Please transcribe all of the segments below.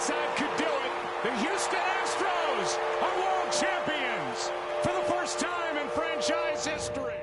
side could do it. The Houston Astros are world champions for the first time in franchise history.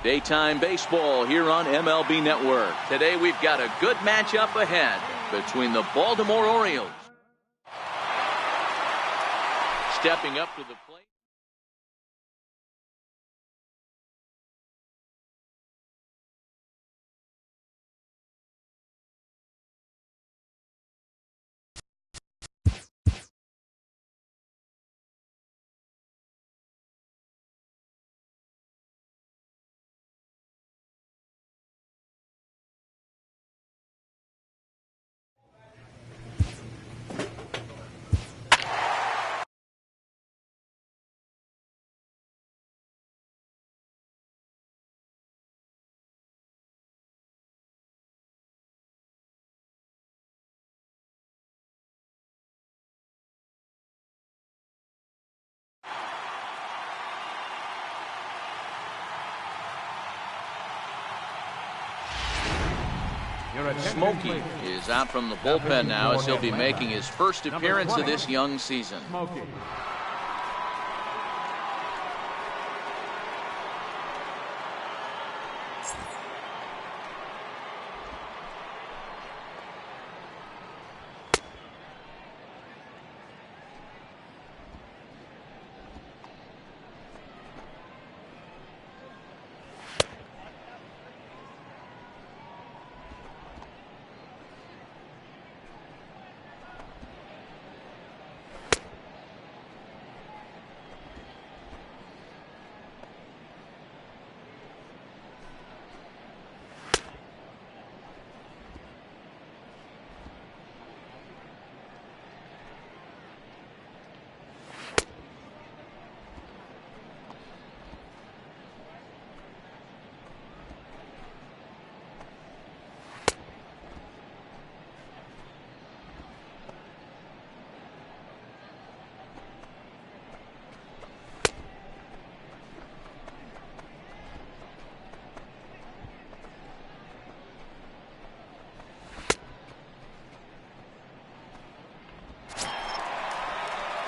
Daytime baseball here on MLB Network. Today we've got a good matchup ahead between the Baltimore Orioles. Stepping up to the plate. Smokey is out from the bullpen now as he'll be making his first appearance of this young season.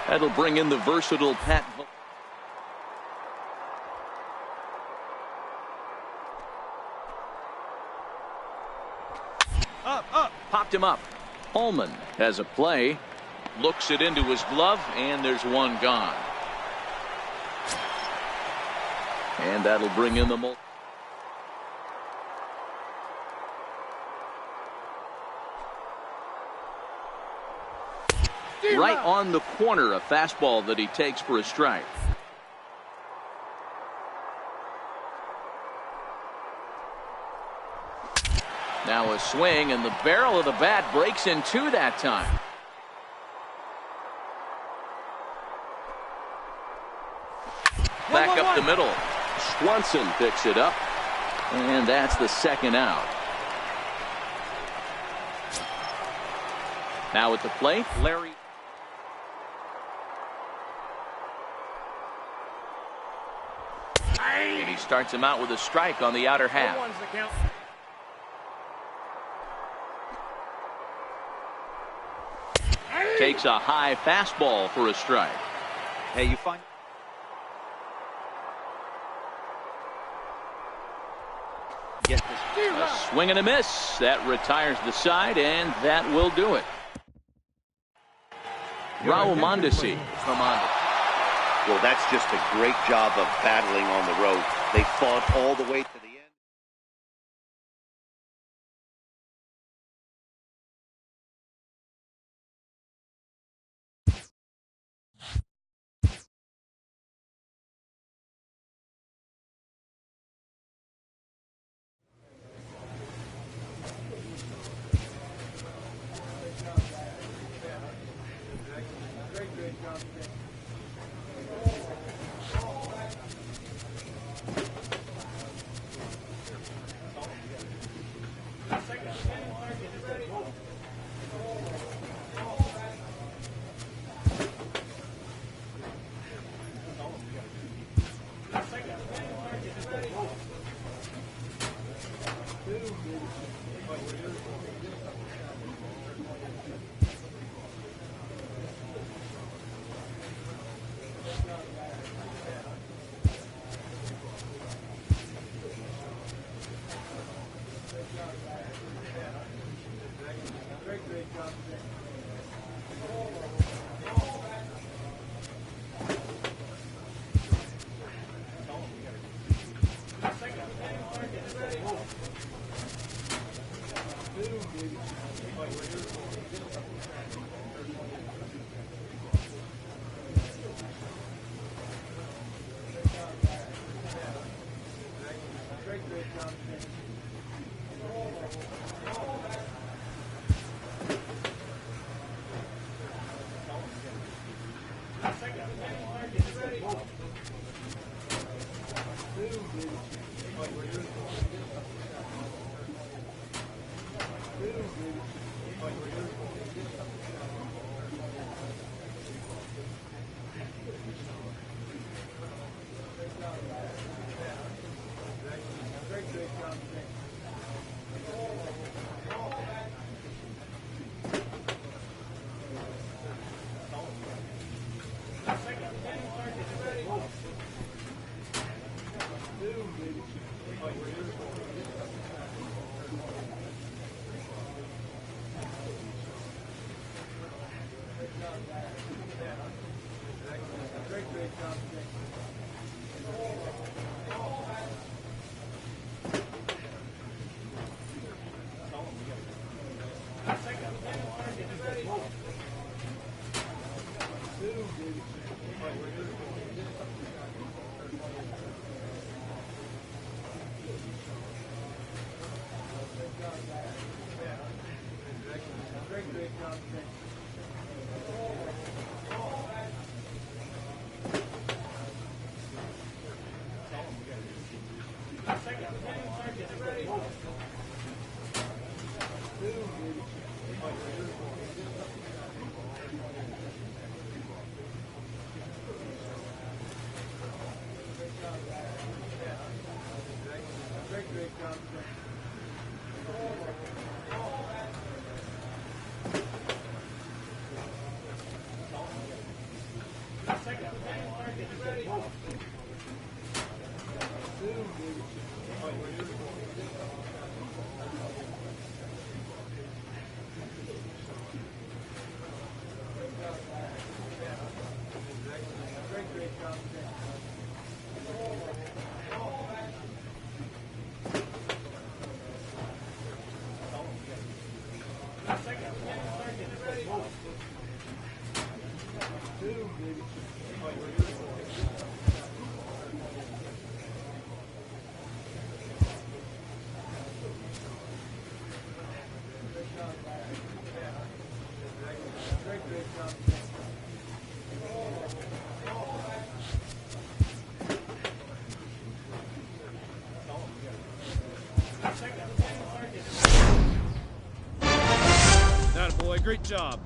That'll bring in the versatile Pat. Up. Popped him up. Holman has a play. Looks it into his glove, and there's one gone. And that'll bring in the right on the corner, a fastball that he takes for a strike. Now a swing, and the barrel of the bat breaks in two that time. Back up the middle. Swanson picks it up, and that's the second out. Now at the plate, Larry. And he starts him out with a strike on the outer half. Takes a high fastball for a strike. Hey, you find a swing and a miss. That retires the side, and that will do it. Raul Mondesi from on. Well, that's just a great job of battling on the road. They fought all the way to the end. That boy, great job.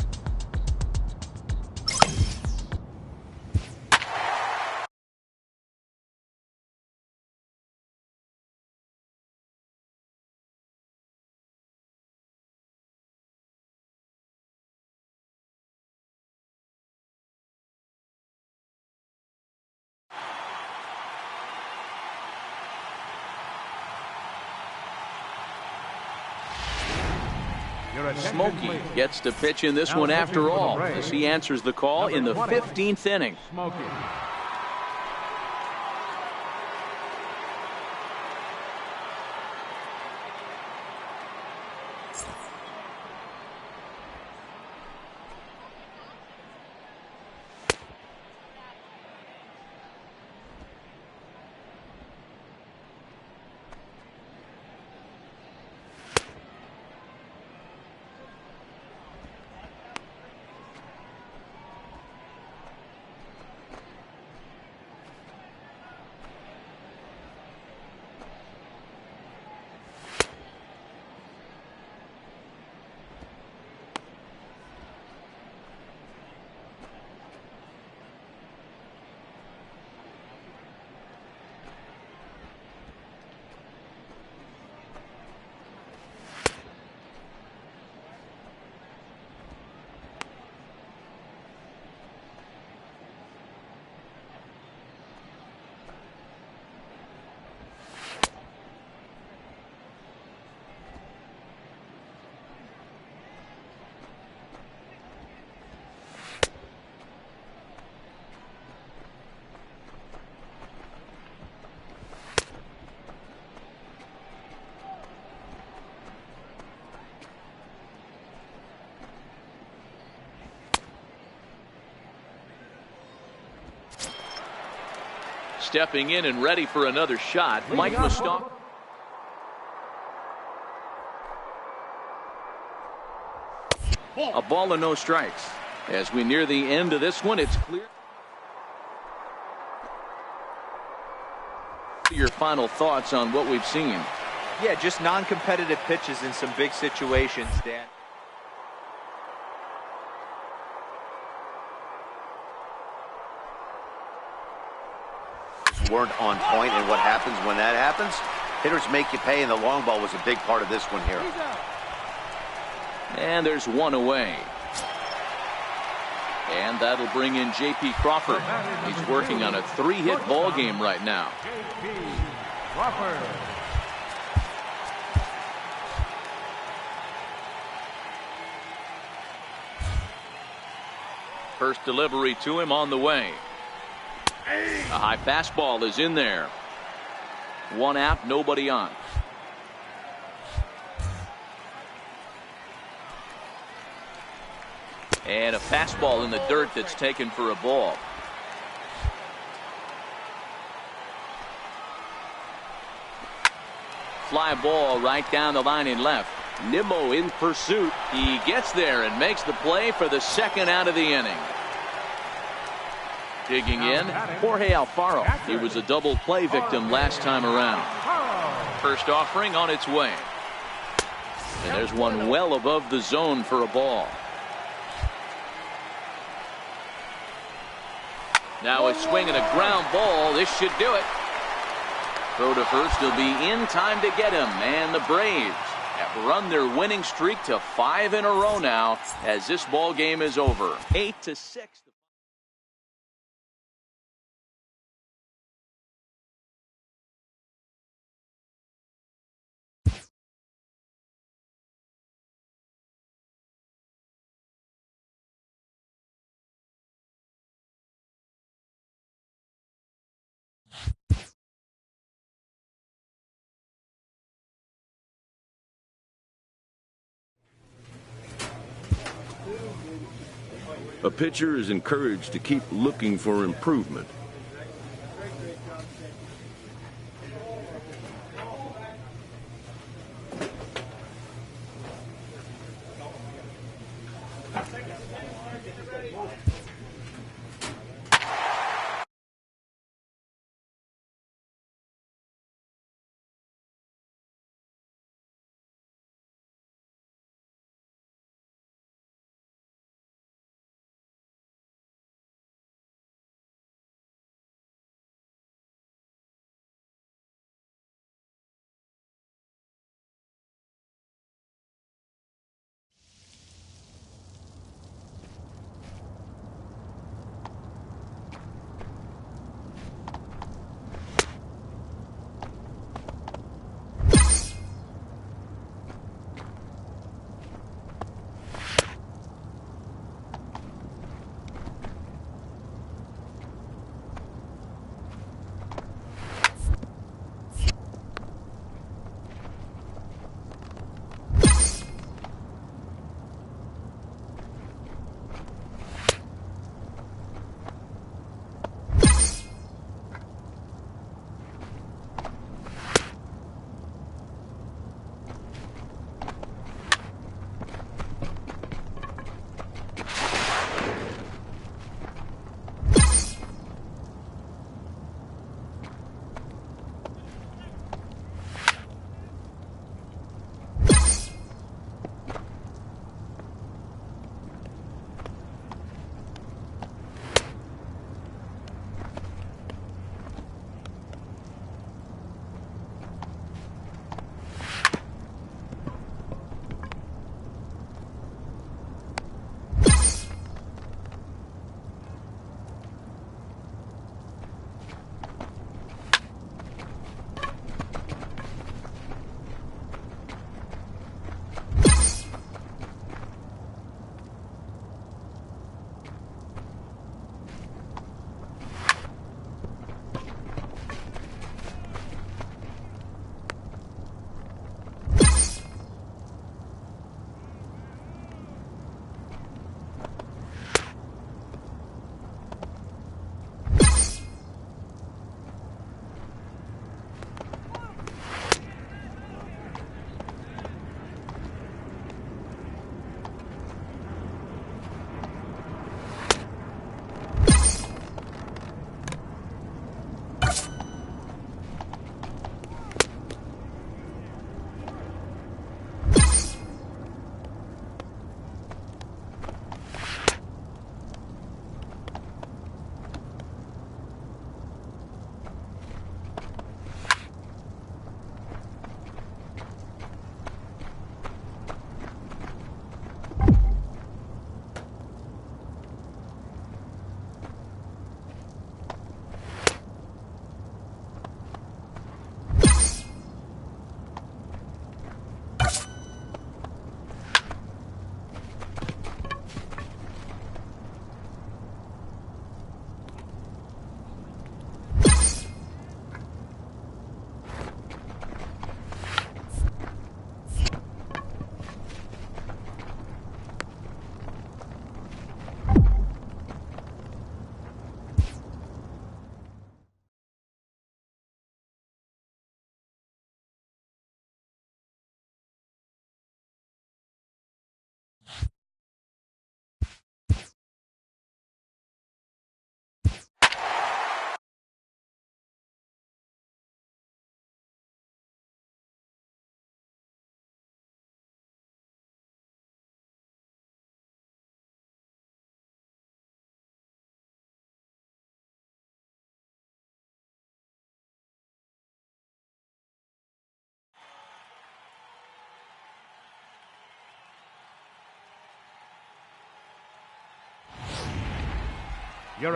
Smokey gets to pitch in this one after all, as he answers the call in the 15th inning. Stepping in and ready for another shot, Mike Mustafa. A ball and no strikes. As we near the end of this one, it's clear. Your final thoughts on what we've seen? Yeah, just non-competitive pitches in some big situations, Dan. Weren't on point, and what happens when that happens? Hitters make you pay, and the long ball was a big part of this one here. And there's one away. And that'll bring in J.P. Crawford. He's working on a 3-hit ball game right now. J.P. Crawford. First delivery to him on the way. A high fastball is in there. One out, nobody on. And a fastball in the dirt that's taken for a ball. Fly ball right down the line in left. Nimmo in pursuit. He gets there and makes the play for the second out of the inning. Digging in, Jorge Alfaro. He was a double play victim last time around. First offering on its way. And there's one well above the zone for a ball. Now a swing and a ground ball. This should do it. Throw to first will be in time to get him. And the Braves have run their winning streak to 5 in a row now as this ball game is over. 8-6. A pitcher is encouraged to keep looking for improvement.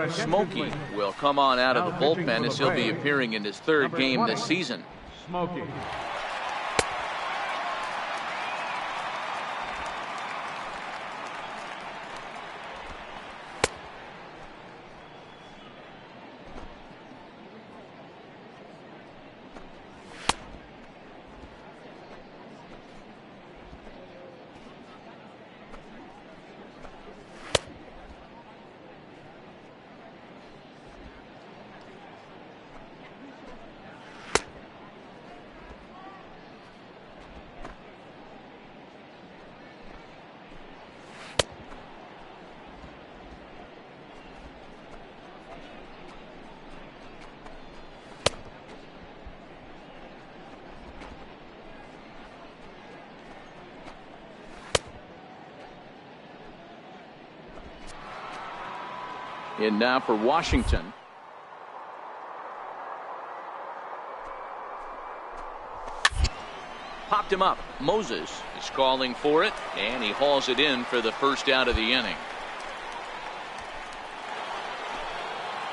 Smokey will come on out of the bullpen as he'll be appearing in his third game this season. Smokey. In now for Washington. Popped him up. Moses is calling for it, and he hauls it in for the first out of the inning.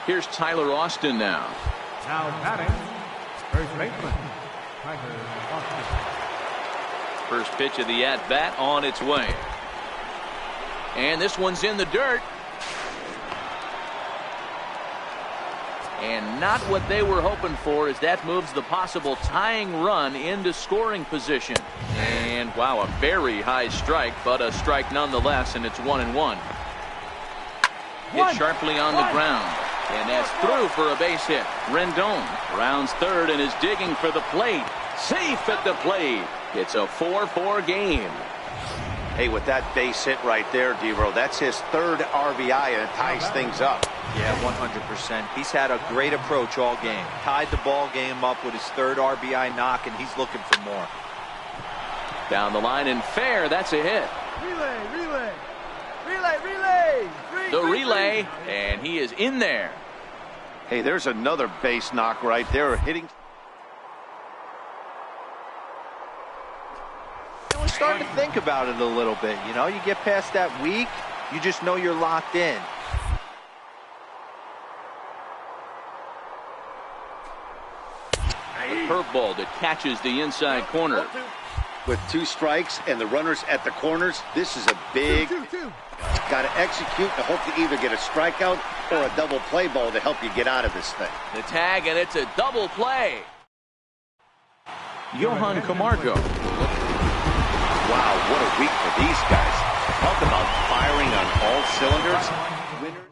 Here's Tyler Austin now. Now batting, first baseman, Tyler Austin. First pitch of the at-bat on its way. And this one's in the dirt. And not what they were hoping for, as that moves the possible tying run into scoring position. And wow, a very high strike, but a strike nonetheless, and it's 1-1. Hit sharply on the ground, and that's through for a base hit. Rendon rounds third and is digging for the plate. Safe at the plate. It's a 4-4 game. Hey, with that base hit right there, D-Row, that's his third RBI, and it ties things up. Yeah, 100%. He's had a great approach all game. Tied the ball game up with his third RBI knock, and he's looking for more. Down the line and fair. That's a hit. Relay. The relay, and he is in there. Hey, there's another base knock right there. Hitting. We're starting to think about it a little bit. You know, you get past that week, you just know you're locked in. A curveball that catches the inside corner. With 2 strikes and the runners at the corners, this is a big. Got to execute and hope to either get a strikeout or a double play ball to help you get out of this thing. The tag, and it's a double play. Johan Camargo. Wow, what a week for these guys. Talk about firing on all cylinders. Winners.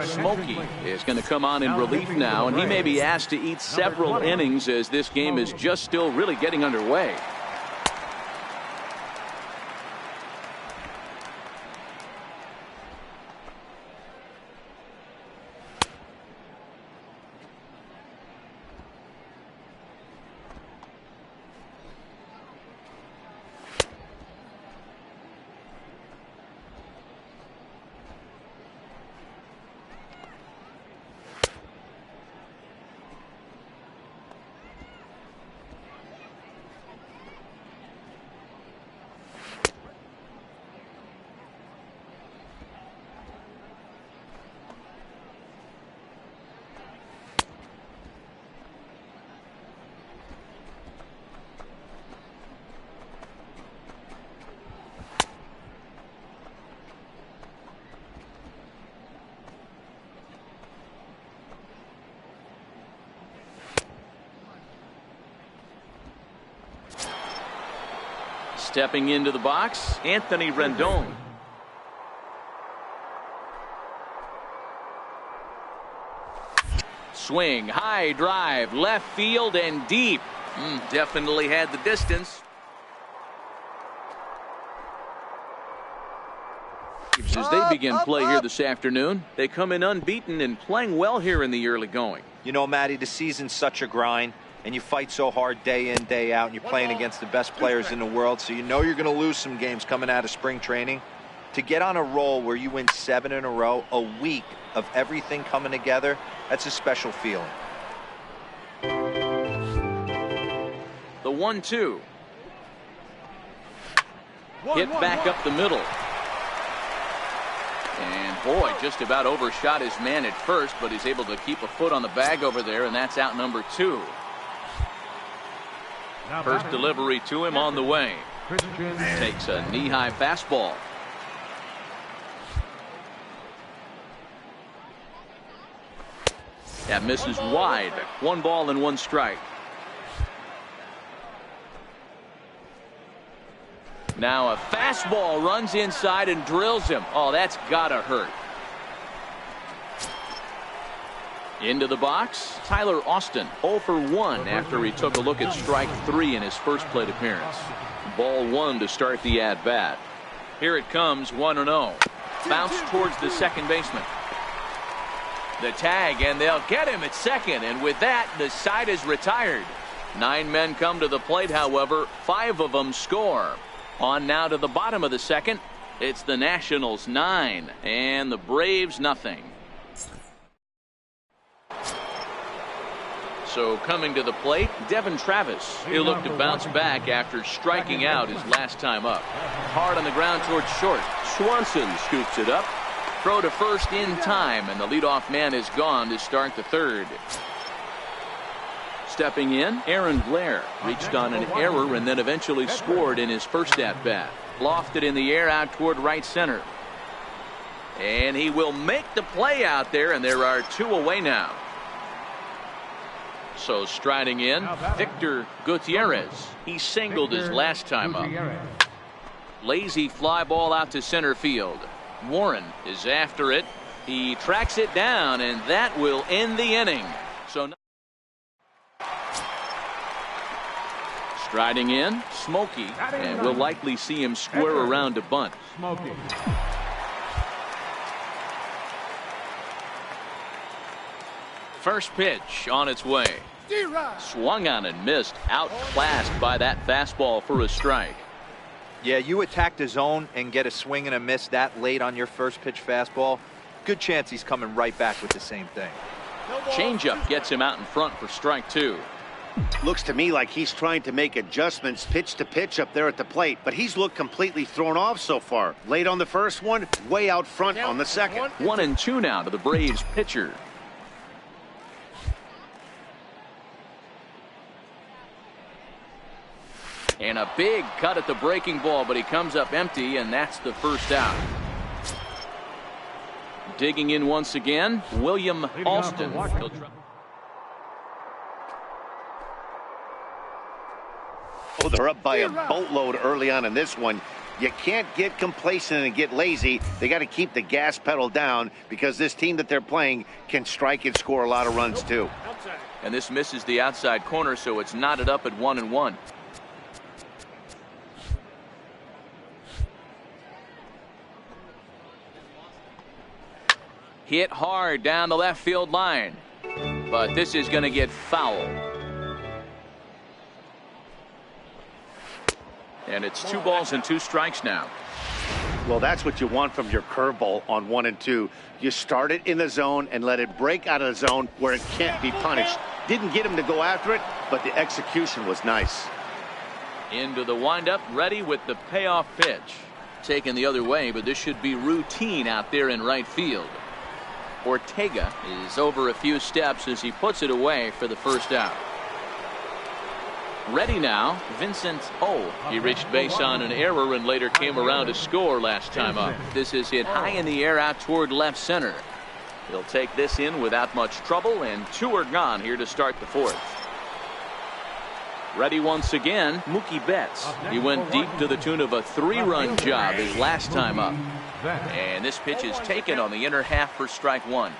Smokey is going to come on in relief now, and he may be asked to eat several innings as this game is just still really getting underway. Stepping into the box, Anthony Rendon. Swing, high drive, left field and deep. Definitely had the distance. As they begin play here this afternoon, they come in unbeaten and playing well here in the early going. You know, Matty, the season's such a grind, and you fight so hard day in, day out, and you're playing against the best players in the world, so you know you're going to lose some games coming out of spring training. To get on a roll where you win 7 in a row, a week of everything coming together, that's a special feeling. The 1-2. Hit back up the middle. And boy, just about overshot his man at first, but he's able to keep a foot on the bag over there, and that's out number 2. First delivery to him on the way. Takes a knee-high fastball. That misses wide. 1 ball and 1 strike. Now a fastball runs inside and drills him. Oh, that's gotta hurt. Into the box, Tyler Austin, 0 for 1 after he took a look at strike 3 in his first plate appearance. Ball 1 to start the at-bat. Here it comes, 1-0. Bounce towards the second baseman. The tag, and they'll get him at second, and with that, the side is retired. 9 men come to the plate, however, 5 of them score. On now to the bottom of the second. It's the Nationals 9 and the Braves nothing. So coming to the plate, Devin Travis. He'll look to bounce back after striking out his last time up. Hard on the ground towards short. Swanson scoops it up. Throw to first in time, and the leadoff man is gone to start the third. Stepping in, Aaron Blair reached on an error and then eventually scored in his first at-bat. Lofted in the air out toward right center. And he will make the play out there, and there are 2 away now. So striding in, Victor Gutierrez. He singled his last time up. Lazy fly ball out to center field. Warren is after it. He tracks it down, and that will end the inning. So striding in, Smokey, and we'll likely see him square around to bunt. Smokey. First pitch on its way. Swung on and missed, outclassed by that fastball for a strike. Yeah, you attack the zone and get a swing and a miss that late on your first pitch fastball. Good chance he's coming right back with the same thing. Changeup gets him out in front for strike 2. Looks to me like he's trying to make adjustments pitch to pitch up there at the plate, but he's looked completely thrown off so far. Late on the first one, way out front on the second. 1-2 now to the Braves pitcher. And a big cut at the breaking ball, but he comes up empty, and that's the first out. Digging in once again, William Alston. Oh, they're up by a boatload early on in this one. You can't get complacent and get lazy. They got to keep the gas pedal down because this team that they're playing can strike and score a lot of runs too. And this misses the outside corner, so it's knotted up at 1-1. Hit hard down the left field line, but this is going to get foul. And it's 2 balls and 2 strikes now. Well, that's what you want from your curveball on 1 and 2. You start it in the zone and let it break out of the zone where it can't be punished. Didn't get him to go after it, but the execution was nice. Into the windup, ready with the payoff pitch. Taken the other way, but this should be routine out there in right field. Ortega is over a few steps as he puts it away for the first out. Ready now, Vincent O. He reached base on an error and later came around to score last time up. This is hit high in the air out toward left center. He'll take this in without much trouble, and 2 are gone here to start the 4th. Ready once again, Mookie Betts. He went deep to the tune of a 3-run job his last time up. And this pitch is taken on the inner half for strike 1.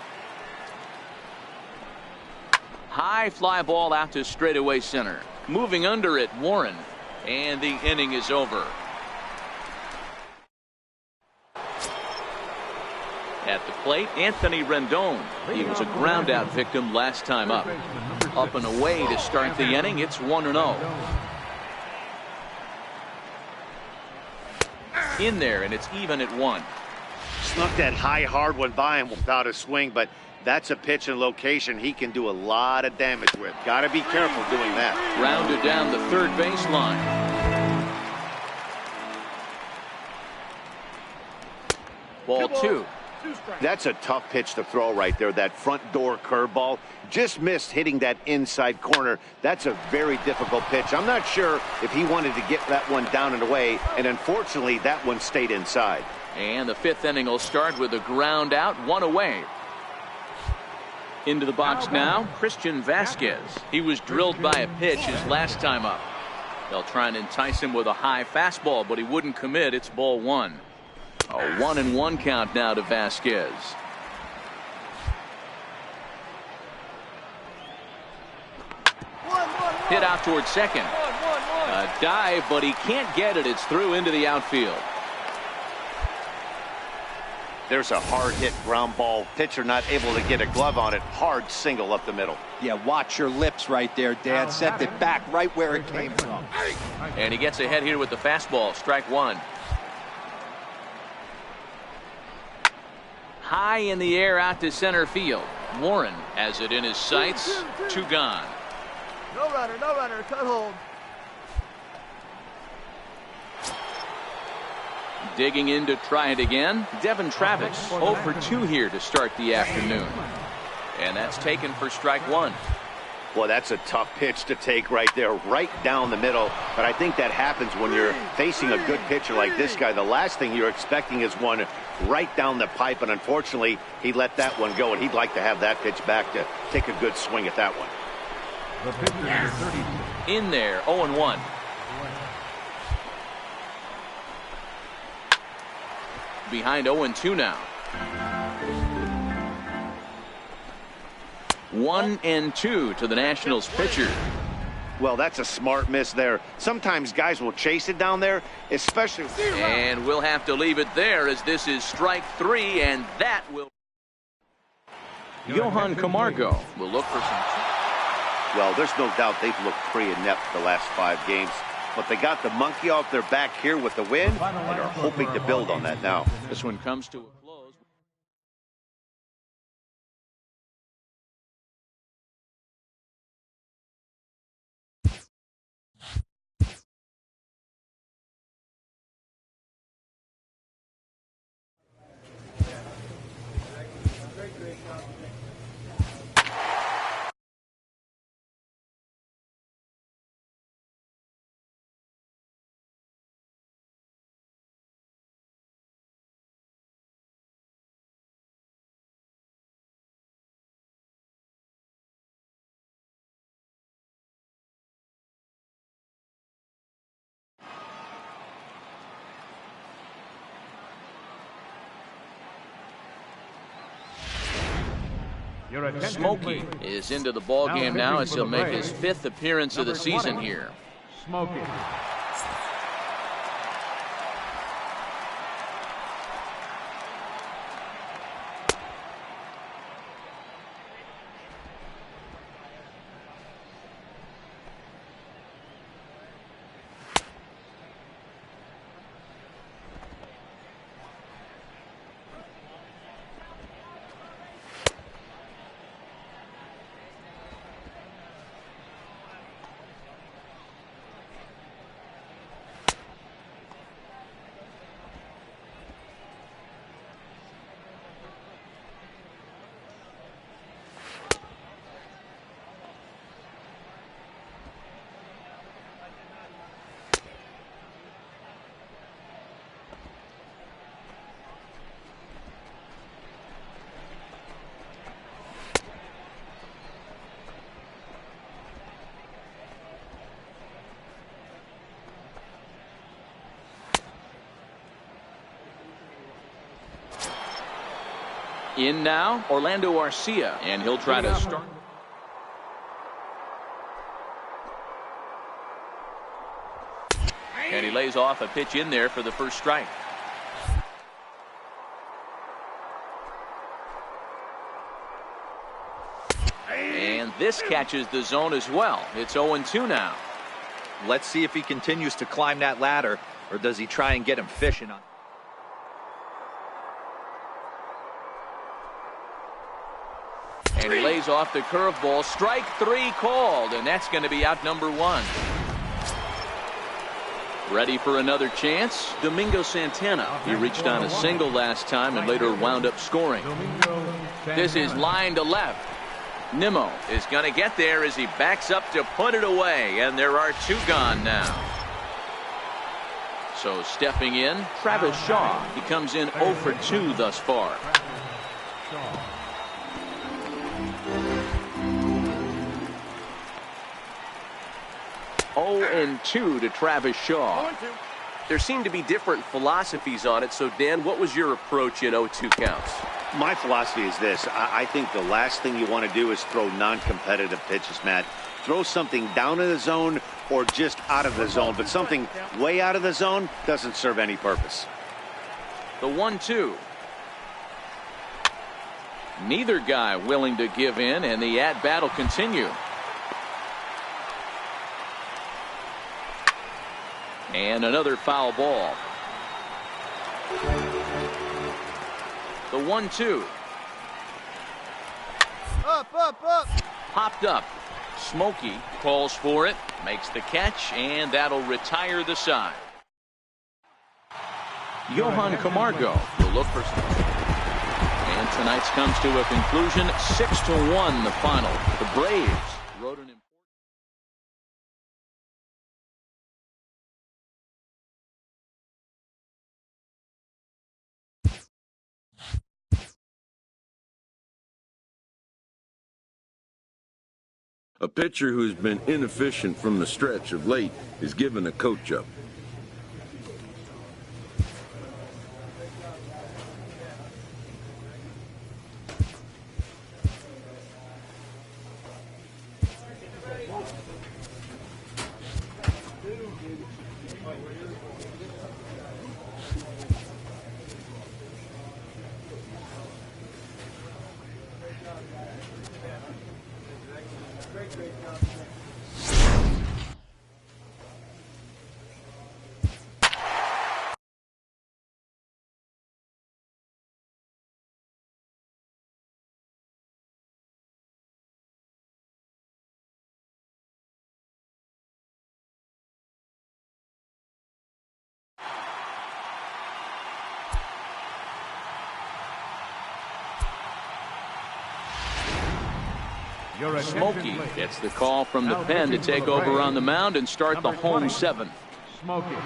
High fly ball out to straightaway center. Moving under it, Warren. And the inning is over. At the plate, Anthony Rendon. He was a ground out victim last time up. Up and away to start the inning. It's 1-0. In there, and it's even at 1. Snuck that high, hard one by him without a swing, but that's a pitch and location he can do a lot of damage with. Got to be careful doing that. Rounded down the third baseline. Ball 2. That's a tough pitch to throw right there, that front door curveball. Just missed hitting that inside corner. That's a very difficult pitch. I'm not sure if he wanted to get that one down and away, and unfortunately that one stayed inside. And the fifth inning will start with a ground out, one away. Into the box now, Christian Vasquez. He was drilled by a pitch his last time up. They'll try and entice him with a high fastball, but he wouldn't commit. It's ball one. A 1-1 count now to Vasquez. Hit out towards second. A dive, but he can't get it. It's through into the outfield. There's a hard hit ground ball. Pitcher not able to get a glove on it. Hard single up the middle. Yeah, watch your lips right there, Dan. Sent it back right where it came from. And he gets ahead here with the fastball. Strike one. High in the air out to center field. Warren has it in his sights. Two gone. No runner, cut hold. Digging in to try it again. Devin Travis 0 for 2 here to start the afternoon. And that's taken for strike one. Well, that's a tough pitch to take right there, right down the middle. But I think that happens when you're facing a good pitcher like this guy. The last thing you're expecting is one right down the pipe, and unfortunately, he let that one go, and he'd like to have that pitch back to take a good swing at that one. The pitcher is 30. In there, 0-1. Behind 0-2 now. 1-2 to the Nationals pitcher. Well, that's a smart miss there. Sometimes guys will chase it down there, especially. And we'll have to leave it there as this is strike three, and that will. Johan Camargo will look for some. Well, there's no doubt they've looked pretty inept the last 5 games. But they got the monkey off their back here with the win and are hoping to build on that now. This one comes to a close. Smokey is into the ball game now as he'll make his 5th appearance of the season here. Smokey. In now, Orlando Arcia, and he'll try to start. And he lays off a pitch in there for the first strike. And this catches the zone as well. It's 0-2 now. Let's see if he continues to climb that ladder, or does he try and get him fishing on. And he lays off the curveball. Strike 3 called, and that's going to be out number 1. Ready for another chance? Domingo Santana. He reached on a single last time and later wound up scoring. This is line to left. Nimmo is going to get there as he backs up to put it away, and there are 2 gone now. So stepping in, Travis Shaw. He comes in 0 for 2 thus far. And 2 to Travis Shaw. There seem to be different philosophies on it. So, Dan, what was your approach in 0-2 counts? My philosophy is this. I think the last thing you want to do is throw non-competitive pitches, Matt. Throw something down in the zone or just out of the zone, but something way out of the zone doesn't serve any purpose. The 1-2. Neither guy willing to give in, and the at-bat will continue. And another foul ball. The 1-2. Up. Popped up. Smokey calls for it, makes the catch, and that'll retire the side. Johan Camargo will look for some. And tonight's comes to a conclusion. 6-1 the final. The Braves wrote an A pitcher who's been inefficient from the stretch of late is given a coach up. Smokey gets the call from the pen to take over on the mound and start the home 7th. Smokey.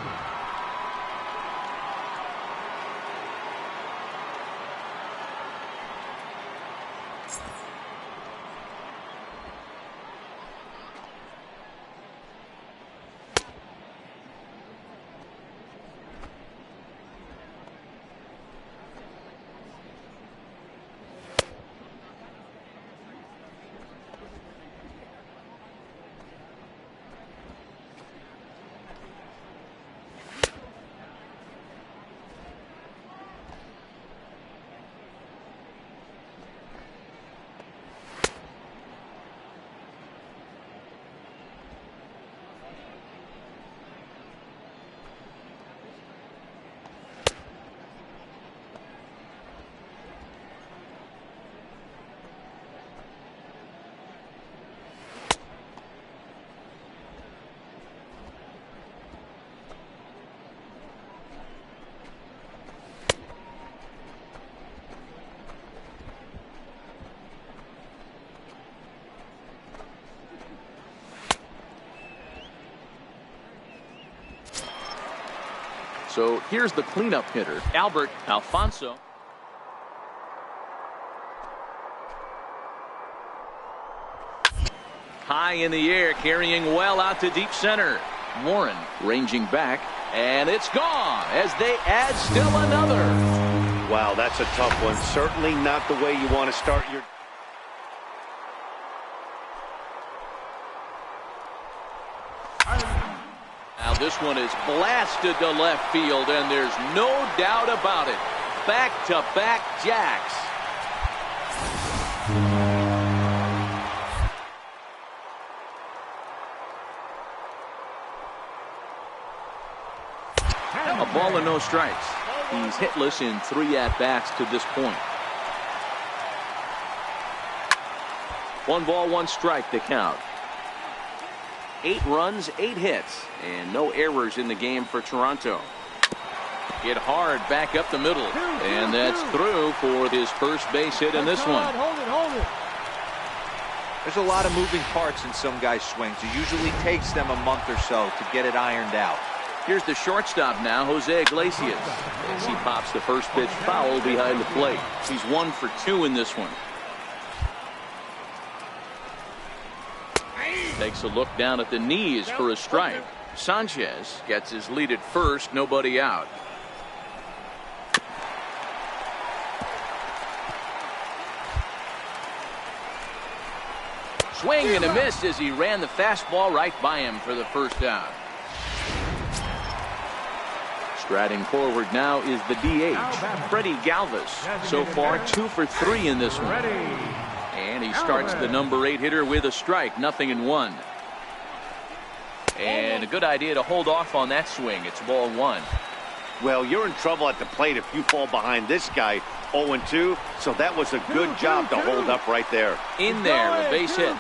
So here's the cleanup hitter, Albert Alfonso. High in the air, carrying well out to deep center. Warren ranging back, and it's gone as they add still another. Wow, that's a tough one. Certainly not the way you want to start your... Now this one is blasted to left field, and there's no doubt about it. Back-to-back jacks. A ball and no strikes. He's hitless in 3 at-bats to this point. 1 ball, 1 strike to count. 8 runs, 8 hits, and no errors in the game for Toronto. Hit hard back up the middle, and that's through for his first base hit in this one. Hold it. There's a lot of moving parts in some guys' swings. It usually takes them a month or so to get it ironed out. Here's the shortstop now, Jose Iglesias, as he pops the first pitch foul behind the plate. He's 1 for 2 in this one. Takes a look down at the knees for a strike. Sanchez gets his lead at first, nobody out. Swing and a miss as he ran the fastball right by him for the first out. Striding forward now is the DH, Freddie Galvis. So far 2 for 3 in this one. And he starts the number 8 hitter with a strike, 0-1. And a good idea to hold off on that swing. It's ball 1. Well, you're in trouble at the plate if you fall behind this guy 0-2, so that was a good job to hold up right there. In there, a base hit.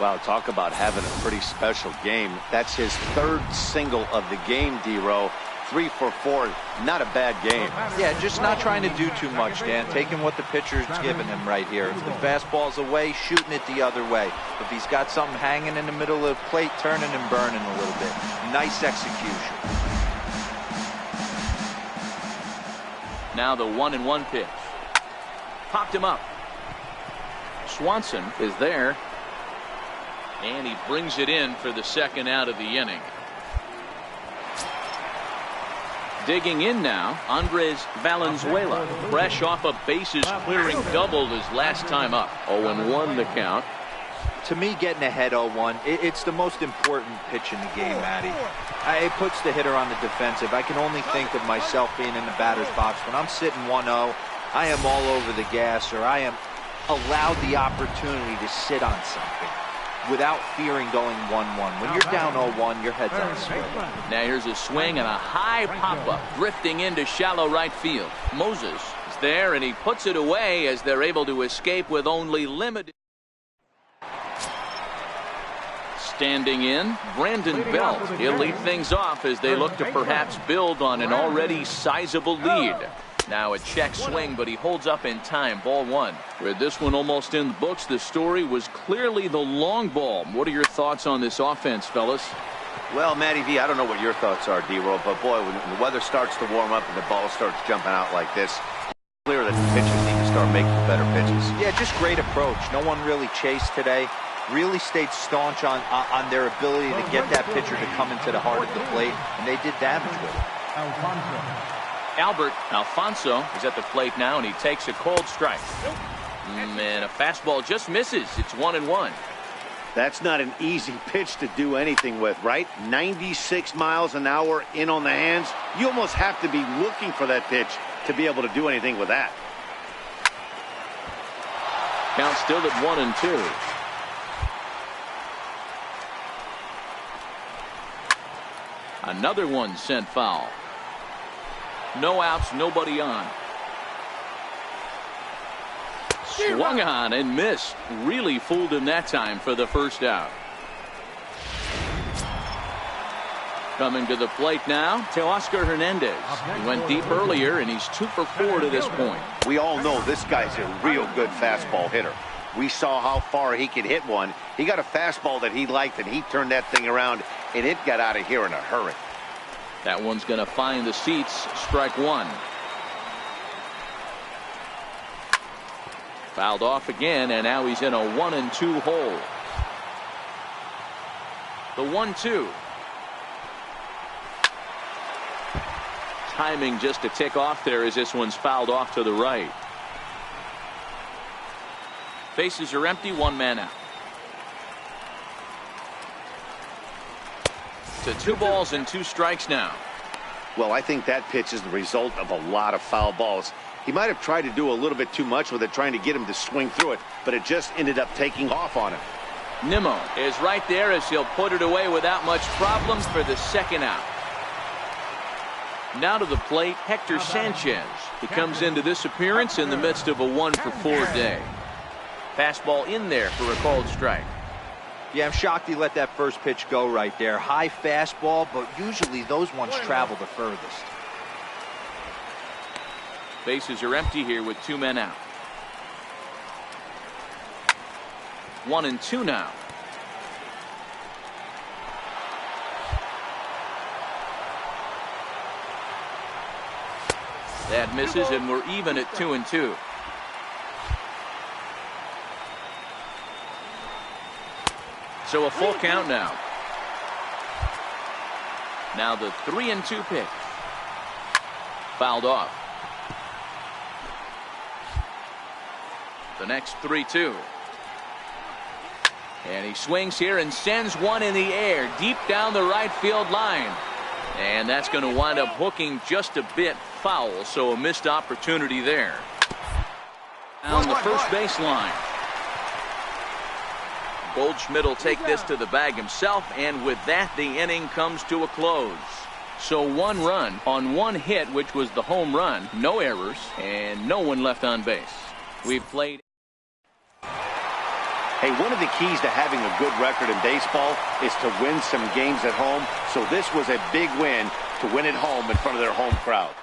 Wow, talk about having a pretty special game. That's his 3rd single of the game, D-Row. 3 for 4, not a bad game. Yeah, just not trying to do too much, Dan. Taking what the pitcher's giving him right here. If the fastball's away, shooting it the other way. If he's got something hanging in the middle of the plate, turning and burning a little bit. Nice execution. Now the 1-1 pitch. Popped him up. Swanson is there. And he brings it in for the second out of the inning. Digging in now, Andres Valenzuela, fresh off a bases clearing double his last time up. 0-1 the count. To me, getting ahead 0-1, it's the most important pitch in the game, Matty. It puts the hitter on the defensive. I can only think of myself being in the batter's box. When I'm sitting 1-0, I am all over the gas, or I am allowed the opportunity to sit on something without fearing going 1-1. When you're down 0-1, your head's on straight. Now here's a swing and a high pop-up, drifting into shallow right field. Moses is there, and he puts it away as they're able to escape with only limited. Standing in, Brandon Belt. He'll lead things off as they look to perhaps build on an already sizable lead. Now a check swing, but he holds up in time. Ball 1. With this one almost in the books, the story was clearly the long ball. What are your thoughts on this offense, fellas? Well, Matty V, I don't know what your thoughts are, D-Roll, but boy, when the weather starts to warm up and the ball starts jumping out like this, it's clear that the pitchers need to start making better pitches. Yeah, just great approach. No one really chased today. Really stayed staunch on their ability to get that pitcher to come into the heart of the plate, and they did damage with it. Albert Alfonso is at the plate now, and he takes a cold strike. And a fastball just misses. It's 1-1. That's not an easy pitch to do anything with, right? 96 miles an hour in on the hands. You almost have to be looking for that pitch to be able to do anything with that. Count still at 1-2. Another one sent foul. No outs, nobody on. Swung on and missed. Really fooled him that time for the first out. Coming to the plate now, Teoscar Hernandez. He went deep earlier, and he's 2 for 4 to this point. We all know this guy's a real good fastball hitter. We saw how far he could hit one. He got a fastball that he liked, and he turned that thing around, and it got out of here in a hurry. That one's going to find the seats. Strike 1. Fouled off again, and now he's in a 1-2 hole. The 1-2. Timing just to tick off there as this one's fouled off to the right. Bases are empty, 1 man out. To 2 balls and 2 strikes now. Well, I think that pitch is the result of a lot of foul balls. He might have tried to do a little bit too much with it, trying to get him to swing through it, but it just ended up taking off on him. Nimmo is right there as he'll put it away without much problems for the second out. Now to the plate, Hector Sanchez. He comes into this appearance in the midst of a 1 for 4 day. Fastball in there for a called strike. Yeah, I'm shocked he let that first pitch go right there. High fastball, but usually those ones travel the furthest. Bases are empty here with 2 men out. 1-2 now. That misses, and we're even at 2-2. So a full count now. Now the 3-2 pitch. Fouled off. The next 3-2. And he swings here and sends one in the air deep down the right field line. And that's going to wind up hooking just a bit foul, so a missed opportunity there. Down the first base line. Goldschmidt will take this to the bag himself, and with that, the inning comes to a close. So 1 run on 1 hit, which was the home run, no errors, and no one left on base. We've played. Hey, one of the keys to having a good record in baseball is to win some games at home. So this was a big win to win at home in front of their home crowd.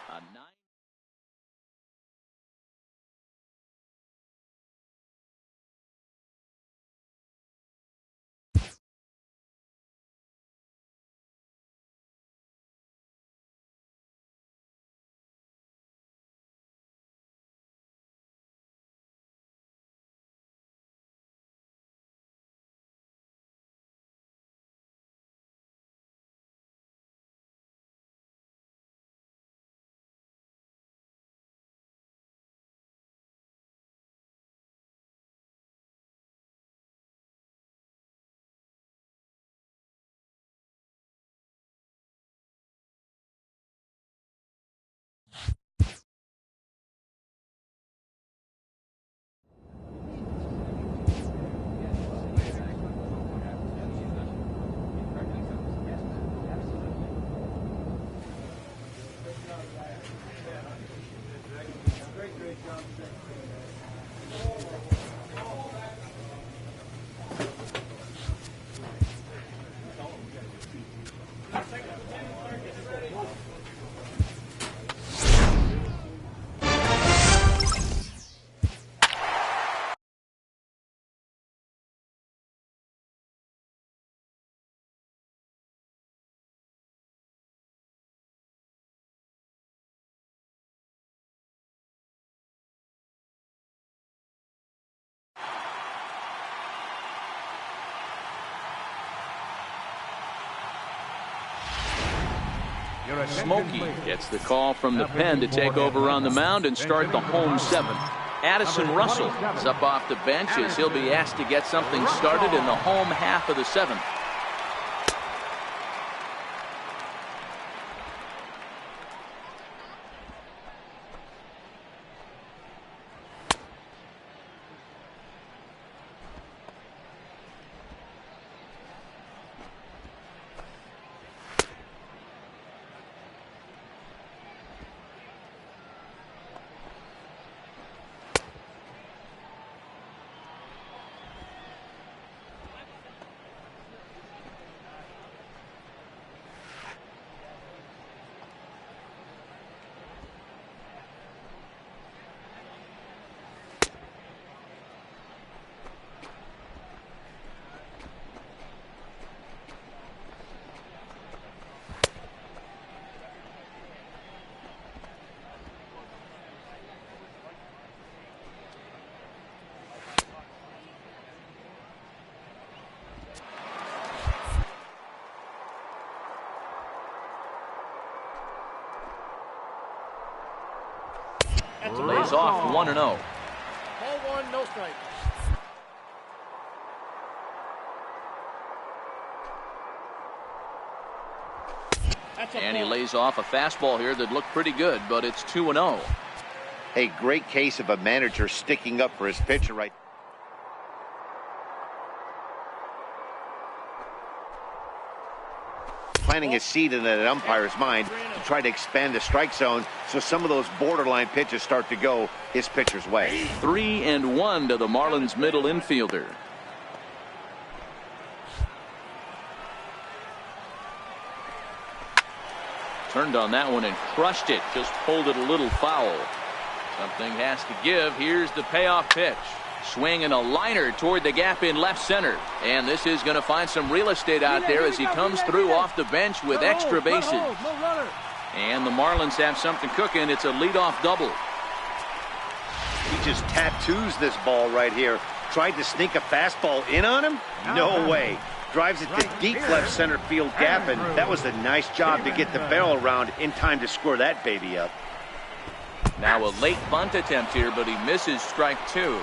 Smokey gets the call from the pen to take over on the mound and start the home 7th. Addison Russell is up off the bench as he'll be asked to get something started in the home half of the 7th. Lays off 1-0. Ball 1, no strike. And he lays off a fastball here that looked pretty good, but it's 2-0. A great case of a manager sticking up for his pitcher right. Planting a seed in an umpire's mind to try to expand the strike zone so some of those borderline pitches start to go his pitcher's way. 3-1 to the Marlins middle infielder. Turned on that one and crushed it. Just pulled it a little foul. Something has to give. Here's the payoff pitch. Swing and a liner toward the gap in left center. And this is going to find some real estate out there as he comes through off the bench with extra bases. And the Marlins have something cooking. It's a leadoff double. He just tattoos this ball right here. Tried to sneak a fastball in on him? No way. Drives it to deep left center field gap, and that was a nice job to get the barrel around in time to score that baby up. Now a late bunt attempt here, but he misses strike two.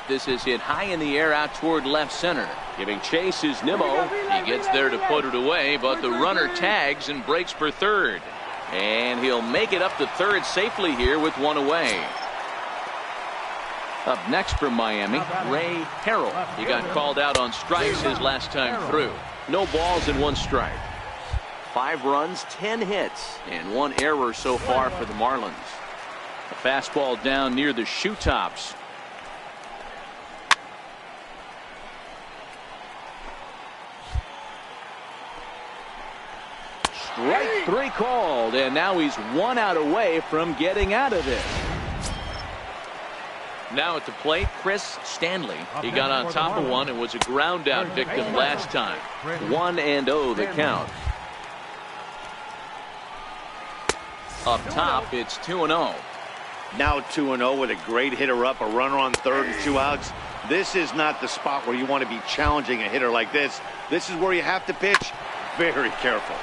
This is hit high in the air out toward left center. Giving chase is Nimmo. He gets there to put it away, but the runner tags and breaks for third. And he'll make it up to third safely here with one away. Up next from Miami, Ray Harrell. He got called out on strikes his last time through. No balls and one strike. 5 runs, 10 hits, and 1 error so far for the Marlins. A fastball down near the shoe tops. Strike 3 called, and now he's 1 out away from getting out of this. Now at the plate, Chris Stanley. He got on top of one and was a ground out victim last time. 1-0 the count. Up top, it's 2-0. Now 2-0 with a great hitter up, a runner on third and 2 outs. This is not the spot where you want to be challenging a hitter like this. This is where you have to pitch very careful.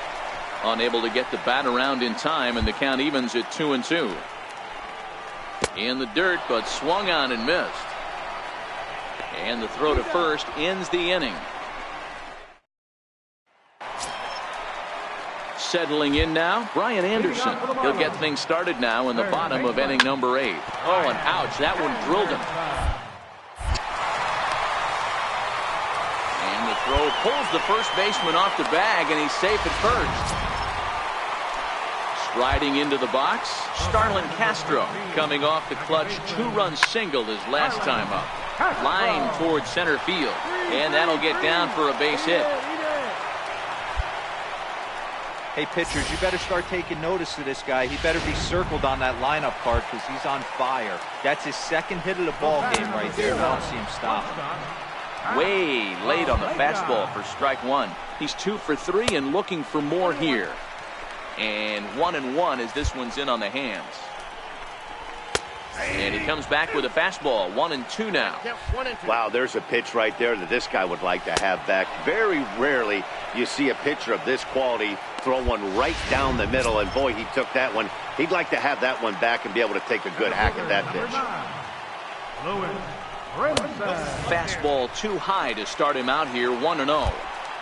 Unable to get the bat around in time, and the count evens at 2-2. In the dirt, but swung on and missed. And the throw to first ends the inning. Settling in now, Brian Anderson. He'll get things started now in the bottom of inning number 8. Oh, and ouch, that one drilled him. And the throw pulls the first baseman off the bag, and he's safe at first. Riding into the box, Starlin Castro, coming off the clutch 2-run single his last time up. Line towards center field, and that'll get down for a base hit. Hey, pitchers, you better start taking notice of this guy. He better be circled on that lineup card because he's on fire. That's his 2nd hit of the ball game right there. I don't see him stop. Way late on the fastball for strike 1. He's 2 for 3 and looking for more here. And 1-1 as this one's in on the hands. And he comes back with a fastball. 1-2 now. Wow, there's a pitch right there that this guy would like to have back. Very rarely you see a pitcher of this quality throw one right down the middle, and boy, he took that one. He'd like to have that one back and be able to take a good hack at that pitch. Fastball too high to start him out here. 1-0.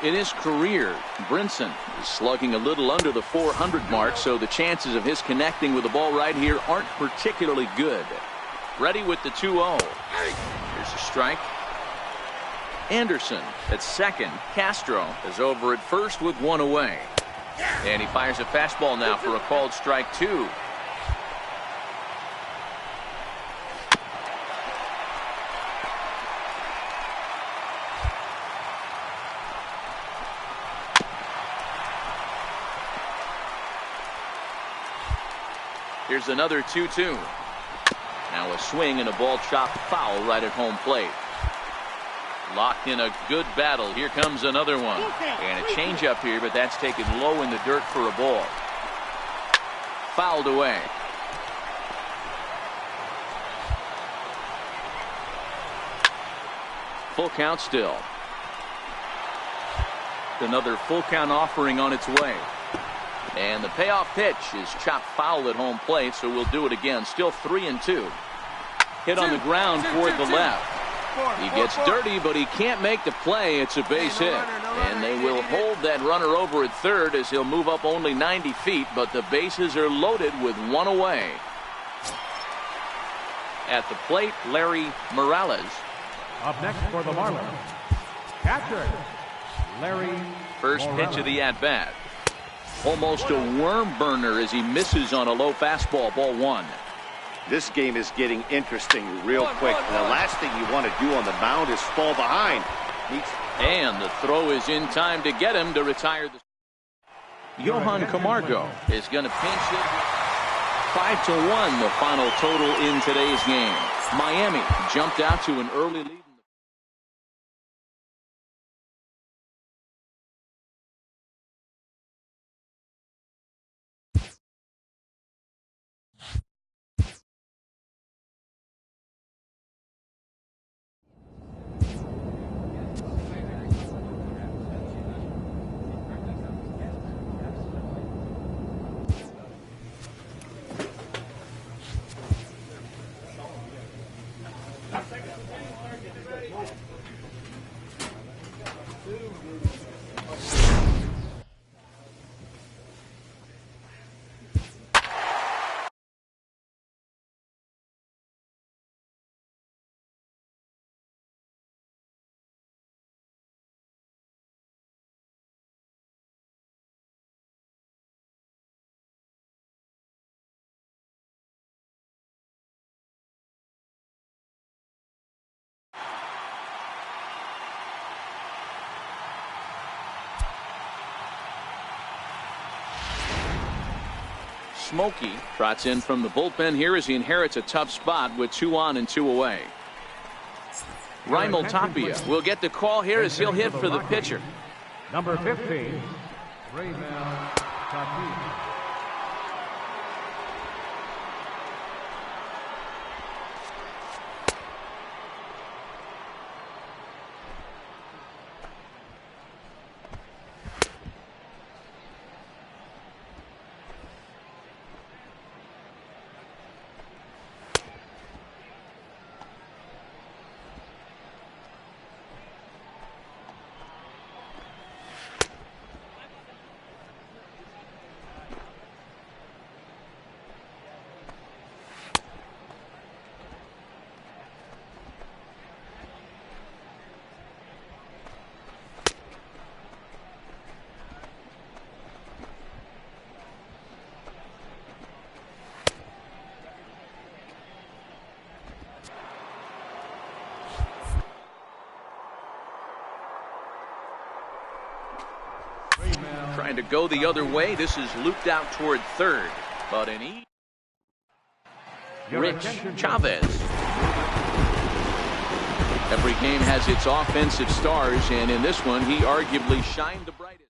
In his career, Brinson is slugging a little under the 400 mark, so the chances of his connecting with the ball right here aren't particularly good. Ready with the 2-0. Here's a strike. Anderson at second. Castro is over at first with 1 away. And he fires a fastball now for a called strike 2. Here's another 2-2. Now a swing and a ball chopped foul right at home plate. Locked in a good battle. Here comes another one. And a changeup here, but that's taken low in the dirt for a ball. Fouled away. Full count still. Another full count offering on its way. And the payoff pitch is chopped foul at home plate, so we'll do it again. Still 3-2. Hit on the ground toward the left. He gets dirty, but he can't make the play. It's a base hit. And they will hold that runner over at third as he'll move up only 90 feet, but the bases are loaded with 1 away. At the plate, Larry Morales. Up next for the Marlins, catcher Larry First pitch of the at-bat. Almost a worm burner as he misses on a low fastball. Ball 1. This game is getting interesting real quick. The last thing you want to do on the mound is fall behind. And the throw is in time to get him to retire the Johan Camargo is going to pinch it. 5-1 the final total in today's game. Miami jumped out to an early lead. Smokey trots in from the bullpen here as he inherits a tough spot with 2 on and 2 away. Raimel Tapia will get the call here as he'll hit for the pitcher. Number 15, Raimel Tapia. Trying to go the other way. This is looped out toward third. But an Rich Chavez. Every game has its offensive stars, and in this one, he arguably shined the brightest.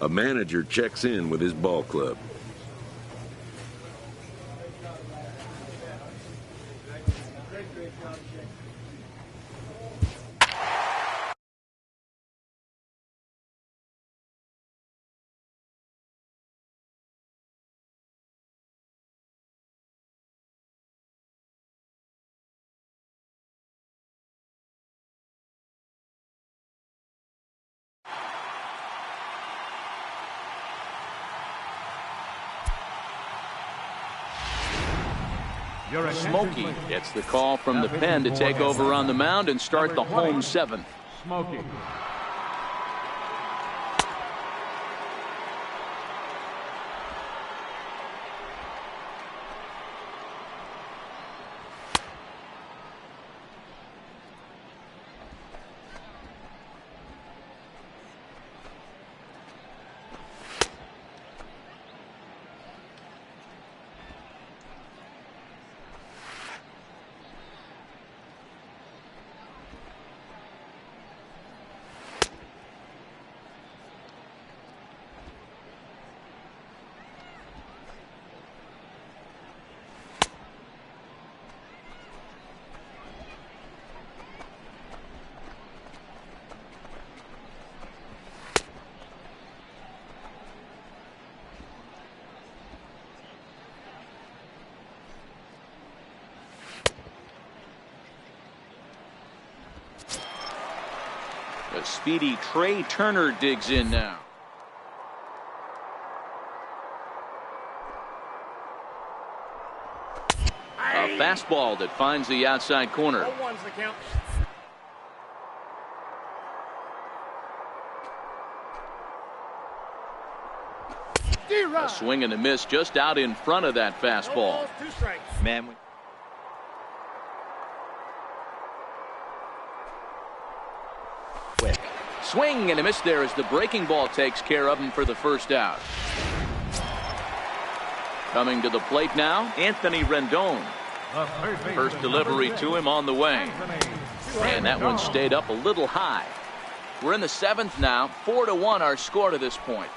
A manager checks in with his ball club. Smokey gets the call from the pen to take over on the mound and start the home 7th. Smokey. The speedy Trey Turner digs in now. fastball that finds the outside corner. 0-1's the count. A swing and a miss just out in front of that fastball. 2 strikes. Man. Quick. Swing and a miss there as the breaking ball takes care of him for the first out. Coming to the plate now, Anthony Rendon. First delivery to him on the way. And that one stayed up a little high. We're in the 7th now. 4-1 our score to this point.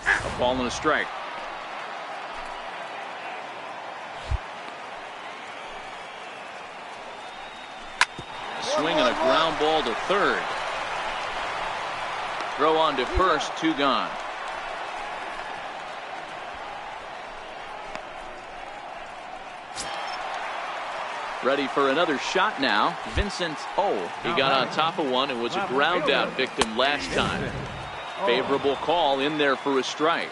A ball and a strike. A swing and a ground ball to third. Throw on to first, 2 gone. Ready for another shot now. Vincent O. He got on top of one and was a ground out victim last time. Favorable call in there for a strike.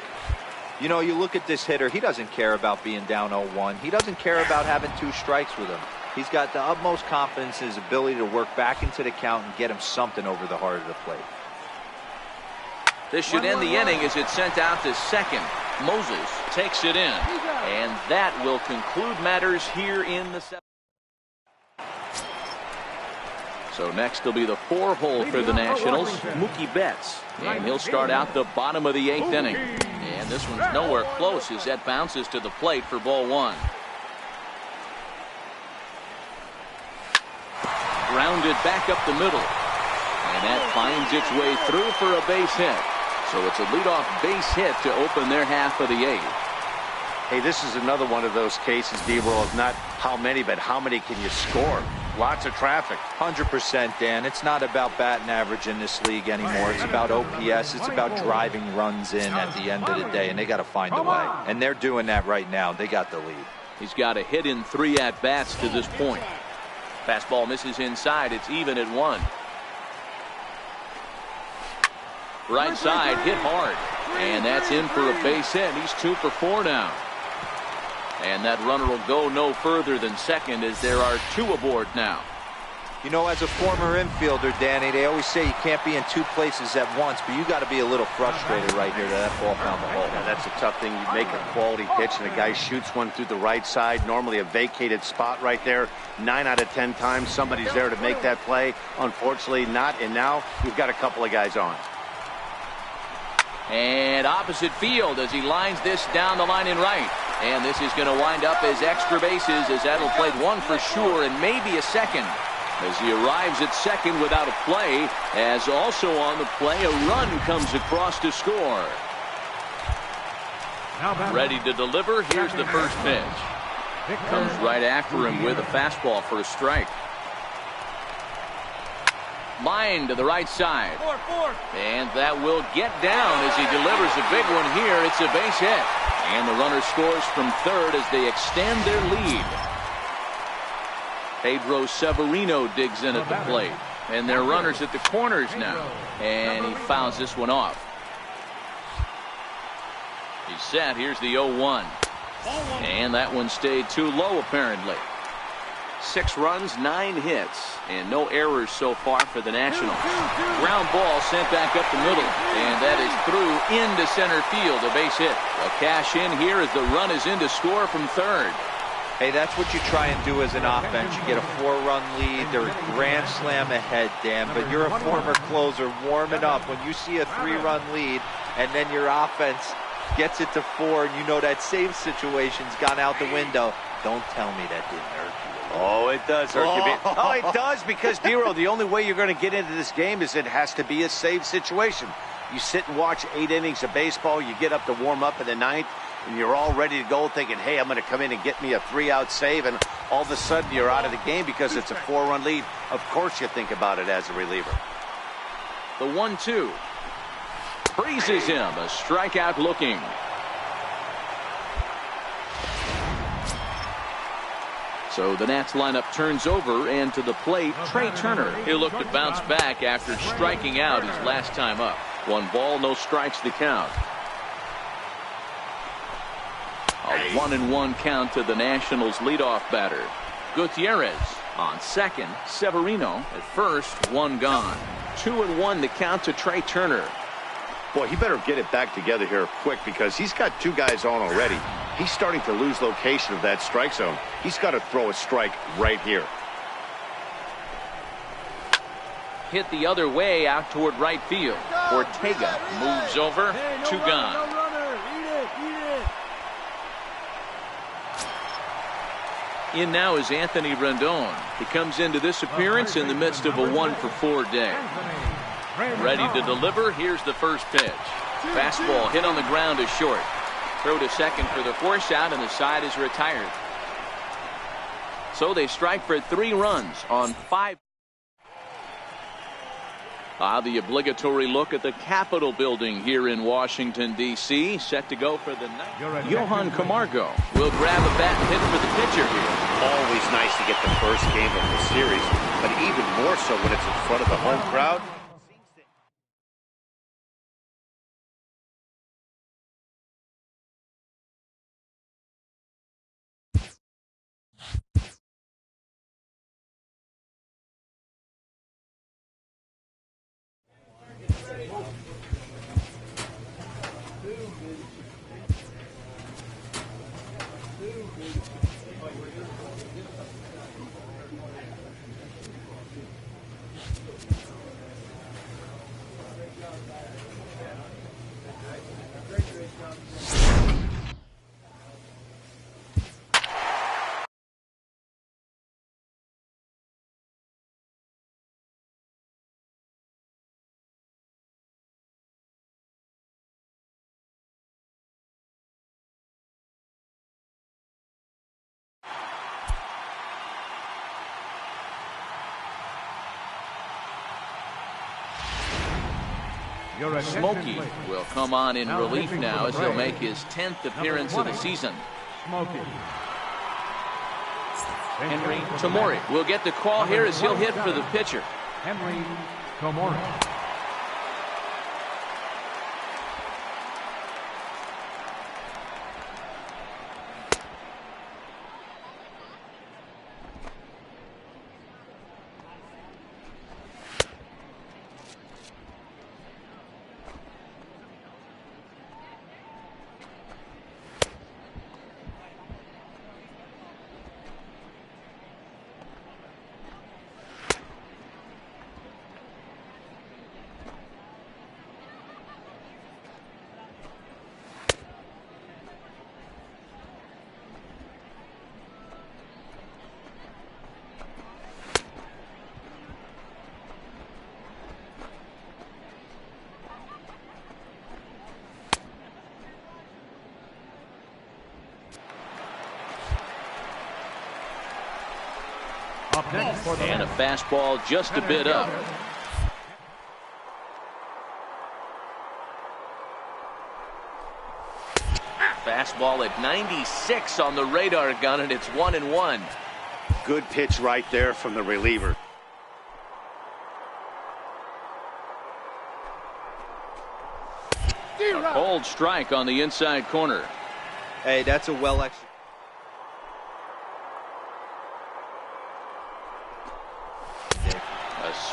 You know, you look at this hitter, he doesn't care about being down 0-1. He doesn't care about having 2 strikes with him. He's got the utmost confidence in his ability to work back into the count and get him something over the heart of the plate. This should end the inning as it's sent out to second. Moses takes it in. And that will conclude matters here in the 7th. So next will be the 4-hole for the Nationals, Mookie Betts. And he'll start out the bottom of the 8th inning. And this one's nowhere close as that bounces to the plate for ball 1. Grounded back up the middle. And that finds its way through for a base hit. So it's a leadoff base hit to open their half of the 8th. Hey, this is another one of those cases, D-Roll, of not how many, but how many can you score? Lots of traffic. 100%, Dan. It's not about batting average in this league anymore. It's about OPS. It's about driving runs in at the end of the day, and they got to find a way. And they're doing that right now. They got the lead. He's got a hit in 3 at-bats to this point. Fastball misses inside. It's even at 1. Right side hit hard. And that's in for a base hit. He's 2 for 4 now. And that runner will go no further than second as there are 2 aboard now. You know, as a former infielder, Danny, they always say you can't be in 2 places at once, but you got to be a little frustrated right here that ball found the hole. Yeah, that's a tough thing. You make a quality pitch and a guy shoots one through the right side, normally a vacated spot right there. 9 out of 10 times somebody's there to make that play. Unfortunately not, and now you've got a couple of guys on. And opposite field as he lines this down the line in right. And this is going to wind up as extra bases as that'll play 1 for sure and maybe a second. As he arrives at second without a play, as also on the play a run comes across to score. Ready to deliver. Here's the first pitch. Comes right after him with a fastball for a strike. Line to the right side. And that will get down as he delivers a big one here. It's a base hit. And the runner scores from third as they extend their lead. Pedro Severino digs in at the plate. And they're runners at the corners now. And he fouls this one off. He's set. Here's the 0-1. And that one stayed too low apparently. 6 runs, 9 hits, and no errors so far for the Nationals. Ground ball sent back up the middle, and that is through into center field, a base hit. A cash in here as the run is in to score from third. Hey, that's what you try and do as an offense. You get a 4-run lead. They're a grand slam ahead, Dan, but you're a former closer warming up. When you see a 3-run lead, and then your offense gets it to 4, and you know that save situation's gone out the window, don't tell me that didn't hurt you. Oh, it does hurt you. Oh, it does because, D-Roll, the only way you're going to get into this game is it has to be a save situation. You sit and watch 8 innings of baseball, you get up to warm up in the 9th, and you're all ready to go thinking, hey, I'm going to come in and get me a 3-out save, and all of a sudden you're out of the game because it's a 4-run lead. Of course you think about it as a reliever. The 1-2. Freezes him. A strikeout looking. So the Nats lineup turns over, and to the plate, Trey Turner. He'll look to bounce back after striking out his last time up. 1 ball, no strikes the count. A 1-1 count to the Nationals leadoff batter. Gutierrez on second. Severino at first. One gone. 2-1 the count to Trey Turner. Boy, he better get it back together here quick because he's got two guys on already. He's starting to lose location of that strike zone. He's got to throw a strike right here. Hit the other way out toward right field. Ortega moves over. Two gone. In now is Anthony Rendon. He comes into this appearance in the midst of a 1-for-4 day. Ready to deliver. Here's the first pitch. Fastball hit on the ground is short. Throw to second for the force out, and the side is retired. So they strike for 3 runs on 5. The obligatory look at the Capitol building here in Washington, D.C. Set to go for the night. Johan Camargo will grab a bat and hit for the pitcher here. Always nice to get the first game of the series, but even more so when it's in front of the home crowd. Smokey will come on in relief now as he'll make his 10th appearance of the season. Henry Tamori will get the call here as he'll hit for the pitcher. Henry Tamori. And a fastball just a bit up. Fastball at 96 on the radar gun, and it's 1-1. Good pitch right there from the reliever. A cold strike on the inside corner. Hey, that's a well-executed.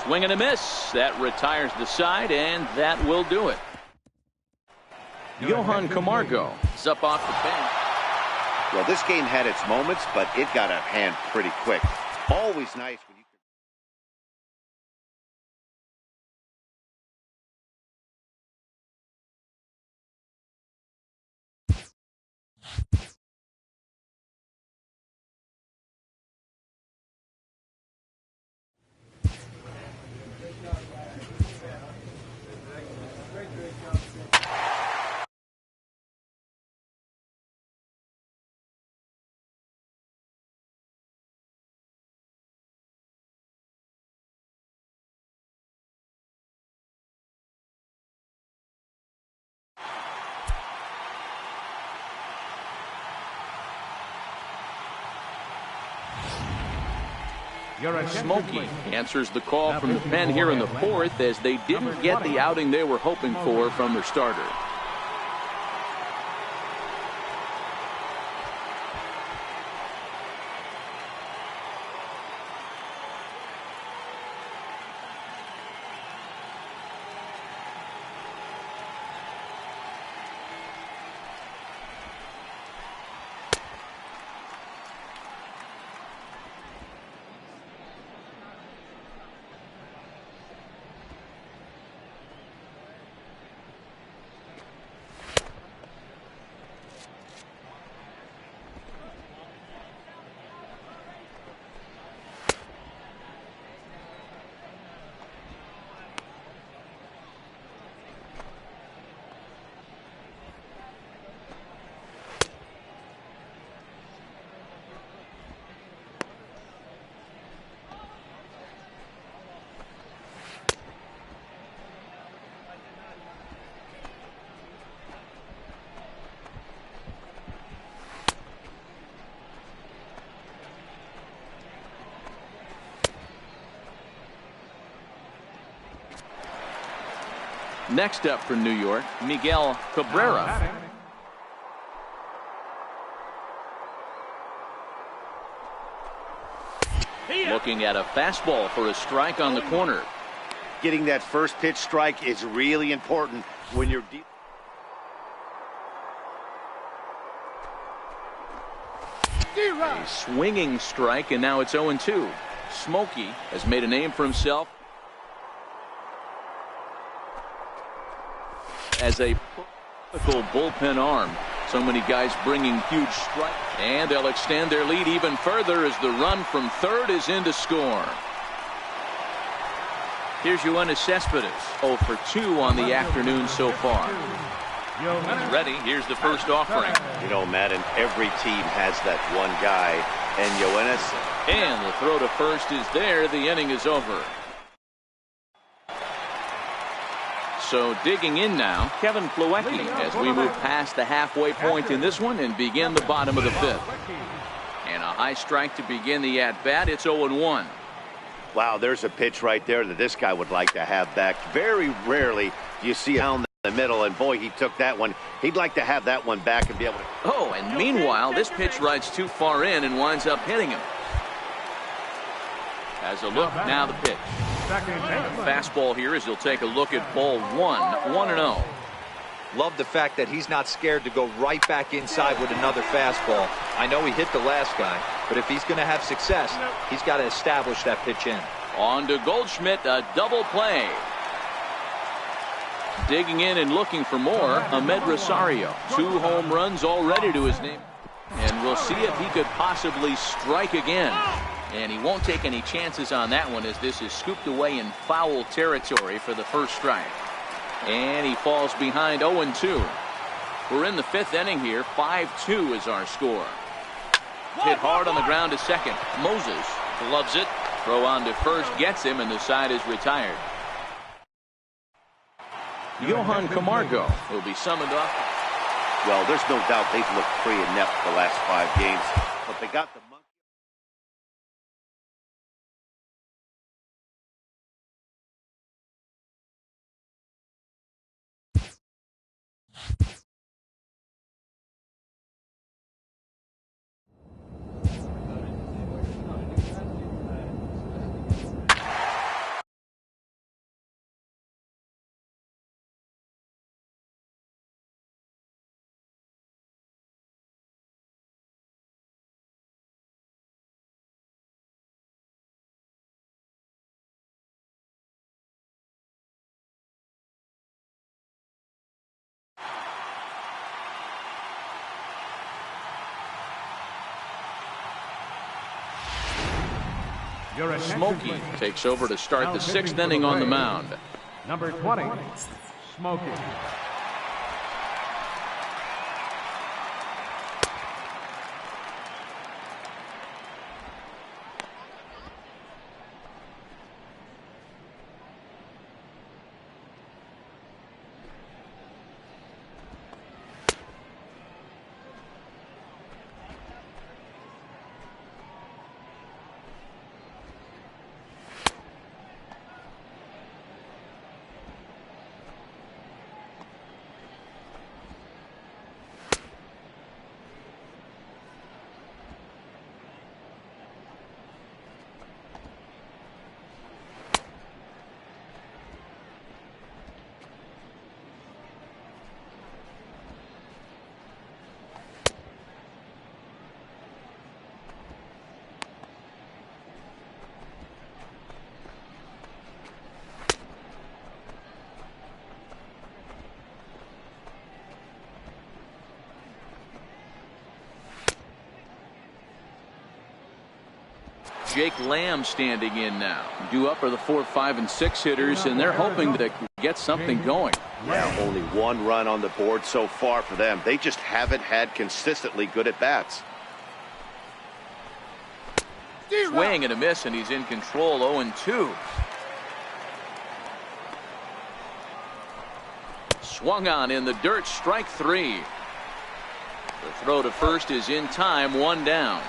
Swing and a miss. That retires the side, and that will do it. Johan Camargo is up off the bench. Well, this game had its moments, but it got out of hand pretty quick. Always nice when you Smokey answers the call from the pen here in the 4th as they didn't get the outing they were hoping for from their starter. Next up for New York, Miguel Cabrera. Looking at a fastball for a strike on the corner. Getting that first pitch strike is really important when you're deep. A swinging strike, and now it's 0-2. Smokey has made a name for himself as a practical bullpen arm. So many guys bringing huge strikes, and they'll extend their lead even further as the run from third is in to score. Here's Yoenis Cespedes, 0 for 2 on the afternoon so far. He's ready. Here's the first offering. You know, Madden, every team has that one guy, and Yoenis. And the throw to first is there. The inning is over. So digging in now, Kevin Plawecki, as we move past the halfway point in this one and begin the bottom of the fifth. And a high strike to begin the at-bat. It's 0-1. Wow, there's a pitch right there that this guy would like to have back. Very rarely do you see down the middle, and boy, he took that one. He'd like to have that one back and be able to. Oh, and meanwhile, this pitch rides too far in and winds up hitting him. As a look, now the pitch. Fastball here as he'll take a look at ball 1-0. Love the fact that he's not scared to go right back inside with another fastball. I know he hit the last guy, but if he's going to have success, he's got to establish that pitch in. On to Goldschmidt, a double play. Digging in and looking for more, Ahmed Rosario. 2 home runs already to his name. And we'll see if he could possibly strike again. And he won't take any chances on that one as this is scooped away in foul territory for the first strike. And he falls behind 0-2. We're in the 5th inning here. 5-2 is our score. Hit hard on the ground to second. Moses gloves it. Throw on to first gets him, and the side is retired. Johan Camargo will be summoned up. Well, there's no doubt they've looked pretty inept the last 5 games, but they got the monkey. Smokey takes over to start the 6th inning on the mound. Number 20, Smokey. Jake Lamb standing in now. Due up are the 4, 5, and 6 hitters, and they're hoping to get something going. Yeah, only 1 run on the board so far for them. They just haven't had consistently good at-bats. Swing and a miss, and he's in control. 0-2. Swung on in the dirt. Strike 3. The throw to first is in time. 1 down.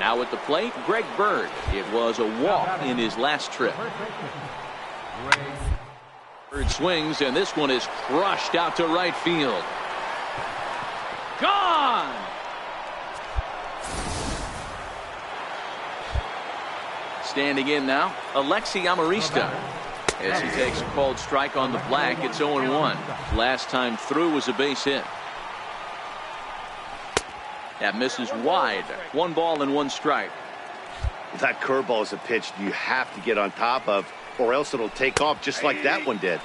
Now at the plate, Greg Bird. It was a walk in his last trip. Bird swings, and this one is crushed out to right field. Gone! Standing in now, Alexi Amarista. As he takes a called strike on the black, it's 0-1. Last time through was a base hit. That misses wide. 1 ball and 1 strike. That curveball is a pitch you have to get on top of, or else it'll take off just like that one did.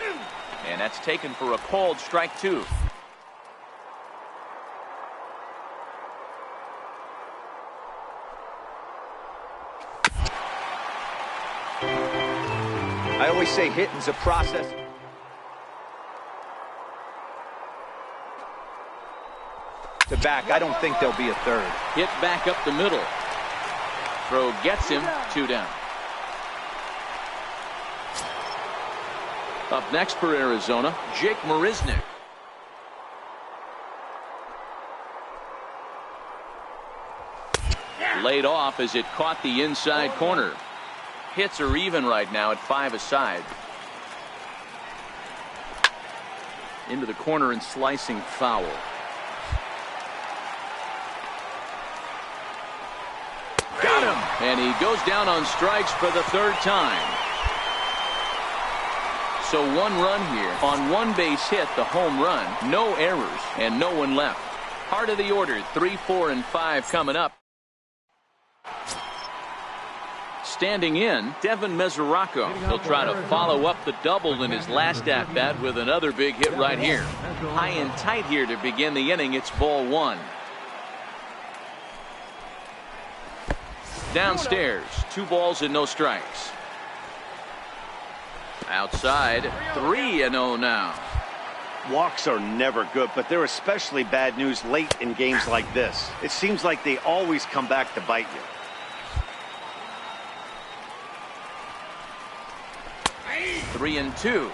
And that's taken for a called strike 2. I always say hitting's a process. To back, I don't think there'll be a third. Hit back up the middle. Throw gets him. 2 down. Up next for Arizona, Jake Marisnick. Laid off as it caught the inside corner. Hits are even right now at 5 aside. Into the corner and slicing foul. Got him! And he goes down on strikes for the 3rd time. So 1 run here on 1 base hit, the home run. No errors and no one left. Heart of the order, 3, 4, and 5 coming up. Standing in, Devin Mesoraco. He'll try to follow up the double in his last at-bat with another big hit right here. High and tight here to begin the inning. It's ball 1. Downstairs, 2 balls and no strikes. Outside, 3-0 now. Walks are never good, but they're especially bad news late in games like this. It seems like they always come back to bite you. 3-2.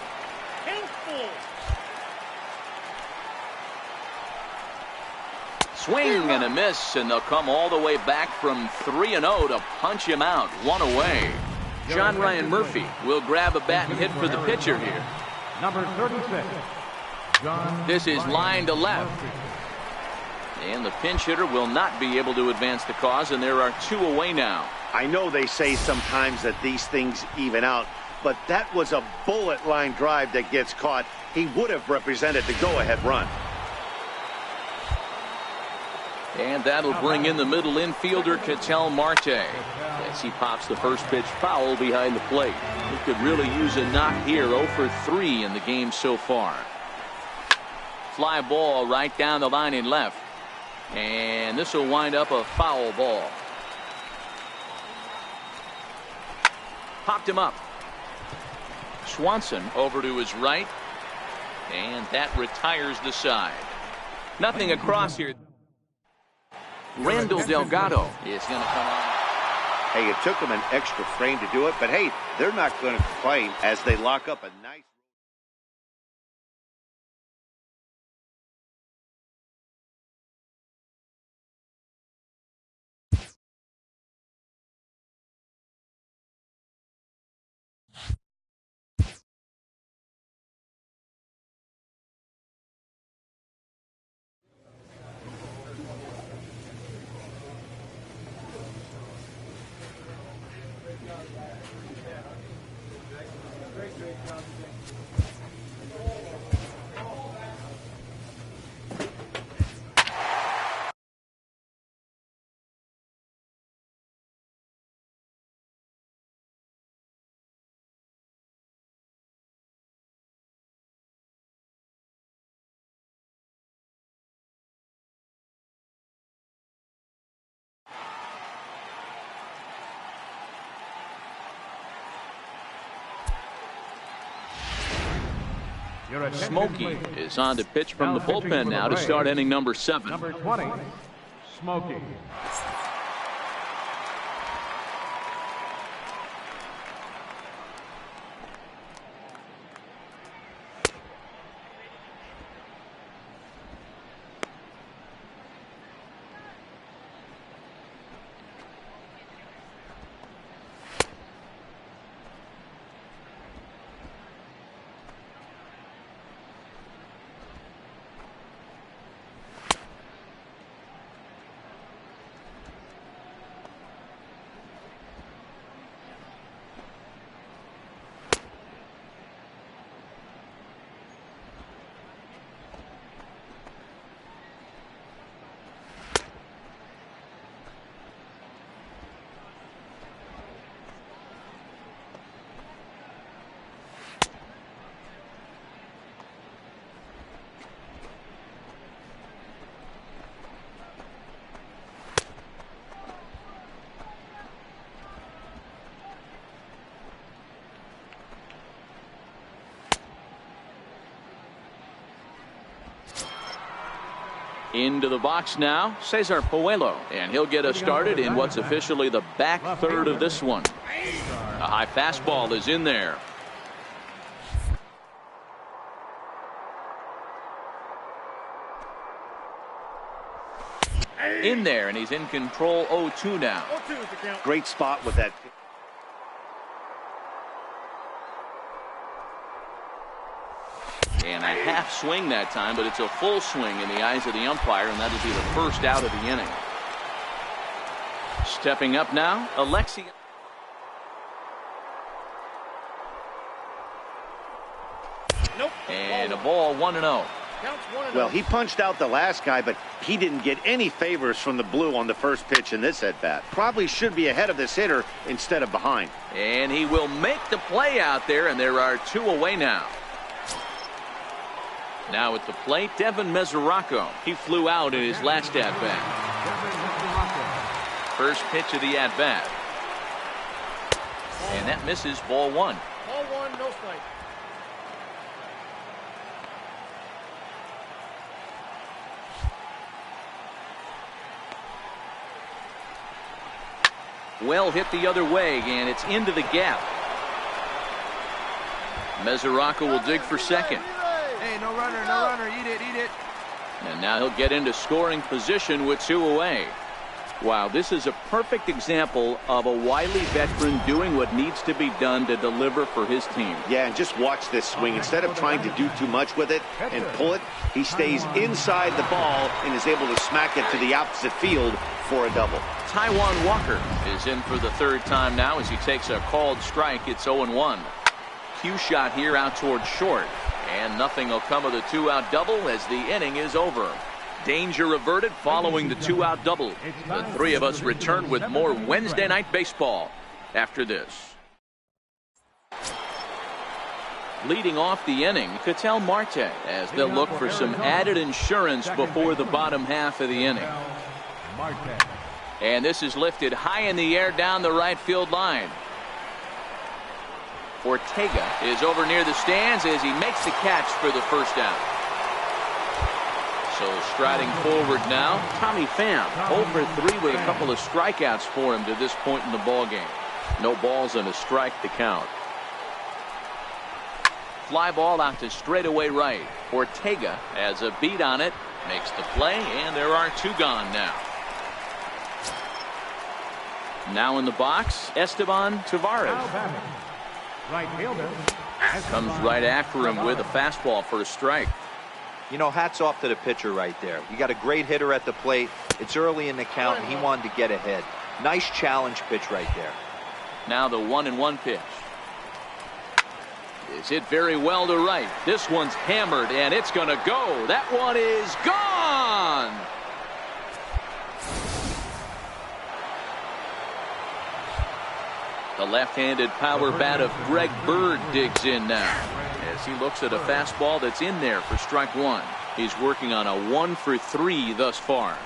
Swing and a miss, and they'll come all the way back from 3-0 to punch him out. 1 away. John Ryan Murphy will grab a bat and hit for the pitcher here. Number 36. This is line to left. And the pinch hitter will not be able to advance the cause, and there are 2 away now. I know they say sometimes that these things even out, but that was a bullet line drive that gets caught. He would have represented the go-ahead run. And that'll bring in the middle infielder, Ketel Marte, as he pops the first pitch foul behind the plate. He could really use a knock here. 0 for 3 in the game so far. Fly ball right down the line in left. And this will wind up a foul ball. Popped him up. Swanson over to his right. And that retires the side. Nothing across here. Randall Delgado is going to come on. Hey, it took them an extra frame to do it, but hey, they're not going to complain as they lock up a nice. Smokey is on to pitch from the bullpen now to start inning number 7. Number 20, Smokey. Into the box now, Cesar Puello, and he'll get us started in what's officially the back third of this one. A high fastball is in there. In there, and he's in control. 0-2 now. 0-2 is the count. Great spot with that. And a half swing that time, but it's a full swing in the eyes of the umpire, and that'll be the first out of the inning. Stepping up now, Alexi. Nope. And a ball, 1-0. Counts 1-0. Well, he punched out the last guy, but he didn't get any favors from the blue on the first pitch in this at-bat. Probably should be ahead of this hitter instead of behind. And he will make the play out there, and there are 2 away now. Now at the plate, Devin Mesoraco. He flew out in his last at-bat. First pitch of the at-bat. And that misses, ball 1. Ball 1, no strike. Well hit the other way, and it's into the gap. Mesoraco will dig for second. Hey, no runner, no runner. Eat it, eat it. And now he'll get into scoring position with 2 away. Wow, this is a perfect example of a wily veteran doing what needs to be done to deliver for his team. Yeah, and just watch this swing. Instead of trying to do too much with it and pull it, he stays inside the ball and is able to smack it to the opposite field for a double. Taijuan Walker is in for the 3rd time now as he takes a called strike. It's 0-1. Cue shot here out towards short. And nothing will come of the 2-out double as the inning is over. Danger averted following the 2-out double. The 3 of us return with more Wednesday Night Baseball after this. Leading off the inning, Ketel Marte, as they'll look for some added insurance before the bottom half of the inning. And this is lifted high in the air down the right field line. Ortega is over near the stands as he makes the catch for the first out. So striding forward now, Tommy Pham, 0 for 3 with a couple of strikeouts for him to this point in the ballgame. No balls and a strike to count. Fly ball out to straightaway right. Ortega has a beat on it, makes the play, and there are 2 gone now. Now in the box, Esteban Tavares. Right fielder. Comes right after him with a fastball for a strike. You know, hats off to the pitcher right there. You got a great hitter at the plate. It's early in the count, and he wanted to get ahead. Nice challenge pitch right there. Now the 1-1 pitch. It's hit very well to right. This one's hammered, and it's going to go. That one is gone. The left-handed power bat of Greg Bird digs in now as he looks at a fastball that's in there for strike 1. He's working on a 1 for 3 thus far.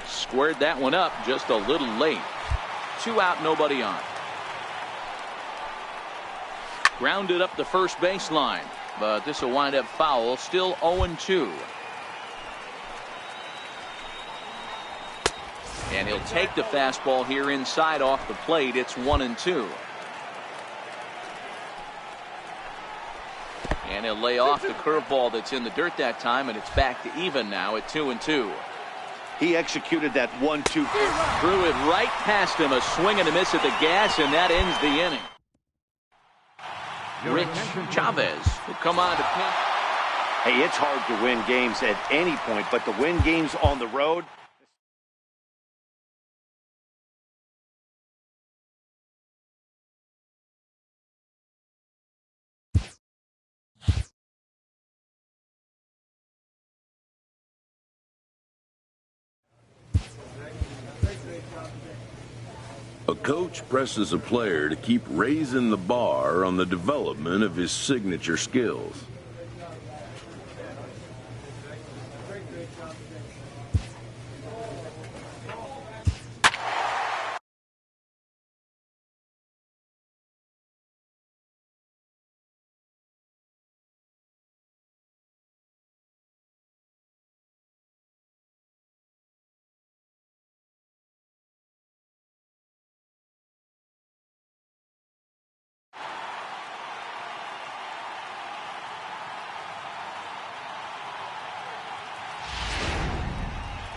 Squared that one up just a little late. 2 out, nobody on. Grounded up the first baseline, but this will wind up foul. Still 0-2. And he'll take the fastball here inside off the plate. It's 1-2. And he'll lay off the curveball that's in the dirt that time, and it's back to even now at 2-2. He executed that 1-2. Threw it right past him, a swing and a miss at the gas, and that ends the inning. Rich Chavez will come on to pitch. Hey, it's hard to win games at any point, but to win games on the road, A coach presses a player to keep raising the bar on the development of his signature skills.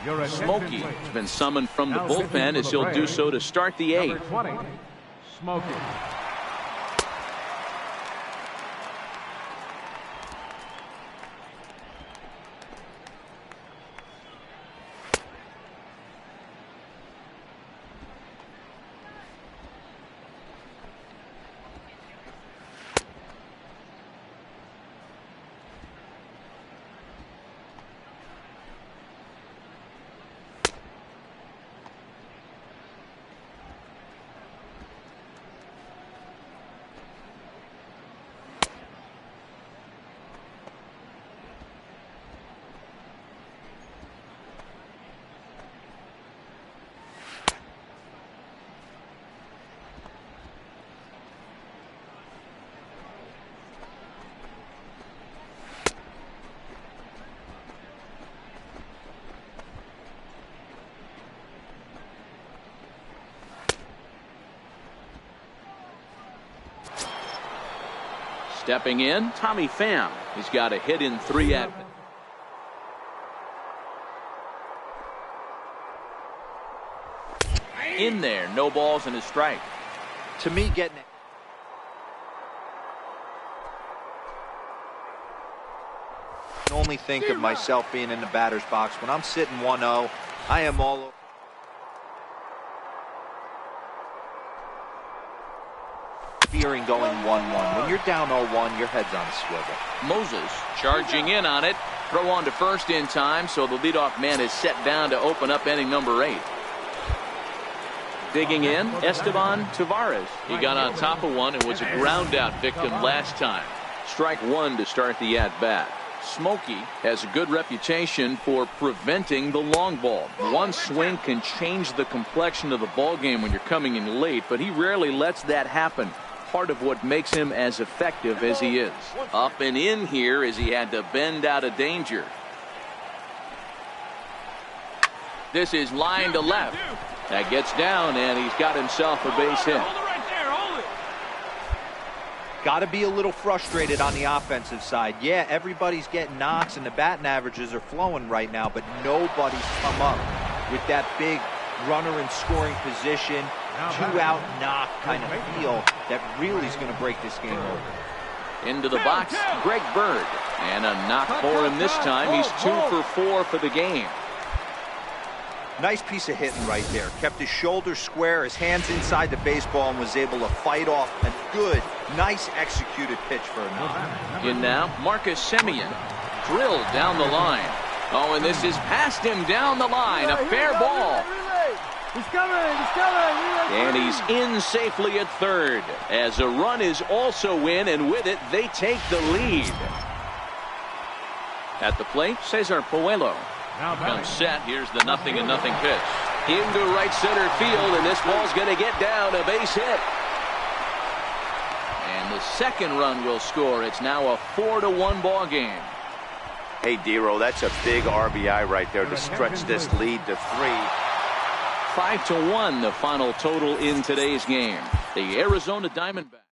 Smokey has been summoned from the bullpen as he'll do so to start the eighth. Number 20, Smokey. Stepping in, Tommy Pham. He's got a hit in 3 at. In there, no balls and a strike. To me, getting it. I can only think of myself being in the batter's box. When I'm sitting 1-0, I am all over. Fearing going 1-1. When you're down 0-1, your head's on a swivel. Moses charging in on it. Throw on to first in time, so the leadoff man is set down to open up inning number 8. Digging in, Esteban Tavares. He got on top of one and was a ground out victim last time. Strike 1 to start the at-bat. Smokey has a good reputation for preventing the long ball. One swing can change the complexion of the ball game when you're coming in late, but he rarely lets that happen. Part of what makes him as effective as he is. Up and in here as he had to bend out of danger. This is line to left. That gets down, and he's got himself a base hit. Got to be a little frustrated on the offensive side. Yeah, everybody's getting knocks, and the batting averages are flowing right now, but nobody's come up with that big runner in scoring position, 2-out knock kind of feel that really is going to break this game over. Into the box, Greg Bird. And a knock for him this time. He's 2 for 4 for the game. Nice piece of hitting right there. Kept his shoulders square, his hands inside the baseball, and was able to fight off a good, nice executed pitch for a knock. In now, Marcus Semien. Drilled down the line. Oh, and this is past him down the line. A fair ball. He's coming, he's coming. And he's in safely at third. As a run is also in, and with it, they take the lead. At the plate, Cesar Puello. Comes set. Here's the 0-0 pitch. Into right center field, and this ball's going to get down, a base hit. And the second run will score. It's now a 4-1 ball game. Hey, Dero, that's a big RBI right there to stretch this lead to 3. 5-1 the final total in today's game. The Arizona Diamondbacks.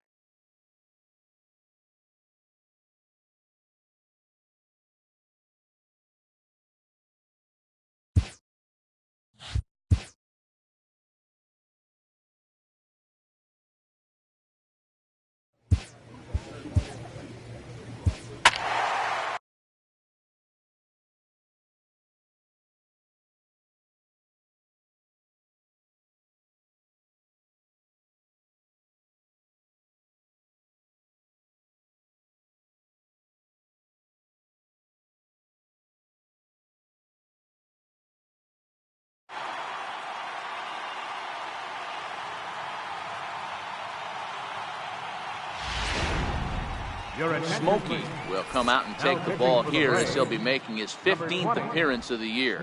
Smokey will come out and take the ball here as he'll be making his 15th appearance of the year.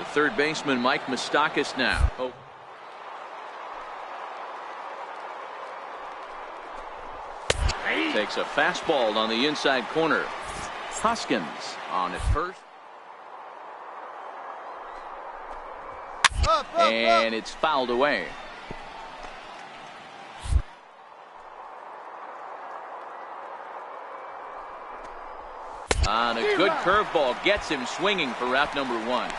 The third baseman, Mike Moustakas, now. Oh. Takes a fastball on the inside corner. Hoskins on at first. And it's fouled away. On a good curveball, gets him swinging for out number 1.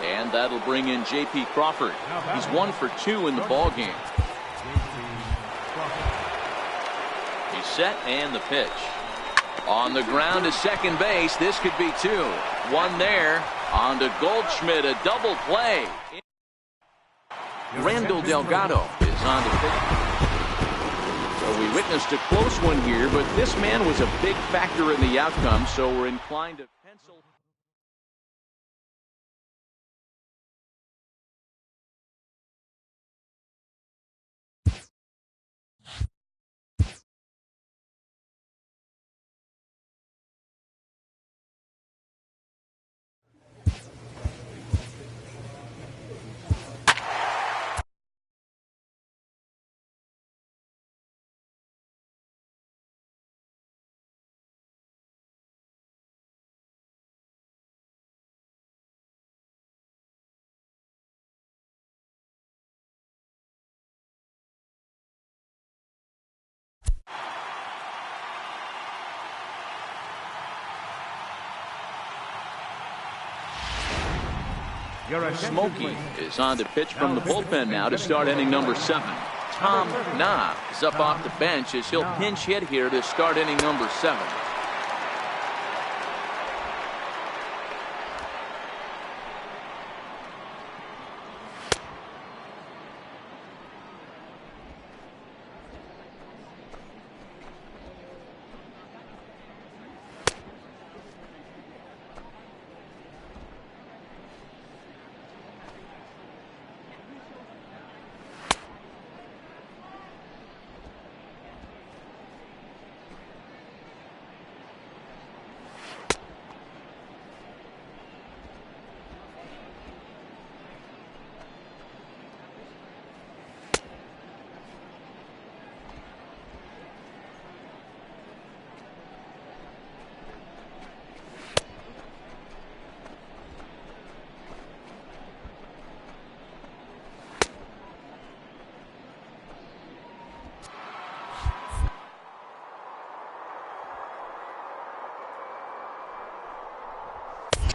And that'll bring in J.P. Crawford. He's 1 for 2 in the ball game. He's set, and the pitch. On the ground to second base. This could be 2. 1 there. On to Goldschmidt, a double play. Randall Delgado is on the pitch. So we witnessed a close one here, but this man was a big factor in the outcome, so we're inclined to pencil. Smokey is on the pitch from the bullpen now to start inning number 7. Tom Knopf is up off the bench as he'll pinch hit here to start inning number 7.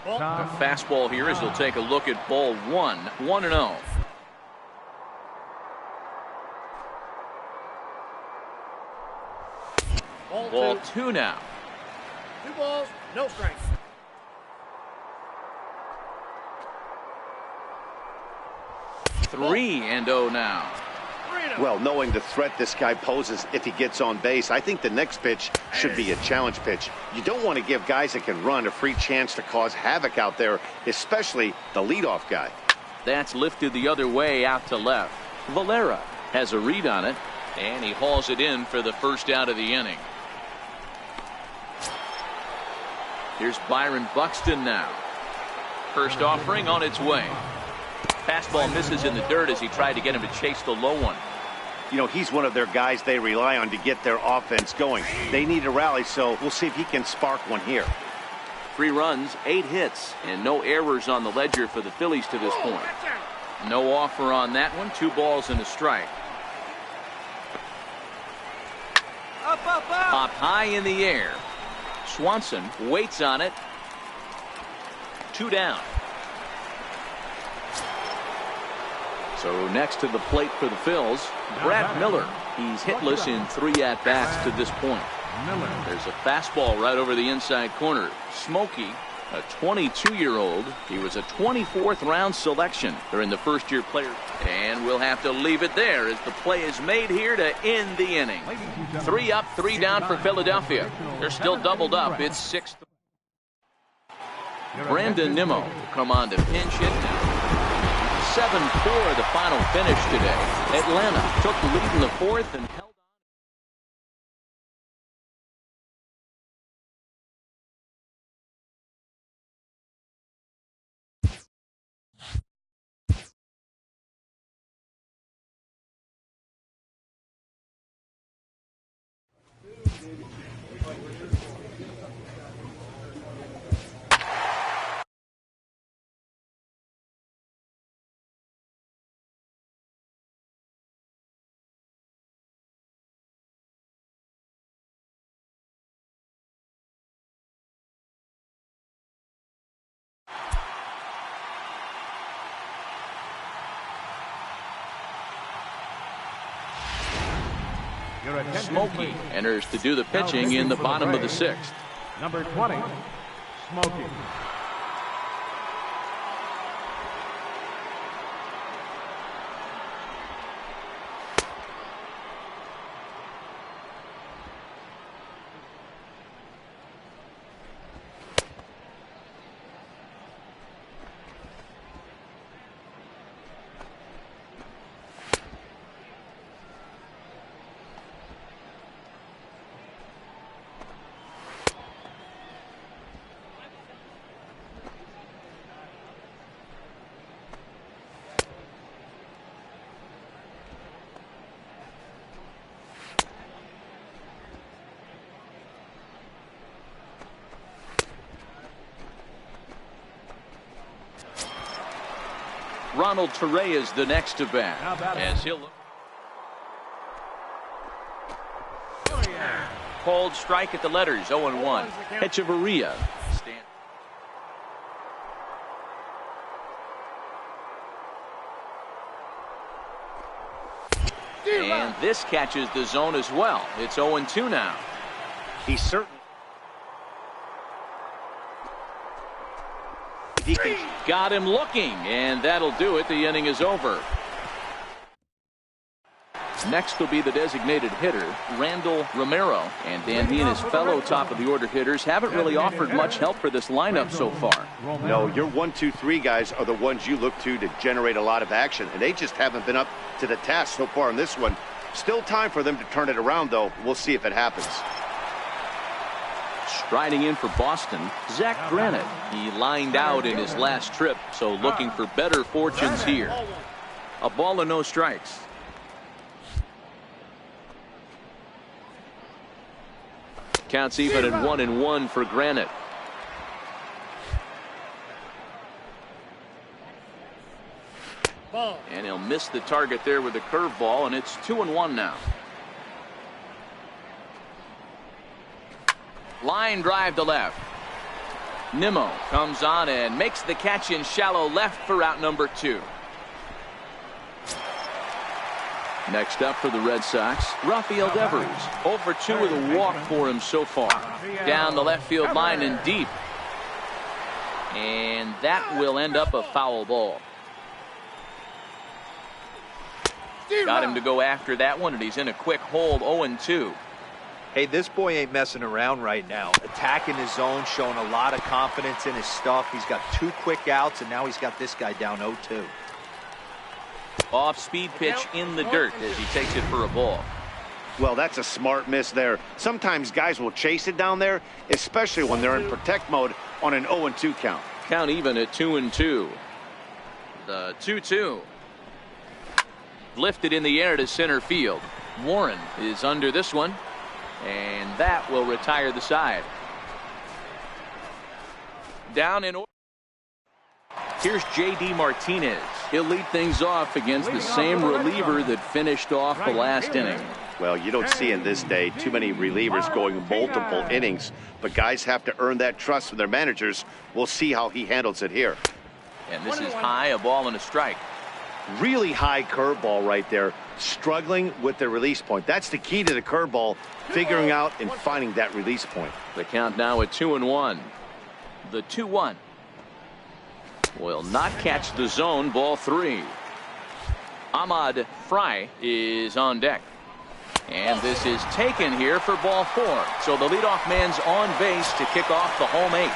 A fastball here as he'll take a look at ball 1. 1-0. Ball 2 now. 2 balls, no strikes. 3-0 now. Well, knowing the threat this guy poses if he gets on base, I think the next pitch should be a challenge pitch. You don't want to give guys that can run a free chance to cause havoc out there, especially the leadoff guy. That's lifted the other way out to left. Valera has a read on it, and he hauls it in for the first out of the inning. Here's Byron Buxton now. First offering on its way. Fastball misses in the dirt as he tried to get him to chase the low one. You know, he's one of their guys they rely on to get their offense going. They need a rally, so we'll see if he can spark one here. 3 runs, 8 hits, and no errors on the ledger for the Phillies to this point. No offer on that one. 2 balls and a strike. Popped high in the air. Swanson waits on it. 2 down. So next to the plate for the Phils, Brad Miller. He's hitless in 3 at-bats to this point. There's a fastball right over the inside corner. Smokey, a 22-year-old. He was a 24th round selection during the first-year player. And we'll have to leave it there as the play is made here to end the inning. 3 up, 3 down for Philadelphia. They're still doubled up. It's 6. Brandon Nimmo will come on to pinch hit now. 7-4 the final finish today. Atlanta took the lead in the 4th and held Your attention, Smokey please. enters to do the pitching in the bottom of the 6th. Number 20, Smokey. Ronald Torre is the next to bat as he'll look. Called strike at the letters, 0-1. Echeverria. And this catches the zone as well. It's 0-2 now. He's certain. He can. Got him looking, and that'll do it. The inning is over. Next will be the designated hitter, Randall Romero. And Dan, he and his fellow top-of-the-order hitters haven't really offered much help for this lineup so far. No, your 1, 2, 3 guys are the ones you look to generate a lot of action, and they just haven't been up to the task so far in this one. Still time for them to turn it around, though. We'll see if it happens. Striding in for Boston, Zach Granite. He lined out in his last trip, so looking for better fortunes here. A ball and no strikes. Counts even at 1-1 for Granite. And he'll miss the target there with a curveball, and it's 2-1 now. Line drive to left. Nimmo comes on and makes the catch in shallow left for out number 2. Next up for the Red Sox, Rafael Devers. 0 for 2 with a walk for him so far. Down the left field line and deep. And that will end up a foul ball. Got him to go after that one, and he's in a quick hold, 0-2. Hey, this boy ain't messing around right now. Attacking his zone, showing a lot of confidence in his stuff. He's got 2 quick outs, and now he's got this guy down 0-2. Off-speed pitch in the dirt as he takes it for a ball. Well, that's a smart miss there. Sometimes guys will chase it down there, especially when they're in protect mode on an 0-2 count. Count even at 2-2. The 2-2. Lifted in the air to center field. Warren is under this one, and that will retire the side. Down in order. Here's J.D. Martinez. He'll lead things off against the same reliever that finished off the last inning. Well, you don't see in this day too many relievers going multiple innings, but guys have to earn that trust from their managers. We'll see how he handles it here. And this is high, a ball and a strike. Really high curveball right there, struggling with the release point. That's the key to the curveball, figuring out and finding that release point. The count now at 2-1. The 2-1 will not catch the zone, ball 3. Ahmad Fry is on deck. And this is taken here for ball 4. So the leadoff man's on base to kick off the home 8.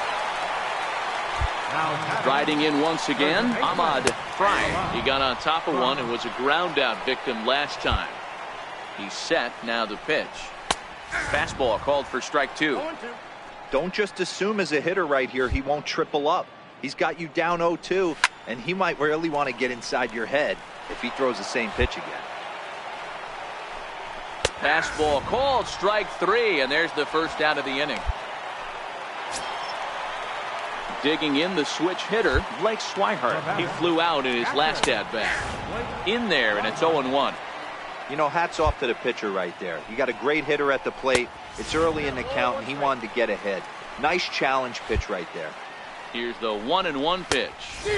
Riding in once again, Ahmad Fry. He got on top of one and was a ground out victim last time. He's set, now the pitch. Fastball called for strike 2. Don't just assume as a hitter right here he won't triple up. He's got you down 0-2, and he might really want to get inside your head if he throws the same pitch again. Fastball called, strike 3, and there's the first out of the inning. Digging in the switch hitter, Blake Swihart. He flew out in his last at-bat. In there, and it's 0-1. You know, hats off to the pitcher right there. You got a great hitter at the plate. It's early in the count, and he wanted to get ahead. Nice challenge pitch right there. Here's the 1-1 pitch.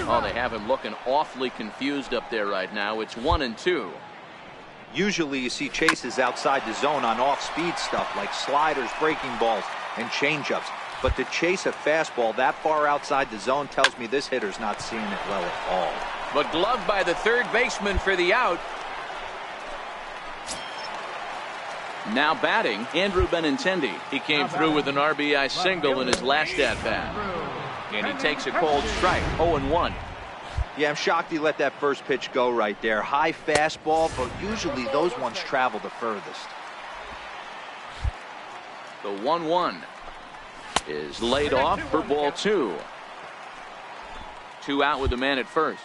Oh, they have him looking awfully confused up there right now. It's 1-2. Usually you see chases outside the zone on off-speed stuff like sliders, breaking balls, and changeups. But to chase a fastball that far outside the zone tells me this hitter's not seeing it well at all. But gloved by the third baseman for the out. Now batting, Andrew Benintendi. He came through with an RBI single in his last at-bat. And he takes a cold strike, 0-1. Yeah, I'm shocked he let that first pitch go right there. High fastball, but usually those ones travel the furthest. The 1-1 is laid off for ball 2. 2 out with the man at first.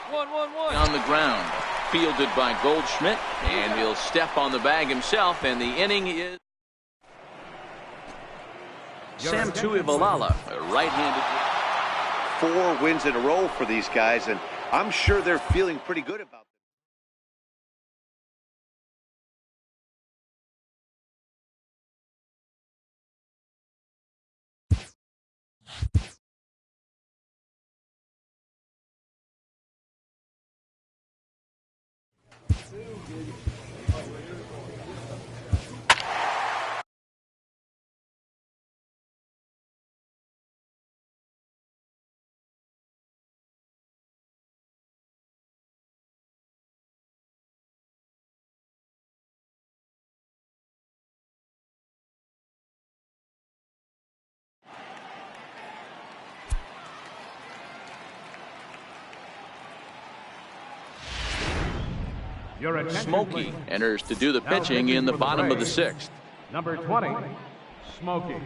1-1-1. On the ground, fielded by Goldschmidt, and he'll step on the bag himself, and the inning is Sam Tuivalala, a right-handed. 4 wins in a row for these guys, and I'm sure they're feeling pretty good about it. Your attention, Smokey please. enters to do the pitching in the bottom of the 6th. Number 20, Smokey.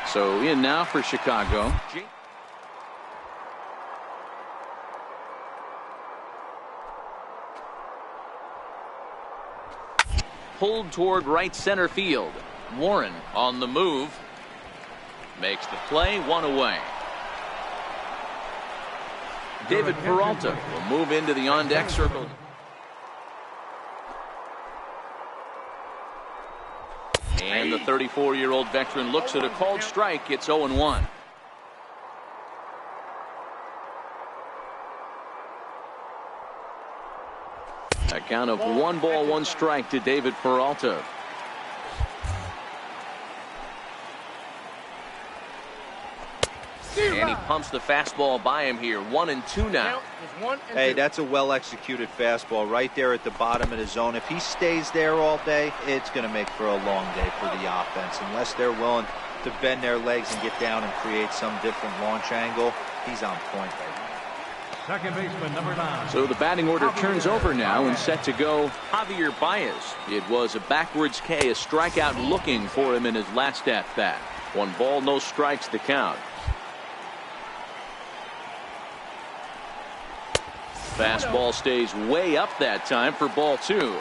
So in now for Chicago. Pulled toward right center field. Warren on the move. Makes the play, 1 away. David Peralta will move into the on-deck circle. And the 34-year-old veteran looks at a called strike. It's 0-1. A count of 1 ball, 1 strike to David Peralta. And he pumps the fastball by him here. 1-2 now. Hey, that's a well-executed fastball right there at the bottom of the zone. If he stays there all day, it's going to make for a long day for the offense. Unless they're willing to bend their legs and get down and create some different launch angle, he's on point right now. Second baseman, number 9. So the batting order turns over now and set to go Javier Baez. It was a backwards K, a strikeout looking for him in his last at-bat. 1 ball, no strikes to count. Fastball stays way up that time for ball 2.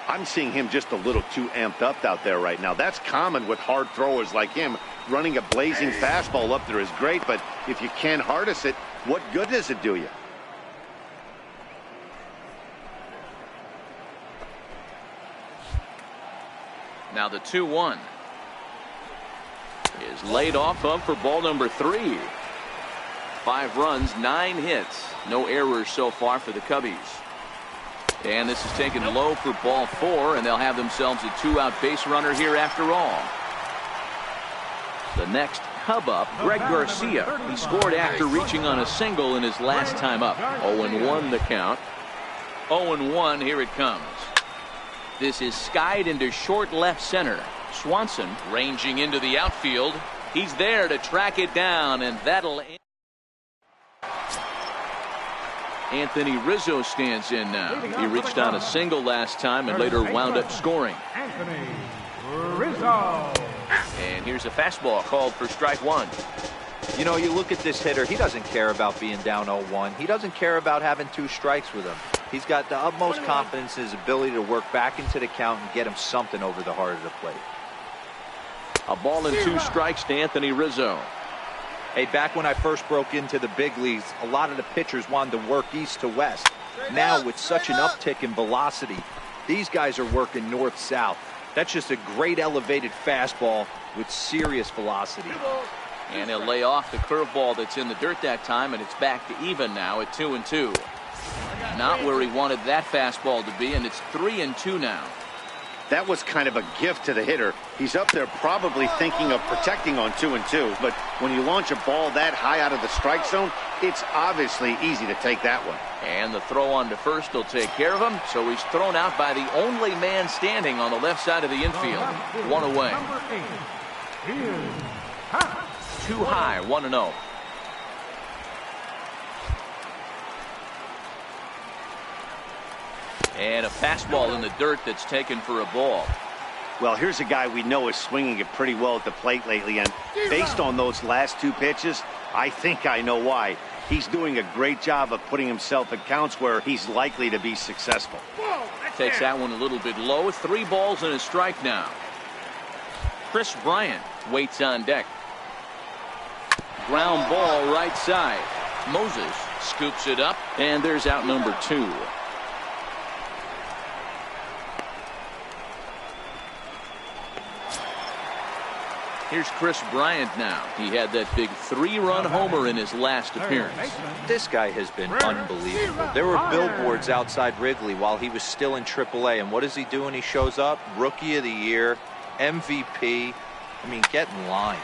I'm seeing him just a little too amped up out there right now. That's common with hard throwers like him. Running a blazing fastball up there is great, but if you can't harness it, what good does it do you? Now the 2-1 is laid off of for ball number 3. 5 runs, 9 hits, no errors so far for the Cubbies. And this is taken low for ball 4, and they'll have themselves a 2-out base runner here after all. The next Cub up, Greg Garcia. He scored after reaching on a single in his last time up. 0-1 the count. 0-1, here it comes. This is skied into short left center. Swanson ranging into the outfield. He's there to track it down, and that'll... Anthony Rizzo stands in now. He reached on a single last time and later wound up scoring. Anthony Rizzo. And here's a fastball called for strike one. You know, you look at this hitter, he doesn't care about being down 0-1. He doesn't care about having 2 strikes with him. He's got the utmost confidence in his ability to work back into the count and get him something over the heart of the plate. A ball and 2 strikes to Anthony Rizzo. Hey, back when I first broke into the big leagues, a lot of the pitchers wanted to work east to west. Now, with such an uptick in velocity, these guys are working north-south. That's just a great elevated fastball with serious velocity. And he'll lay off the curveball that's in the dirt that time, and it's back to even now at 2-2. Not where he wanted that fastball to be, and it's 3-2 now. That was kind of a gift to the hitter. He's up there probably thinking of protecting on 2-2, but when you launch a ball that high out of the strike zone, it's obviously easy to take that one. And the throw on to first will take care of him, so he's thrown out by the only man standing on the left side of the infield. 1 away. Too high, 1-0. And a fastball in the dirt that's taken for a ball. Well, here's a guy we know is swinging it pretty well at the plate lately, and based on those last 2 pitches, I think I know why. He's doing a great job of putting himself at counts where he's likely to be successful. Takes that one a little bit low. 3 balls and a strike now. Chris Bryant waits on deck. Ground ball right side. Moses scoops it up, and there's out number 2. Here's Chris Bryant now. He had that big 3-run homer in his last appearance. This guy has been unbelievable. There were billboards outside Wrigley while he was still in AAA, and what is he doing? He shows up, Rookie of the Year, MVP. I mean, get in line.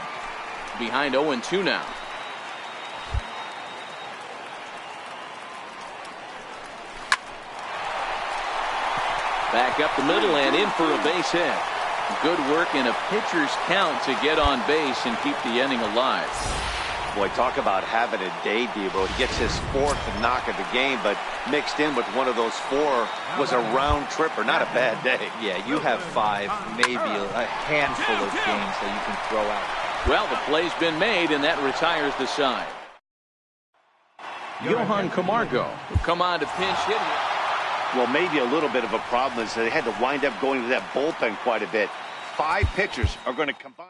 Behind 0-2 now. Back up the middle and in for a base hit. Good work in a pitcher's count to get on base and keep the inning alive. Boy, talk about having a day, Debo. He gets his 4th knock of the game, but mixed in with one of those 4 was a round tripper. Not a bad day. Yeah, you have 5, maybe a handful of games that you can throw out. Well, the play's been made, and that retires the side. Johan Camargo will come on to pinch hit here. Well, maybe a little bit of a problem is that they had to wind up going to that bullpen quite a bit. 5 pitchers are going to combine.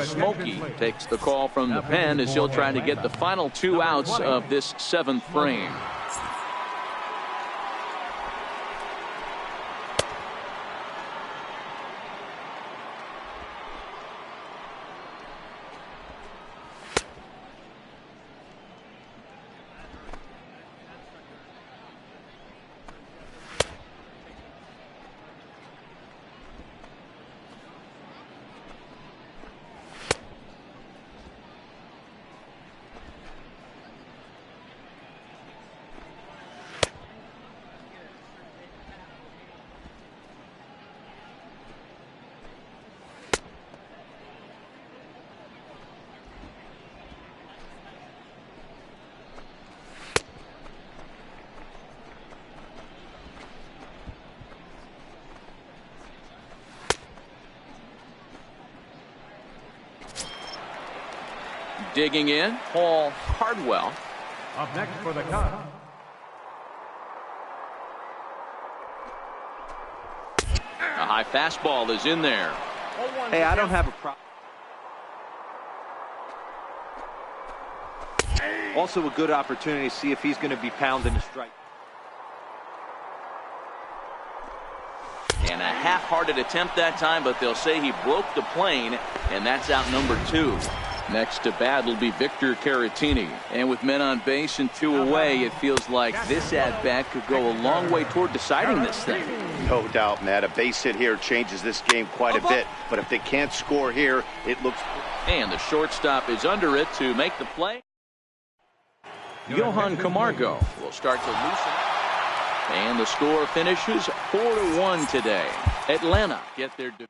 Smokey takes the call from the pen as he'll try to get the final 2 outs of this 7th frame. Digging in, Paul Cardwell. Up next for the Cubs, A high fastball is in there. Hey, I don't have a problem. Also a good opportunity to see if he's going to be pounding the strike. And a half-hearted attempt that time, but they'll say he broke the plane, and that's out number 2. Next to bat will be Victor Caratini. And with men on base and 2 away, it feels like this at-bat could go a long way toward deciding this thing. No doubt, Matt. A base hit here changes this game quite a bit. But if they can't score here, it looks... And the shortstop is under it to make the play. Johan Camargo will start to loosen. And the score finishes 4-1 today. Atlanta get their division.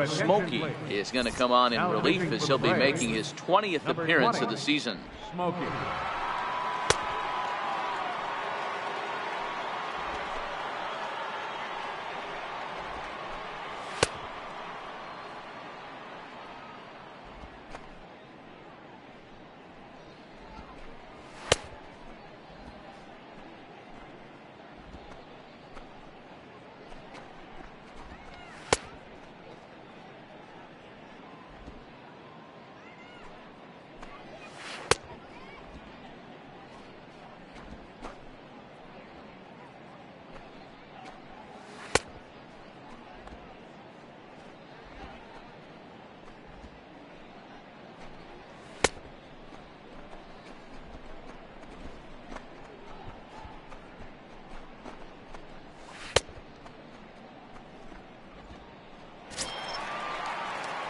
Smokey is going to come on in relief as he'll be making his 20th appearance of the season. Smokey.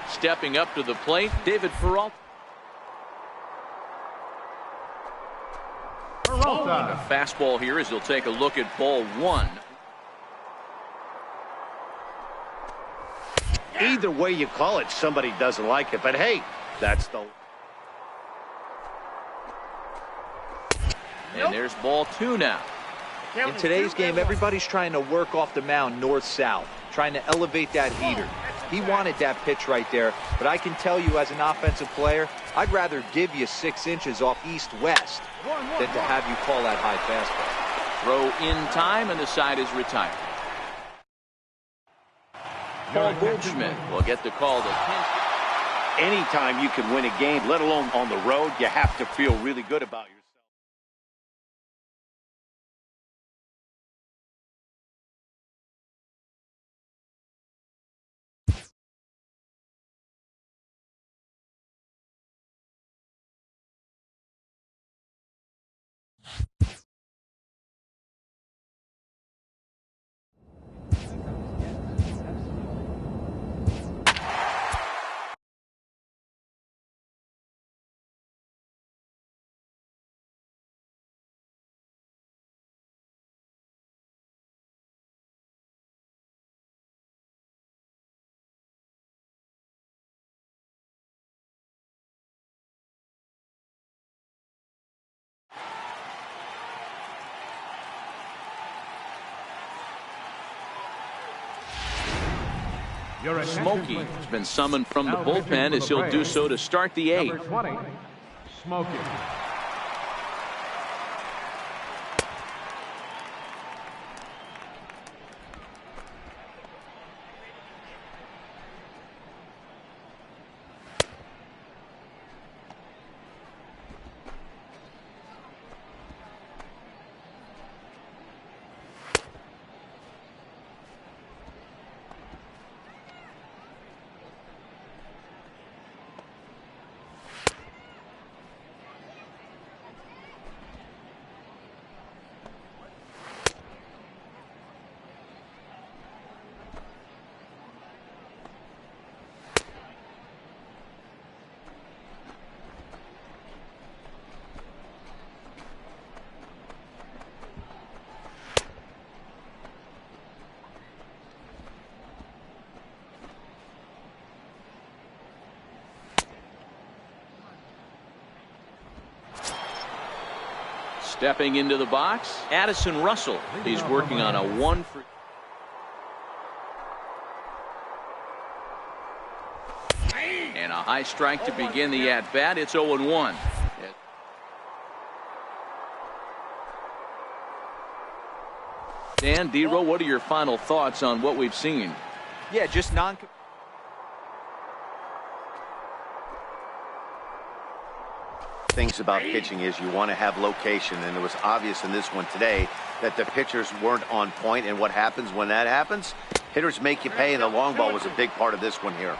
Stepping up to the plate, David Peralta. A fastball here as he'll take a look at ball 1. Either way you call it, somebody doesn't like it. But hey, that's the... And there's ball 2 now. In today's game, everybody's trying to work off the mound north-south, trying to elevate that heater. He wanted that pitch right there, but I can tell you as an offensive player, I'd rather give you 6 inches off east-west than to have you call that high fastball. Throw in time, and the side is retired. Paul Goldschmidt will get the call to pinch. Anytime you can win a game, let alone on the road, you have to feel really good about yourself. Smokey has been summoned from the bullpen as he'll do so to start the 8th. 20, Smokey. Stepping into the box, Addison Russell. He's working on a 1 for. And a high strike to begin the at-bat. It's 0-1. Dan, D-Row, what are your final thoughts on what we've seen? Yeah, just Things about pitching is you want to have location, and it was obvious in this one today that the pitchers weren't on point. And what happens when that happens? Hitters make you pay, and the long ball was a big part of this one here.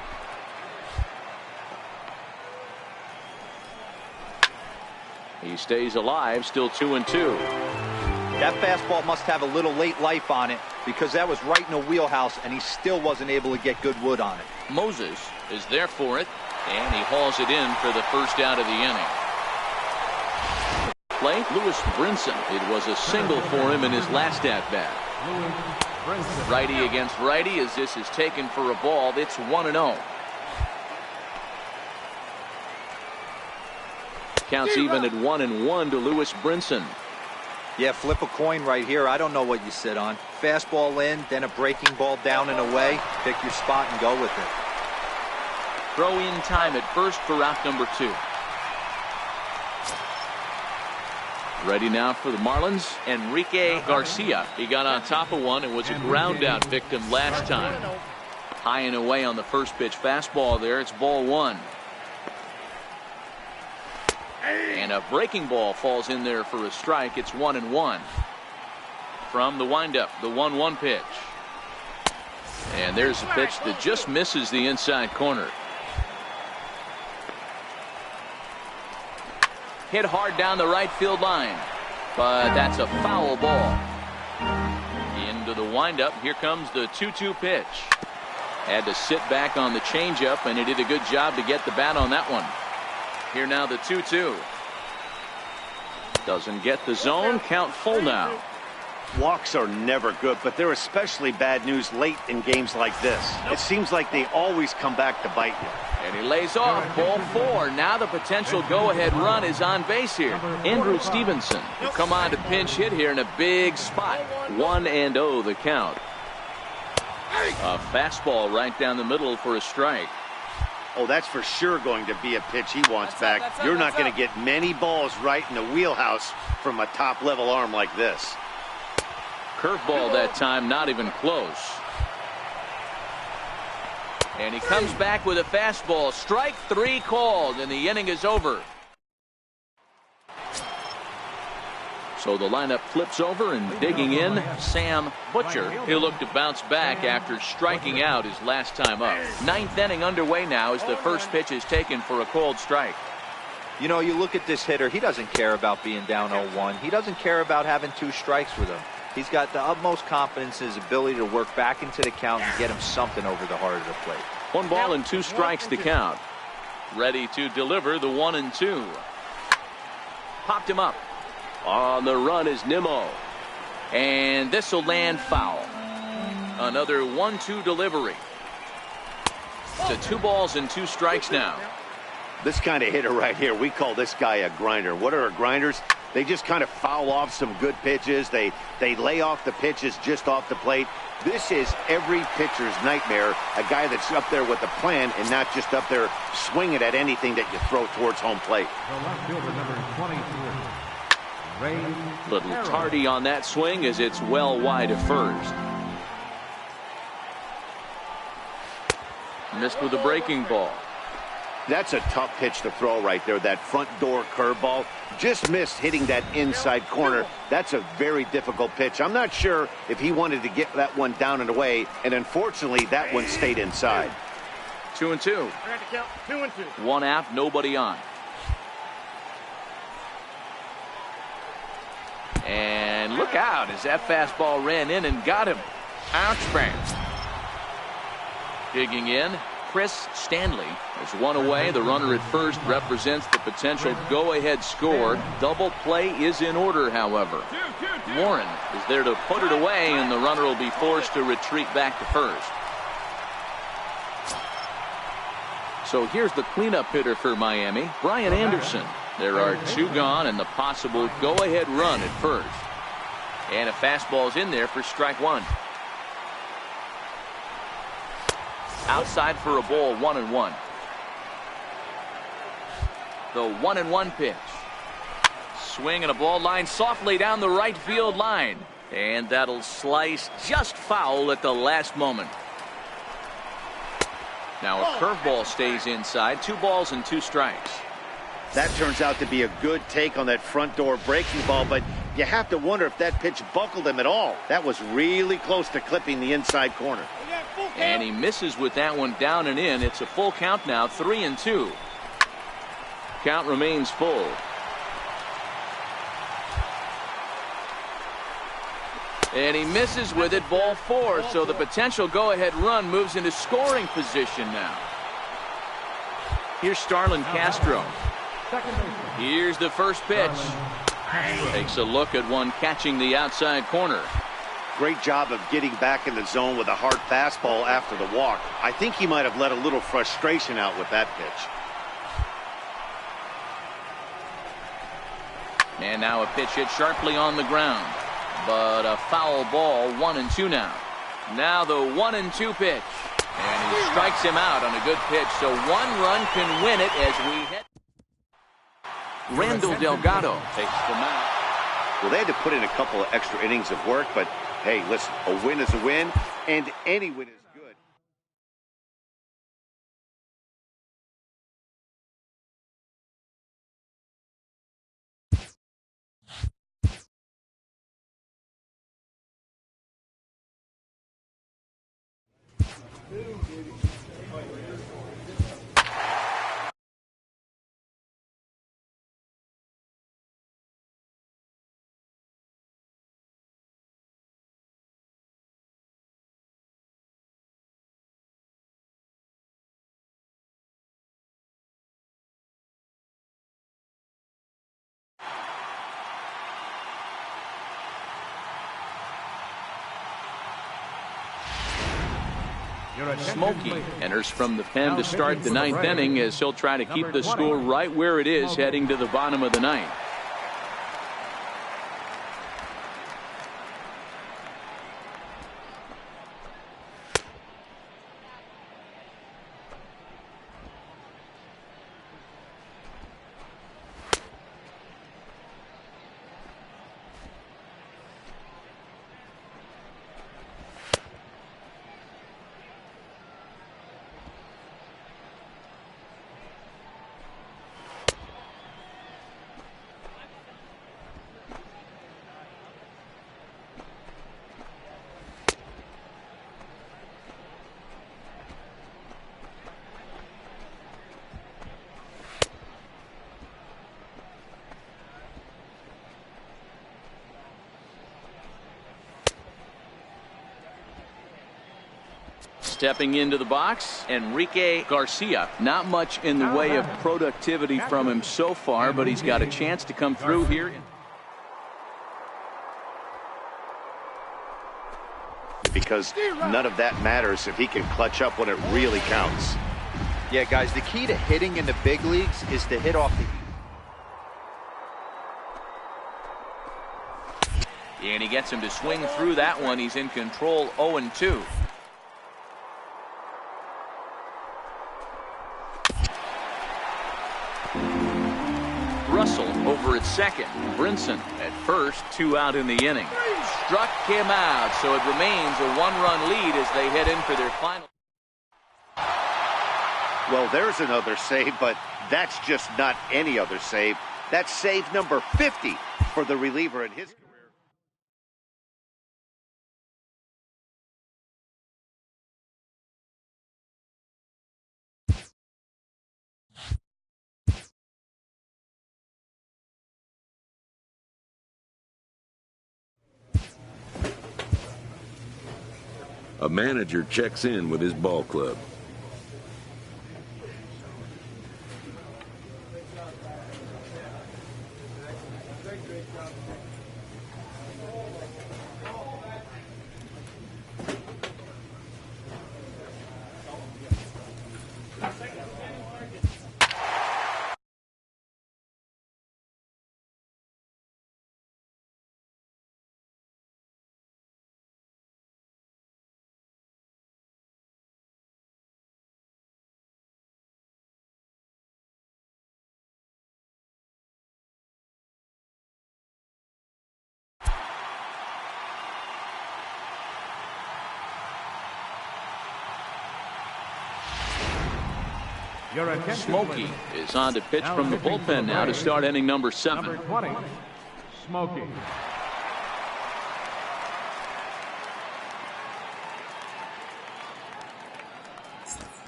He stays alive, still 2-2. That fastball must have a little late life on it, because that was right in the wheelhouse, and he still wasn't able to get good wood on it. Moses is there for it, and he hauls it in for the first out of the inning. Play, Lewis Brinson. It was a single for him in his last at-bat. Righty against righty as this is taken for a ball. It's 1-0. Counts even at 1-1 to Lewis Brinson. Yeah, flip a coin right here. I don't know what you sit on. Fastball in, then a breaking ball down and away. Pick your spot and go with it. Throw in time at first for out number 2. Ready now for the Marlins, Enrique Garcia. He got on top of one and was a ground out victim last time. High and away on the first pitch fastball there. It's ball 1. And a breaking ball falls in there for a strike. It's 1-1. From the windup, the 1-1 pitch. And there's a pitch that just misses the inside corner. Hit hard down the right field line, but that's a foul ball. Into the windup. Here comes the 2-2 pitch. Had to sit back on the changeup, and he did a good job to get the bat on that one. Here now the 2-2. Doesn't get the zone. Count full now. Walks are never good, but they're especially bad news late in games like this. It seems like they always come back to bite you. And he lays off. Ball 4. Now the potential go-ahead run is on base here. Andrew Stevenson will come on to pinch hit here in a big spot. 1-0 the count. A fastball right down the middle for a strike. Oh, that's for sure going to be a pitch he wants back. You're not going to get many balls right in the wheelhouse from a top-level arm like this. Curveball that time, not even close. And he comes back with a fastball. Strike 3 called, and the inning is over. So the lineup flips over, and digging in, Sam Butcher. He'll look to bounce back after striking out his last time up. 9th inning underway now as the first pitch is taken for a called strike. You know, you look at this hitter, he doesn't care about being down 0-1. He doesn't care about having 2 strikes with him. He's got the utmost confidence in his ability to work back into the count and get him something over the heart of the plate. 1 ball and 2 strikes to count. Ready to deliver the 1-2. Popped him up. On the run is Nimmo. And this will land foul. Another 1-2 delivery. So 2 balls and 2 strikes now. This kind of hitter right here, we call this guy a grinder. What are grinders? They just kind of foul off some good pitches. They lay off the pitches just off the plate. This is every pitcher's nightmare, a guy that's up there with a plan and not just up there swinging at anything that you throw towards home plate. The left fielder, number 23, Little tardy on that swing as it's well wide of first. Missed with a breaking ball. That's a tough pitch to throw right there. That front door curveball just missed hitting that inside corner. That's a very difficult pitch. I'm not sure if he wanted to get that one down and away, and unfortunately that one stayed inside. 2-2. 1 out, nobody on. And look out as that fastball ran in and got him. Ouch bang. Digging in, Chris Stanley. There's 1 away. The runner at first represents the potential go-ahead score. Double play is in order, however. Warren is there to put it away, and the runner will be forced to retreat back to first. So here's the cleanup hitter for Miami, Brian Anderson. There are 2 gone and the possible go-ahead run at first. And a fastball's in there for strike 1. Outside for a ball, 1-1. The 1-1 pitch. Swing and a ball line softly down the right field line. And that'll slice just foul at the last moment. Now a curveball stays inside. 2 balls and 2 strikes. That turns out to be a good take on that front door breaking ball, but you have to wonder if that pitch buckled him at all. That was really close to clipping the inside corner. And he misses with that one down and in. It's a full count now, 3-2. Count remains full. And he misses with it, ball 4. So the potential go-ahead run moves into scoring position now. Here's Starlin Castro. Here's the first pitch. Takes a look at one catching the outside corner. Great job of getting back in the zone with a hard fastball after the walk. I think he might have let a little frustration out with that pitch. And now a pitch hit sharply on the ground. But a foul ball, 1-2 now. Now the 1-2 pitch. And he strikes him out on a good pitch. So 1 run can win it as we head. Randall Delgado takes the mound. Well, they had to put in a couple of extra innings of work, but hey, listen, a win is a win, and any win is good. Smokey enters from the pen to start the 9th inning as he'll try to keep the score right where it is heading to the bottom of the 9th. Stepping into the box, Enrique Garcia. Not much in the way of productivity from him so far, but he's got a chance to come through here. Because none of that matters if he can clutch up when it really counts. Yeah, guys, the key to hitting in the big leagues is to hit off the... And he gets him to swing through that one. He's in control, 0-2. Russell over at second. Brinson at first, 2 out in the inning. Struck him out, so it remains a 1-run lead as they head in for their final. Well, there's another save, but that's just not any other save. That's save number 50 for the reliever in his career. A manager checks in with his ball club. Your attention, Smokey please. is on to pitch Now from the pitching for bullpen now to Braves, start inning number 7. Number 20, Smokey.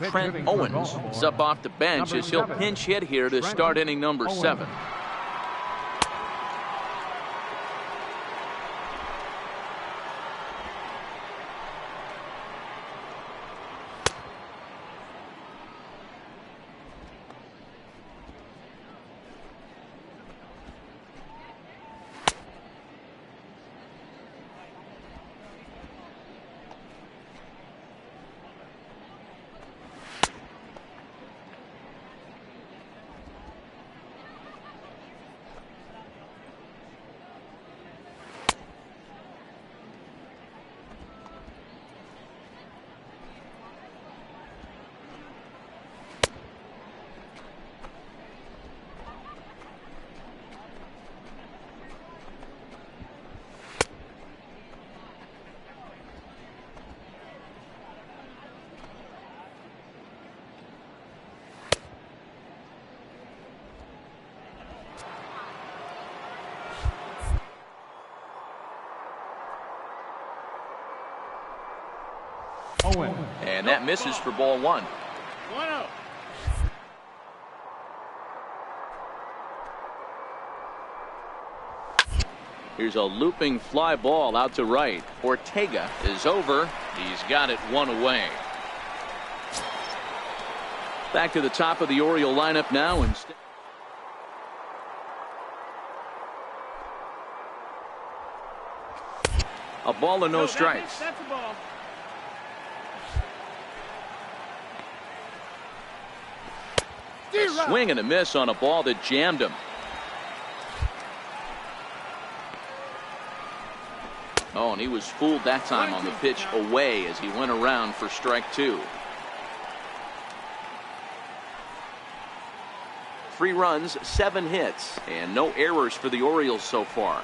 Trent Owens is up off the bench Number as he'll 7, pinch hit here to start inning number 7. Owen. And that misses for ball 1. 1-0. Here's a looping fly ball out to right. Ortega is over. He's got it 1 away. Back to the top of the Oriole lineup now. A ball and no strikes. That's a ball. Swing and a miss on a ball that jammed him. Oh, and he was fooled that time on the pitch away as he went around for strike 2. 3 runs, 7 hits, and no errors for the Orioles so far.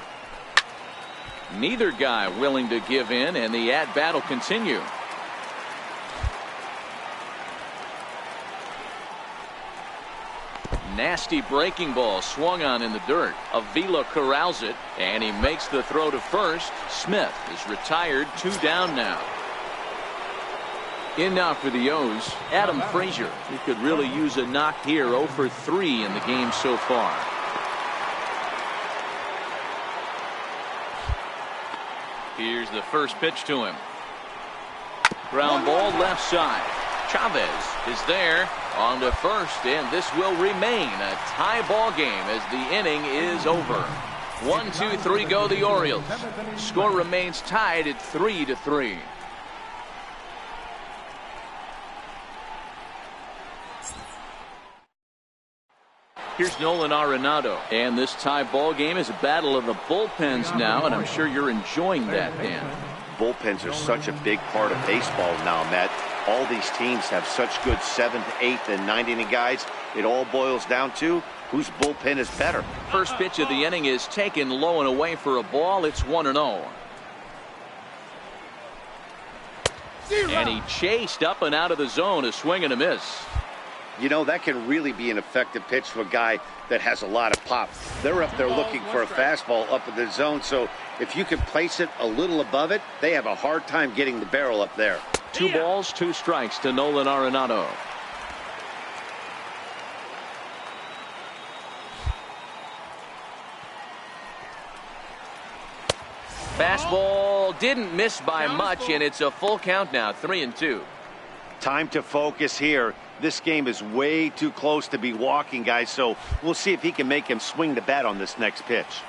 Neither guy willing to give in, and the at-bat will continue. Nasty breaking ball swung on in the dirt. Avila corrals it, and he makes the throw to first. Smith is retired, 2 down now. In now for the O's, Adam Frazier. He could really use a knock here. 0 for 3 in the game so far. Here's the first pitch to him. Ground ball left side. Chavez is there on to first, and this will remain a tie ball game as the inning is over. 1, 2, 3 go the Orioles. Score remains tied at 3-3. Here's Nolan Arenado, and this tie ball game is a battle of the bullpens now, and I'm sure you're enjoying that, Dan. Bullpens are such a big part of baseball now, Matt. All these teams have such good 7th, 8th, and 9th inning guys. It all boils down to whose bullpen is better. First pitch of the inning is taken low and away for a ball. It's 1-0. And he chased up and out of the zone, a swing and a miss. You know, that can really be an effective pitch to a guy that has a lot of pop. They're up there looking for a fastball up in the zone, so if you can place it a little above it, they have a hard time getting the barrel up there. 2 balls, 2 strikes to Nolan Arenado. Fastball didn't miss by much, and it's a full count now, 3-2. Time to focus here. This game is way too close to be walking, guys, so we'll see if he can make him swing the bat on this next pitch.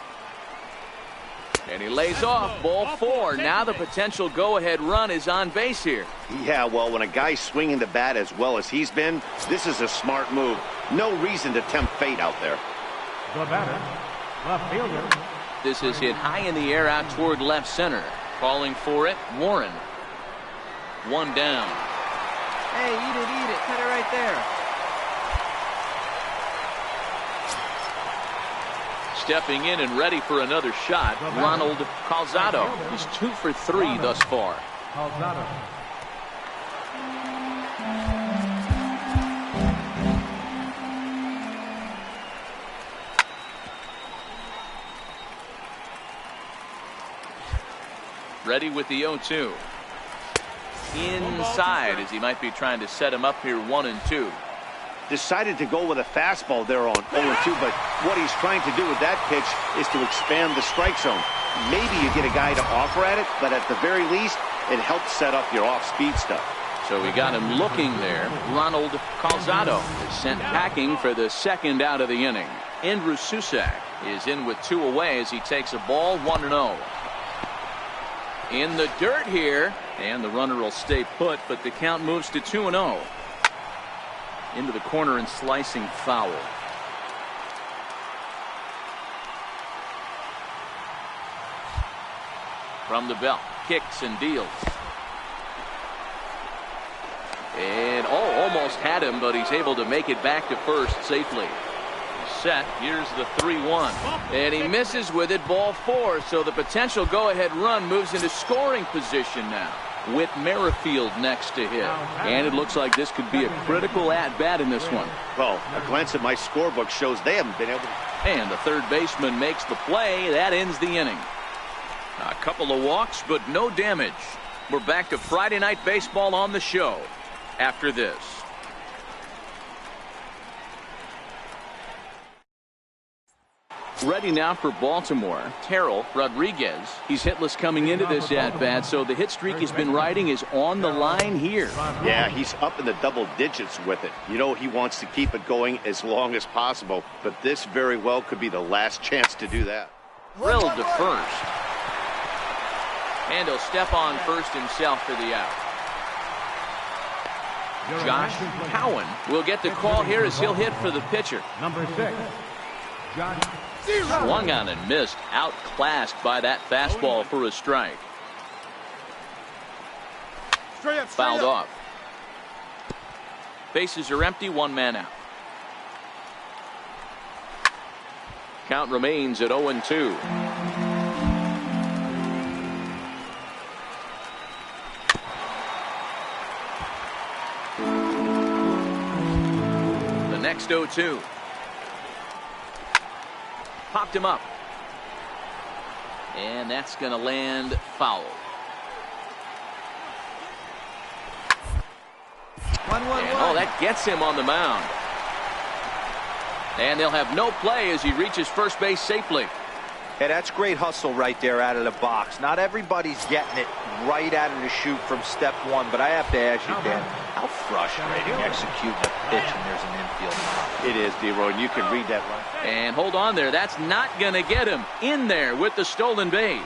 And he lays off, ball 4. Now the potential go-ahead run is on base here. Yeah, well, when a guy's swinging the bat as well as he's been, this is a smart move. No reason to tempt fate out there. The batter, left fielder. This is hit high in the air out toward left center. Calling for it, Warren. 1 down. Hey, eat it. Cut it right there. Stepping in and ready for another shot, Ronald Calzado. He's 2 for 3 thus far. Calzado. Ready with the 0-2. Inside as he might be trying to set him up here 1-2. Decided to go with a fastball there on 0-2, but what he's trying to do with that pitch is to expand the strike zone. Maybe you get a guy to offer at it, but at the very least, it helps set up your off-speed stuff. So we got him looking there. Ronald Calzado is sent packing for the second out of the inning. Andrew Susak is in with 2 away as he takes a ball 1-0. In the dirt here, and the runner will stay put, but the count moves to 2-0. Into the corner and slicing foul. From the belt, kicks and deals. And almost had him, but he's able to make it back to first safely. Set. Here's the 3-1. And he misses with it, ball 4. So the potential go-ahead run moves into scoring position now, with Merrifield next to him. And it looks like this could be a critical at-bat in this one. Well, a glance at my scorebook shows they haven't been able to. And the third baseman makes the play. That ends the inning. A couple of walks, but no damage. We're back to Friday Night Baseball on the show after this. Ready now for Baltimore. Terrell Rodriguez. He's hitless coming into this at-bat, so the hit streak he's been riding is on the line here. Yeah, he's up in the double digits with it. You know he wants to keep it going as long as possible, but this very well could be the last chance to do that. Drilled to first. And he'll step on first himself for the out. Josh Cowan will get the call here as he'll hit for the pitcher. Number 6, Josh. Swung on and missed, outclassed by that fastball for a strike. Fouled off. Bases are empty, 1 man out. Count remains at 0-2. The next 0-2. Popped him up. And that's going to land foul. 1-1-1. Oh, that gets him on the mound. And they'll have no play as he reaches first base safely. Hey, that's great hustle right there out of the box. Not everybody's getting it right out of the chute from step 1, but I have to ask you, Dan, how frustrating executing a pitch and there's an infield knock. It is, D-Roy, and you can read that right. And hold on there. That's not going to get him in there with the stolen base.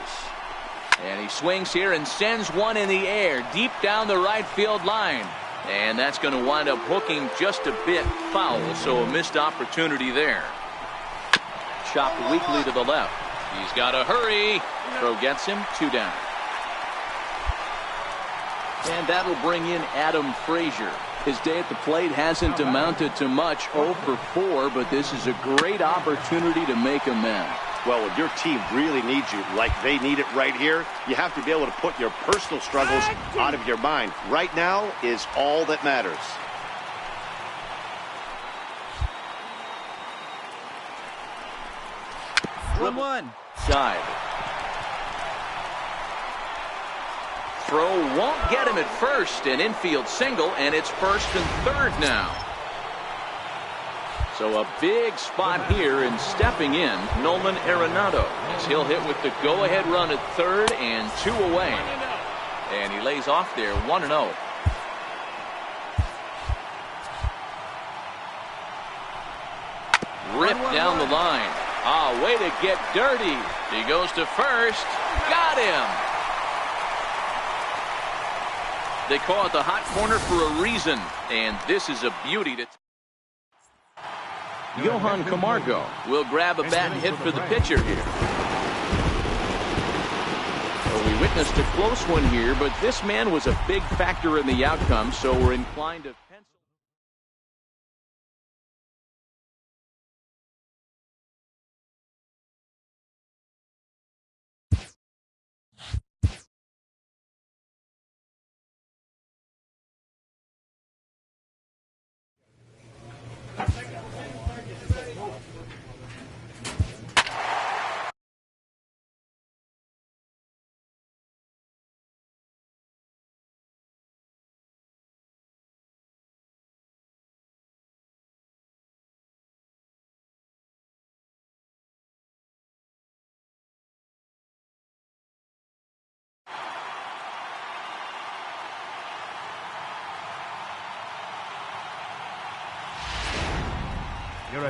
And he swings here and sends one in the air deep down the right field line. And that's going to wind up hooking just a bit foul, so a missed opportunity there. Chopped weakly to the left. He's got to hurry. Throw gets him, 2 down. And that'll bring in Adam Frazier. His day at the plate hasn't amounted to much, 0 for 4, but this is a great opportunity to make amends. Well, when your team really needs you, like they need it right here, you have to be able to put your personal struggles out of your mind. Right now is all that matters. One. Side. Throw won't get him at first, an infield single, and it's first and third now. So a big spot here, and stepping in, Nolan Arenado, as he'll hit with the go-ahead run at third and 2 away. And he lays off there, 1-0. Ripped down the line. Ah, way to get dirty. He goes to first. Got him. They call it the hot corner for a reason, and this is a beauty to. Johan Camargo will grab a bat and hit for the pitcher here. Well, we witnessed a close one here, but this man was a big factor in the outcome, so we're inclined to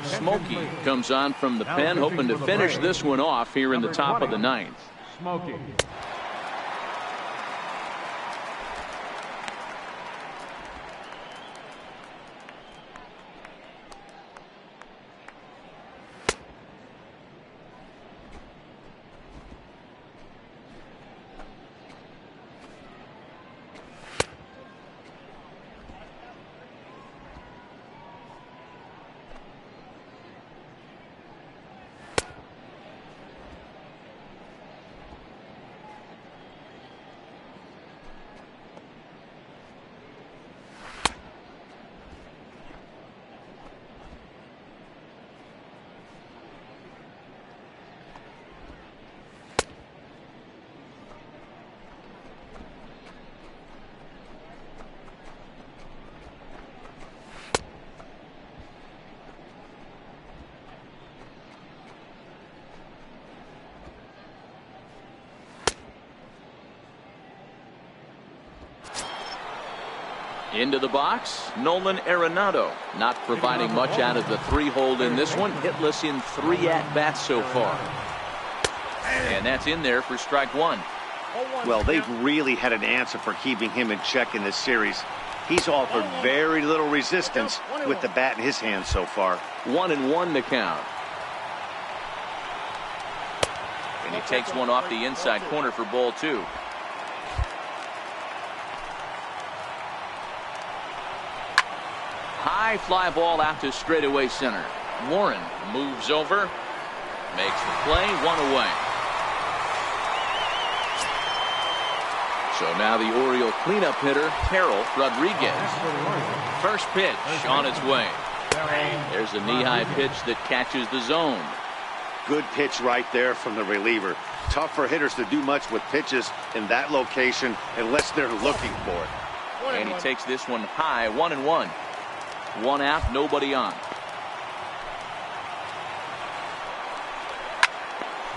Smokey comes on from the pen, hoping to finish this one off here in the top of the ninth. Smokey. Into the box, Nolan Arenado, not providing much out of the 3-hole in this one. Hitless in 3 at-bats so far. And that's in there for strike 1. Well, they've really had an answer for keeping him in check in this series. He's offered very little resistance with the bat in his hand so far. 1-1 to count. And he takes one off the inside corner for ball 2. High fly ball out to straightaway center. Warren moves over, makes the play, 1 away. So now the Oriole cleanup hitter, Harold Rodriguez. First pitch on its way. There's a knee-high pitch that catches the zone. Good pitch right there from the reliever. Tough for hitters to do much with pitches in that location unless they're looking for it. And he takes this one high, 1-1. 1 out, nobody on.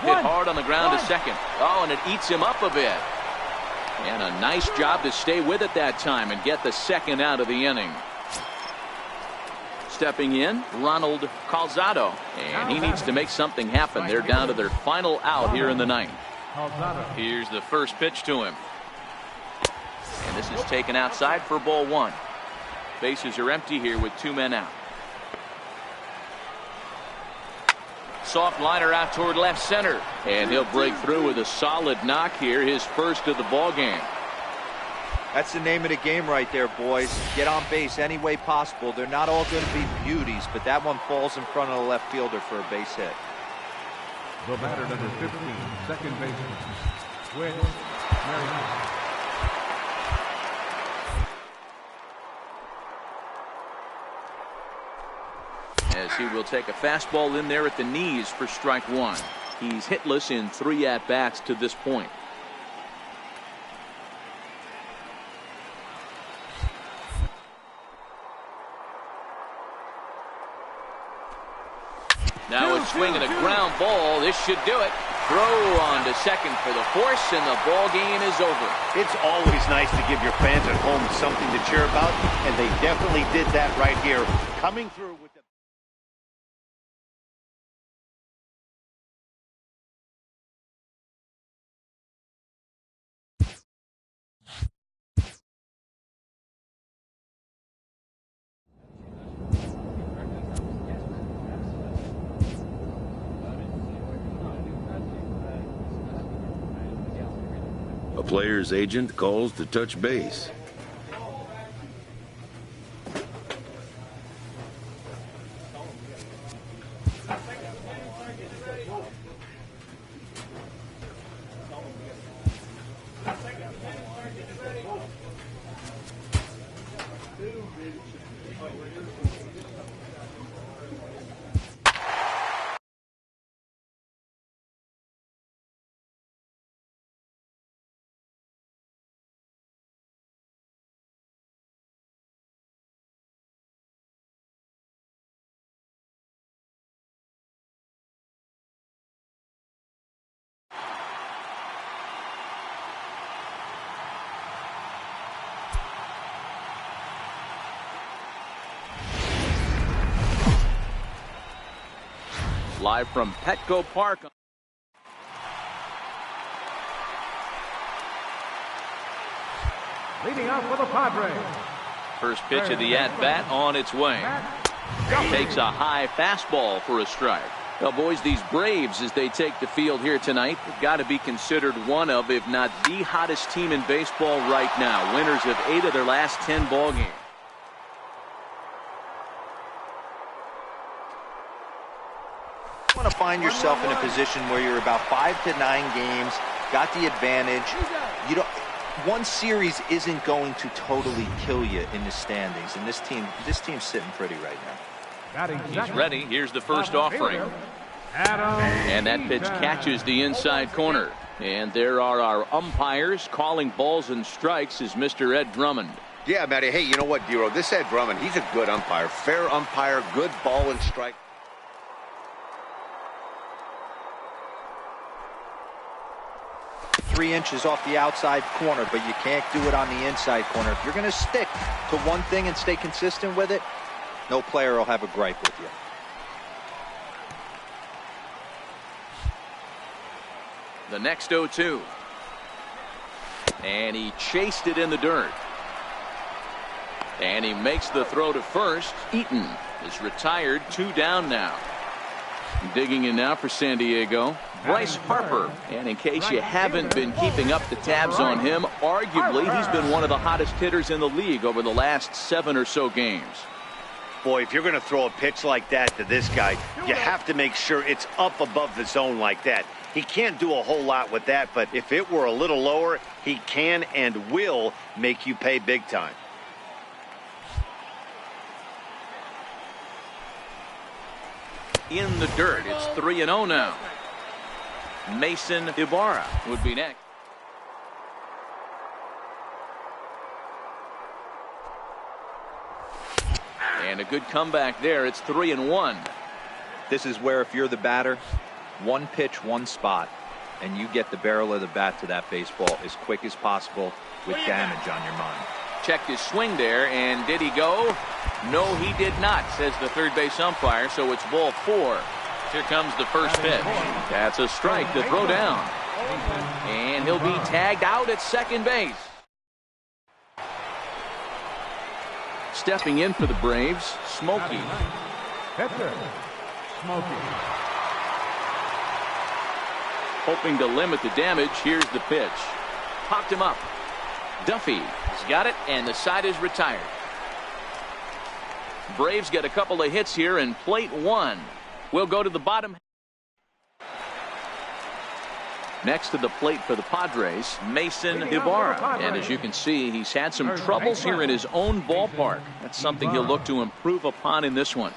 Hit hard on the ground to second. Oh, and it eats him up a bit. And a nice job to stay with it that time and get the second out of the inning. Stepping in, Ronald Calzado. And he needs to make something happen. They're down to their final out here in the ninth. Here's the first pitch to him. And this is taken outside for ball 1. Bases are empty here with 2 men out. Soft liner out toward left center. And he'll break through with a solid knock here, his first of the ball game. That's the name of the game right there, boys. Get on base any way possible. They're not all going to be beauties, but that one falls in front of the left fielder for a base hit. The batter, number 15, second baseman, Whit Merriman. As he will take a fastball in there at the knees for strike 1. He's hitless in 3 at-bats to this point. Now it's swinging a ground ball. This should do it. Throw on to second for the force, and the ball game is over. It's always nice to give your fans at home something to cheer about, and they definitely did that right here, coming through with the A player's agent calls to touch base. Live from Petco Park. Leading off for the Padres. First pitch of the at-bat on its way. Takes a high fastball for a strike. Well, boys, these Braves, as they take the field here tonight, have got to be considered one of, if not the hottest team in baseball right now. Winners of 8 of their last 10 ball games. You want to find yourself in a position where you're about 5 to 9 games, got the advantage. You don't. One series isn't going to totally kill you in the standings, and this team's sitting pretty right now. He's ready. Here's the first offering. And that pitch catches the inside corner. And there are our umpires calling balls and strikes is Mr. Ed Drummond. Yeah, Matty. Hey, you know what, Dero? This Ed Drummond, he's a good umpire. Fair umpire, good ball and strike. Three inches off the outside corner, but you can't do it on the inside corner. If you're going to stick to one thing and stay consistent with it, no player will have a gripe with you. The next 0-2. And he chased it in the dirt. And he makes the throw to first. Eaton is retired, 2 down now. Digging in now for San Diego, Bryce Harper. And in case you haven't been keeping up the tabs on him, arguably he's been one of the hottest hitters in the league over the last 7 or so games. Boy, if you're going to throw a pitch like that to this guy, you have to make sure it's up above the zone like that. He can't do a whole lot with that, but if it were a little lower, he can and will make you pay big time. In the dirt, it's 3-0 now. Mason Ibarra would be next. And a good comeback there. It's 3-1. This is where if you're the batter, one pitch, one spot, and you get the barrel of the bat to that baseball as quick as possible with damage on your mind. Checked his swing there, and did he go? No, he did not, says the third base umpire, so it's ball 4. Here comes the first pitch. That's a strike to throw down. And he'll be tagged out at second base. Stepping in for the Braves, Smokey. Pitcher, Smokey. Hoping to limit the damage, here's the pitch. Popped him up. Duffy has got it, and the side is retired. Braves get a couple of hits here, and plate 1 will go to the bottom. Next to the plate for the Padres, Mason Ibarra. And as you can see, he's had some troubles here in his own ballpark. That's something he'll look to improve upon in this one.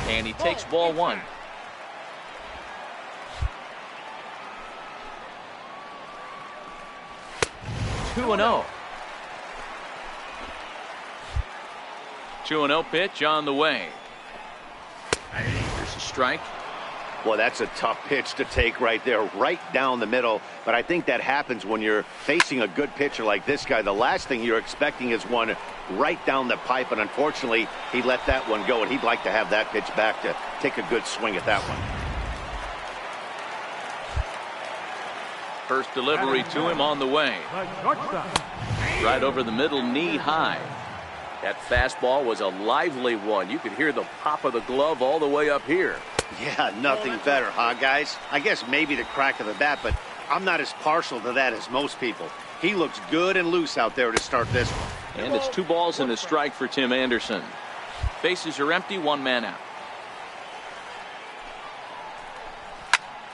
And he takes ball 1. Two and 0. 2-0 pitch on the way. Here's a strike. Well, that's a tough pitch to take right there, right down the middle. But I think that happens when you're facing a good pitcher like this guy. The last thing you're expecting is one right down the pipe, and unfortunately, he let that one go, and he'd like to have that pitch back to take a good swing at that one. First delivery to him on the way. Right over the middle, knee high. That fastball was a lively one. You could hear the pop of the glove all the way up here. Yeah, nothing better, huh, guys? I guess maybe the crack of the bat, but I'm not as partial to that as most people. He looks good and loose out there to start this one. And it's 2 balls and a strike for Tim Anderson. Bases are empty, 1 man out.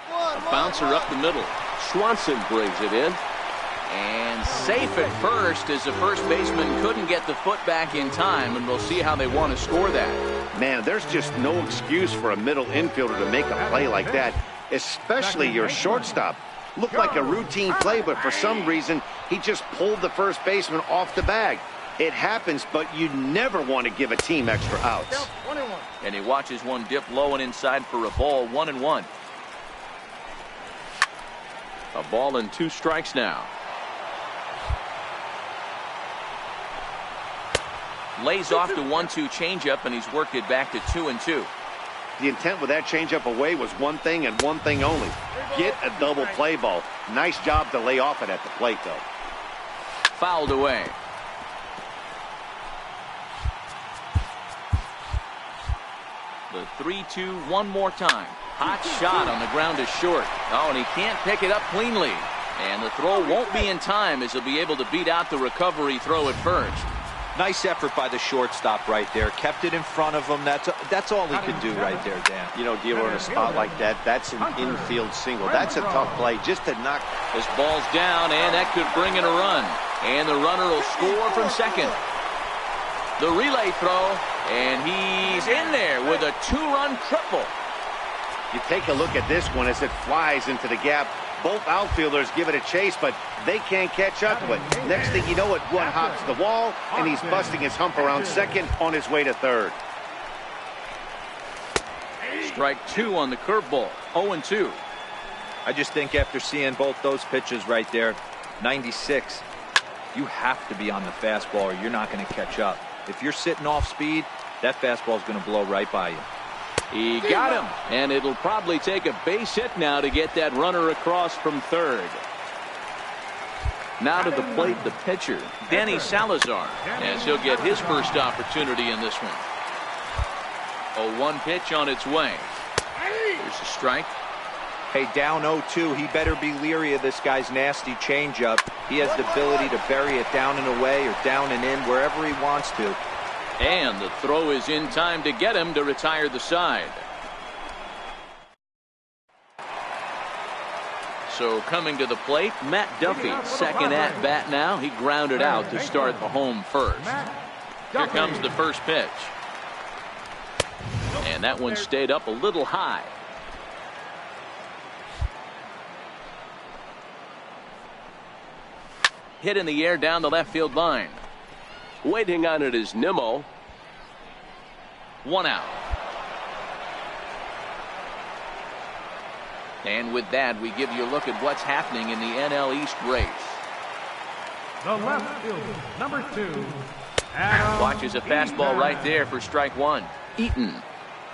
A bouncer up the middle. Swanson brings it in. And safe at first, as the first baseman couldn't get the foot back in time, and we'll see how they want to score that. Man, there's just no excuse for a middle infielder to make a play like that, especially your shortstop. Looked like a routine play, but for some reason, he just pulled the first baseman off the bag. It happens, but you never want to give a team extra outs. And he watches one dip low and inside for a ball, 1-1. A ball and 2 strikes now. Lays off the 1-2 changeup, and he's worked it back to 2-2. The intent with that changeup away was one thing and one thing only. Get a double play ball. Nice job to lay off it at the plate, though. Fouled away. The 3-2 one more time. Hot shot on the ground is short. Oh, and he can't pick it up cleanly. And the throw won't be in time as he'll be able to beat out the recovery throw at first. Nice effort by the shortstop right there. Kept it in front of him. That's all he can do right there, Dan. You know, dealer in a spot like that, that's an infield single. That's a tough play just to knock. This ball's down, and that could bring in a run. And the runner will score from second. The relay throw, and he's in there with a 2-run triple. You take a look at this one as it flies into the gap. Both outfielders give it a chase, but they can't catch up to it. Next thing you know, it one hops the wall, and he's busting his hump around second on his way to third. Strike 2 on the curveball. 0-2. I just think after seeing both those pitches right there, 96, you have to be on the fastball or you're not going to catch up. If you're sitting off speed, that fastball is going to blow right by you. He got him, and it'll probably take a base hit now to get that runner across from third. Now to the plate, the pitcher, Danny Salazar, as he'll get his first opportunity in this one. A 1 pitch on its way. Here's a strike. Hey, down 0-2, he better be leery of this guy's nasty changeup. He has the ability to bury it down and away or down and in wherever he wants to. And the throw is in time to get him to retire the side. So coming to the plate, Matt Duffy, second at bat now. He grounded out to start the home first. Here comes the first pitch. And that one stayed up a little high. Hit in the air down the left field line. Waiting on it is Nimmo. 1 out. And with that, we give you a look at what's happening in the NL East race. The left fielder, number 2. Watches a fastball right there for strike 1. Eaton,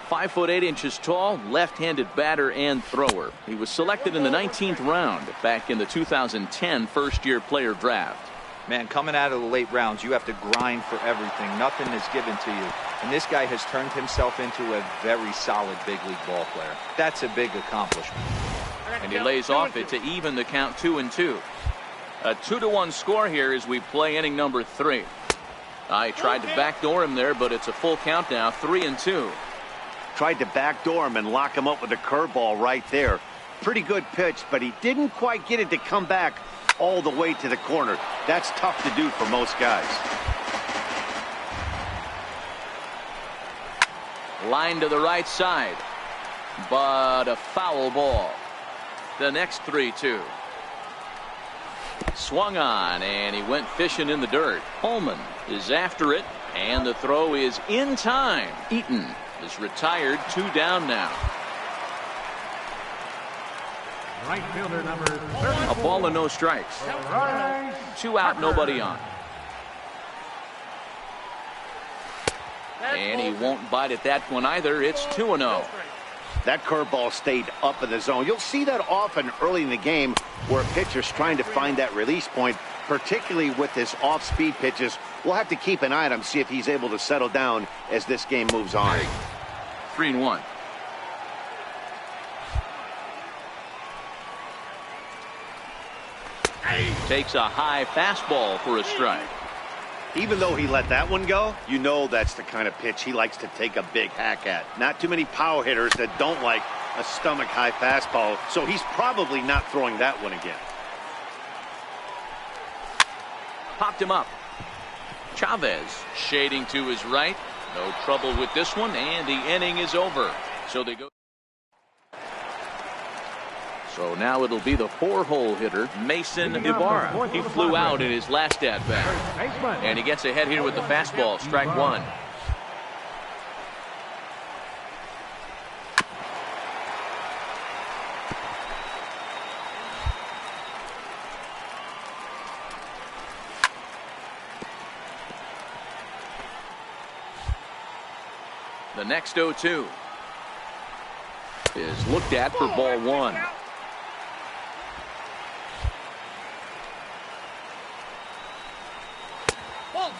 5'8" tall, left-handed batter and thrower. He was selected in the 19th round back in the 2010 first-year player draft. Man, coming out of the late rounds, you have to grind for everything. Nothing is given to you. And this guy has turned himself into a very solid big league ball player. That's a big accomplishment. And he lays off it to even the count 2-2. A 2-1 score here as we play inning number 3. I tried to backdoor him there, but it's a full count now, 3-2. Tried to backdoor him and lock him up with a curveball right there. Pretty good pitch, but he didn't quite get it to come back all the way to the corner. That's tough to do for most guys. Line to the right side, but a foul ball. The next 3-2. Swung on, and he went fishing in the dirt. Holman is after it, and the throw is in time. Eaton is retired, 2 down now. Right fielder, number 34. A ball and no strikes. 2 out, nobody on. And he won't bite at that one either. It's 2-0. That curveball stayed up in the zone. You'll see that often early in the game where a pitcher's trying to find that release point, particularly with his off-speed pitches. We'll have to keep an eye on him, see if he's able to settle down as this game moves on. 3-1. Takes a high fastball for a strike. Even though he let that one go, you know that's the kind of pitch he likes to take a big hack at. Not too many power hitters that don't like a stomach-high fastball, so he's probably not throwing that one again. Popped him up. Chavez shading to his right. No trouble with this one, and the inning is over. So they go. So now it'll be the 4-hole hitter, Mason Ibarra. He flew out in his last at-bat. And he gets ahead here with the fastball, strike 1. The next 0-2. is looked at for ball one.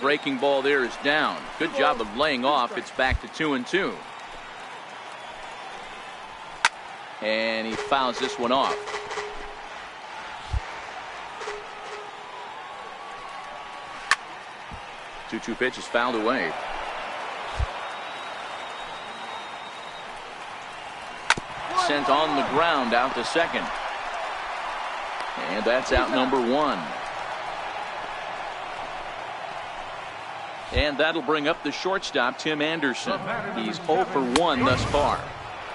Breaking ball there is down. Good job of laying off. It's back to 2-2. And he fouls this one off. 2-2 pitch is fouled away. Sent on the ground out to second. And that's out number one. And that'll bring up the shortstop, Tim Anderson. He's 0 for 1 thus far.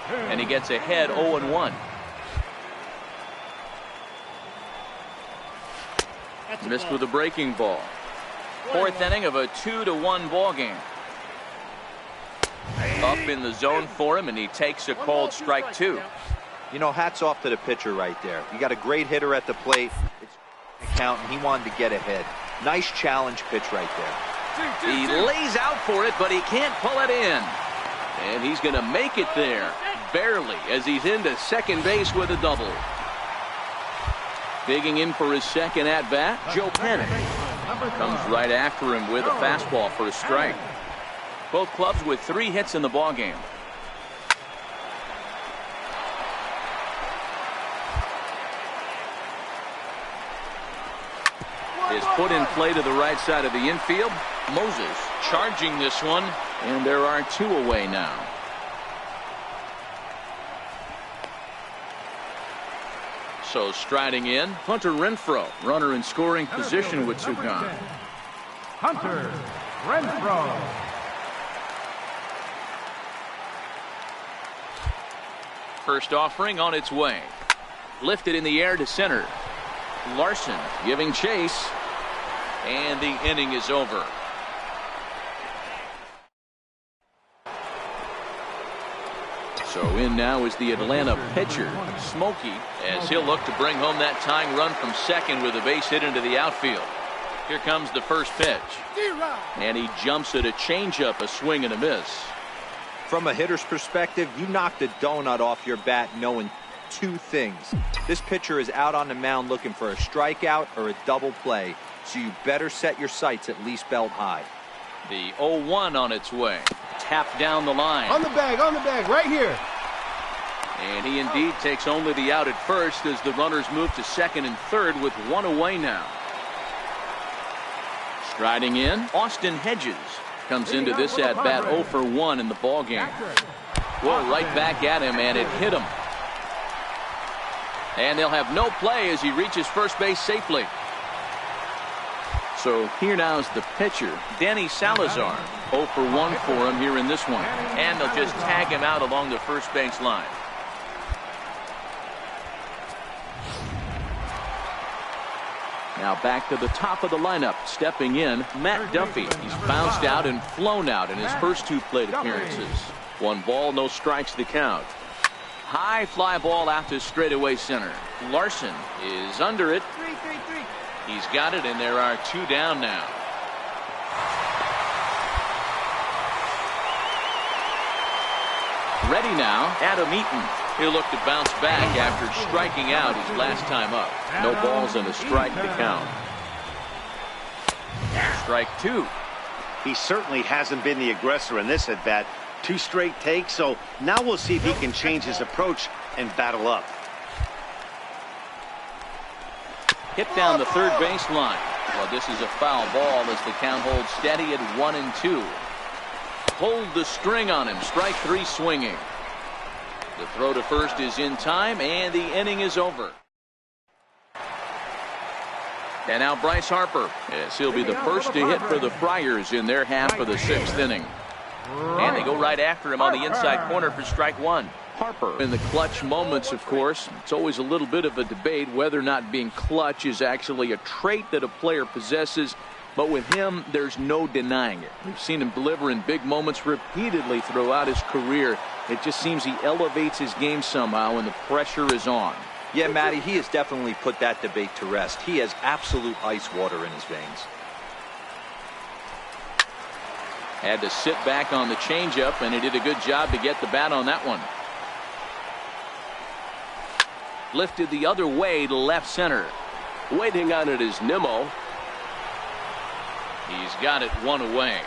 And he gets ahead 0-1. Missed with a breaking ball. Fourth inning of a 2-1 ball game. Up in the zone for him, and he takes a called strike two. You know, hats off to the pitcher right there. You got a great hitter at the plate. It's count, and he wanted to get ahead. Nice challenge pitch right there. He lays out for it, but he can't pull it in. And he's going to make it there, barely, as he's into second base with a double. Digging in for his second at-bat, Joe Panic. Comes right after him with a fastball for a strike. Both clubs with 3 hits in the ballgame. Is put in play to the right side of the infield. Moses charging this one, and there are 2 away now. So striding in, Hunter Renfroe, runner in scoring position with 2 gone. Hunter Renfroe. First offering on its way. Lifted in the air to center. Larson giving chase, and the inning is over. So in now is the Atlanta pitcher, Smokey, as he'll look to bring home that tying run from second with a base hit into the outfield. Here comes the first pitch. And he jumps at a changeup, a swing and a miss. From a hitter's perspective, you knocked a donut off your bat knowing 2 things. This pitcher is out on the mound looking for a strikeout or a double play, so you better set your sights at least belt high. The 0-1 on its way. Tapped down the line. On the bag, right here. And he indeed takes only the out at first as the runners move to second and third with 1 away now. Striding in, Austin Hedges comes into this at bat 0 for 1 in the ball game. Well, right back at him, and it hit him. And they'll have no play as he reaches first base safely. So here now is the pitcher, Danny Salazar. 0 for 1 for him here in this one. And they'll just tag him out along the first base line. Now back to the top of the lineup. Stepping in, Matt Duffy. He's bounced out and flown out in his first 2 plate appearances. 1 ball, no strikes the count. High fly ball out to straightaway center. Larson is under it. He's got it, and there are 2 down now. Ready now, Adam Eaton. He'll look to bounce back after striking out his last time up. No balls and a strike to count. Strike 2. He certainly hasn't been the aggressor in this at bat. 2 straight takes, so now we'll see if he can change his approach and battle up. Hit down the third base line. Well, this is a foul ball as the count holds steady at 1-2. Pulled the string on him. Strike 3 swinging. The throw to first is in time, and the inning is over. And now Bryce Harper, as he'll be the first to hit for the Friars in their half of the 6th inning. And they go right after him on the inside corner for strike 1. Harper in the clutch moments, of course. It's always a little bit of a debate whether or not being clutch is actually a trait that a player possesses. But with him, there's no denying it. We've seen him deliver in big moments repeatedly throughout his career. It just seems he elevates his game somehow when the pressure is on. Yeah, Matty, he has definitely put that debate to rest. He has absolute ice water in his veins. Had to sit back on the changeup, and he did a good job to get the bat on that one. Lifted the other way to left center. Waiting on it is Nimmo. He's got it one away.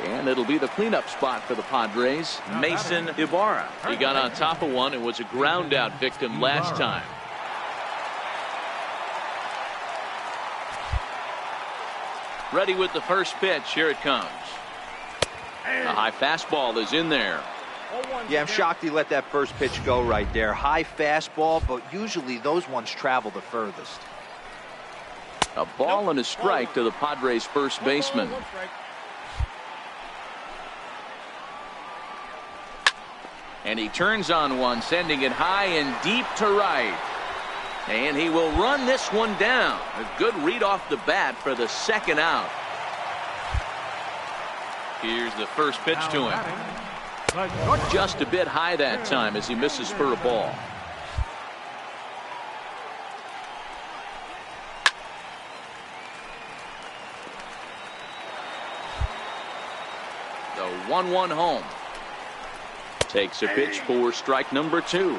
And it'll be the cleanup spot for the Padres, Mason Ibarra. He got on top of one and was a ground out victim last time. Ready with the first pitch. Here it comes. A high fastball is in there. Yeah, I'm shocked he let that first pitch go right there. High fastball, but usually those ones travel the furthest. A ball and a strike to the Padres' first baseman. And he turns on one, sending it high and deep to right. And he will run this one down. A good read off the bat for the second out. Here's the first pitch to him. Just a bit high that time as he misses for a ball. The 1-1 home. Takes a pitch for strike number 2.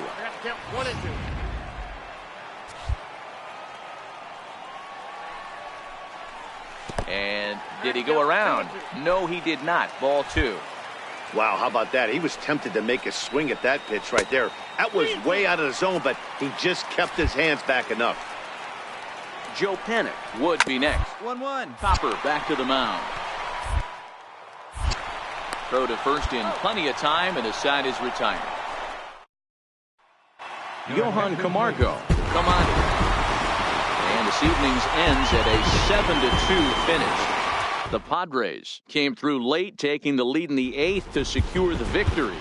And did he go around? No, he did not. Ball 2. Wow, how about that? He was tempted to make a swing at that pitch right there. That was way out of the zone, but he just kept his hands back enough. Joe Panic would be next. 1-1. Copper back to the mound. Throw to first in plenty of time, and his side is retired. Johan Camargo come on in. And this evening's ends at a 7-2 finish. The Padres came through late, taking the lead in the 8th to secure the victory.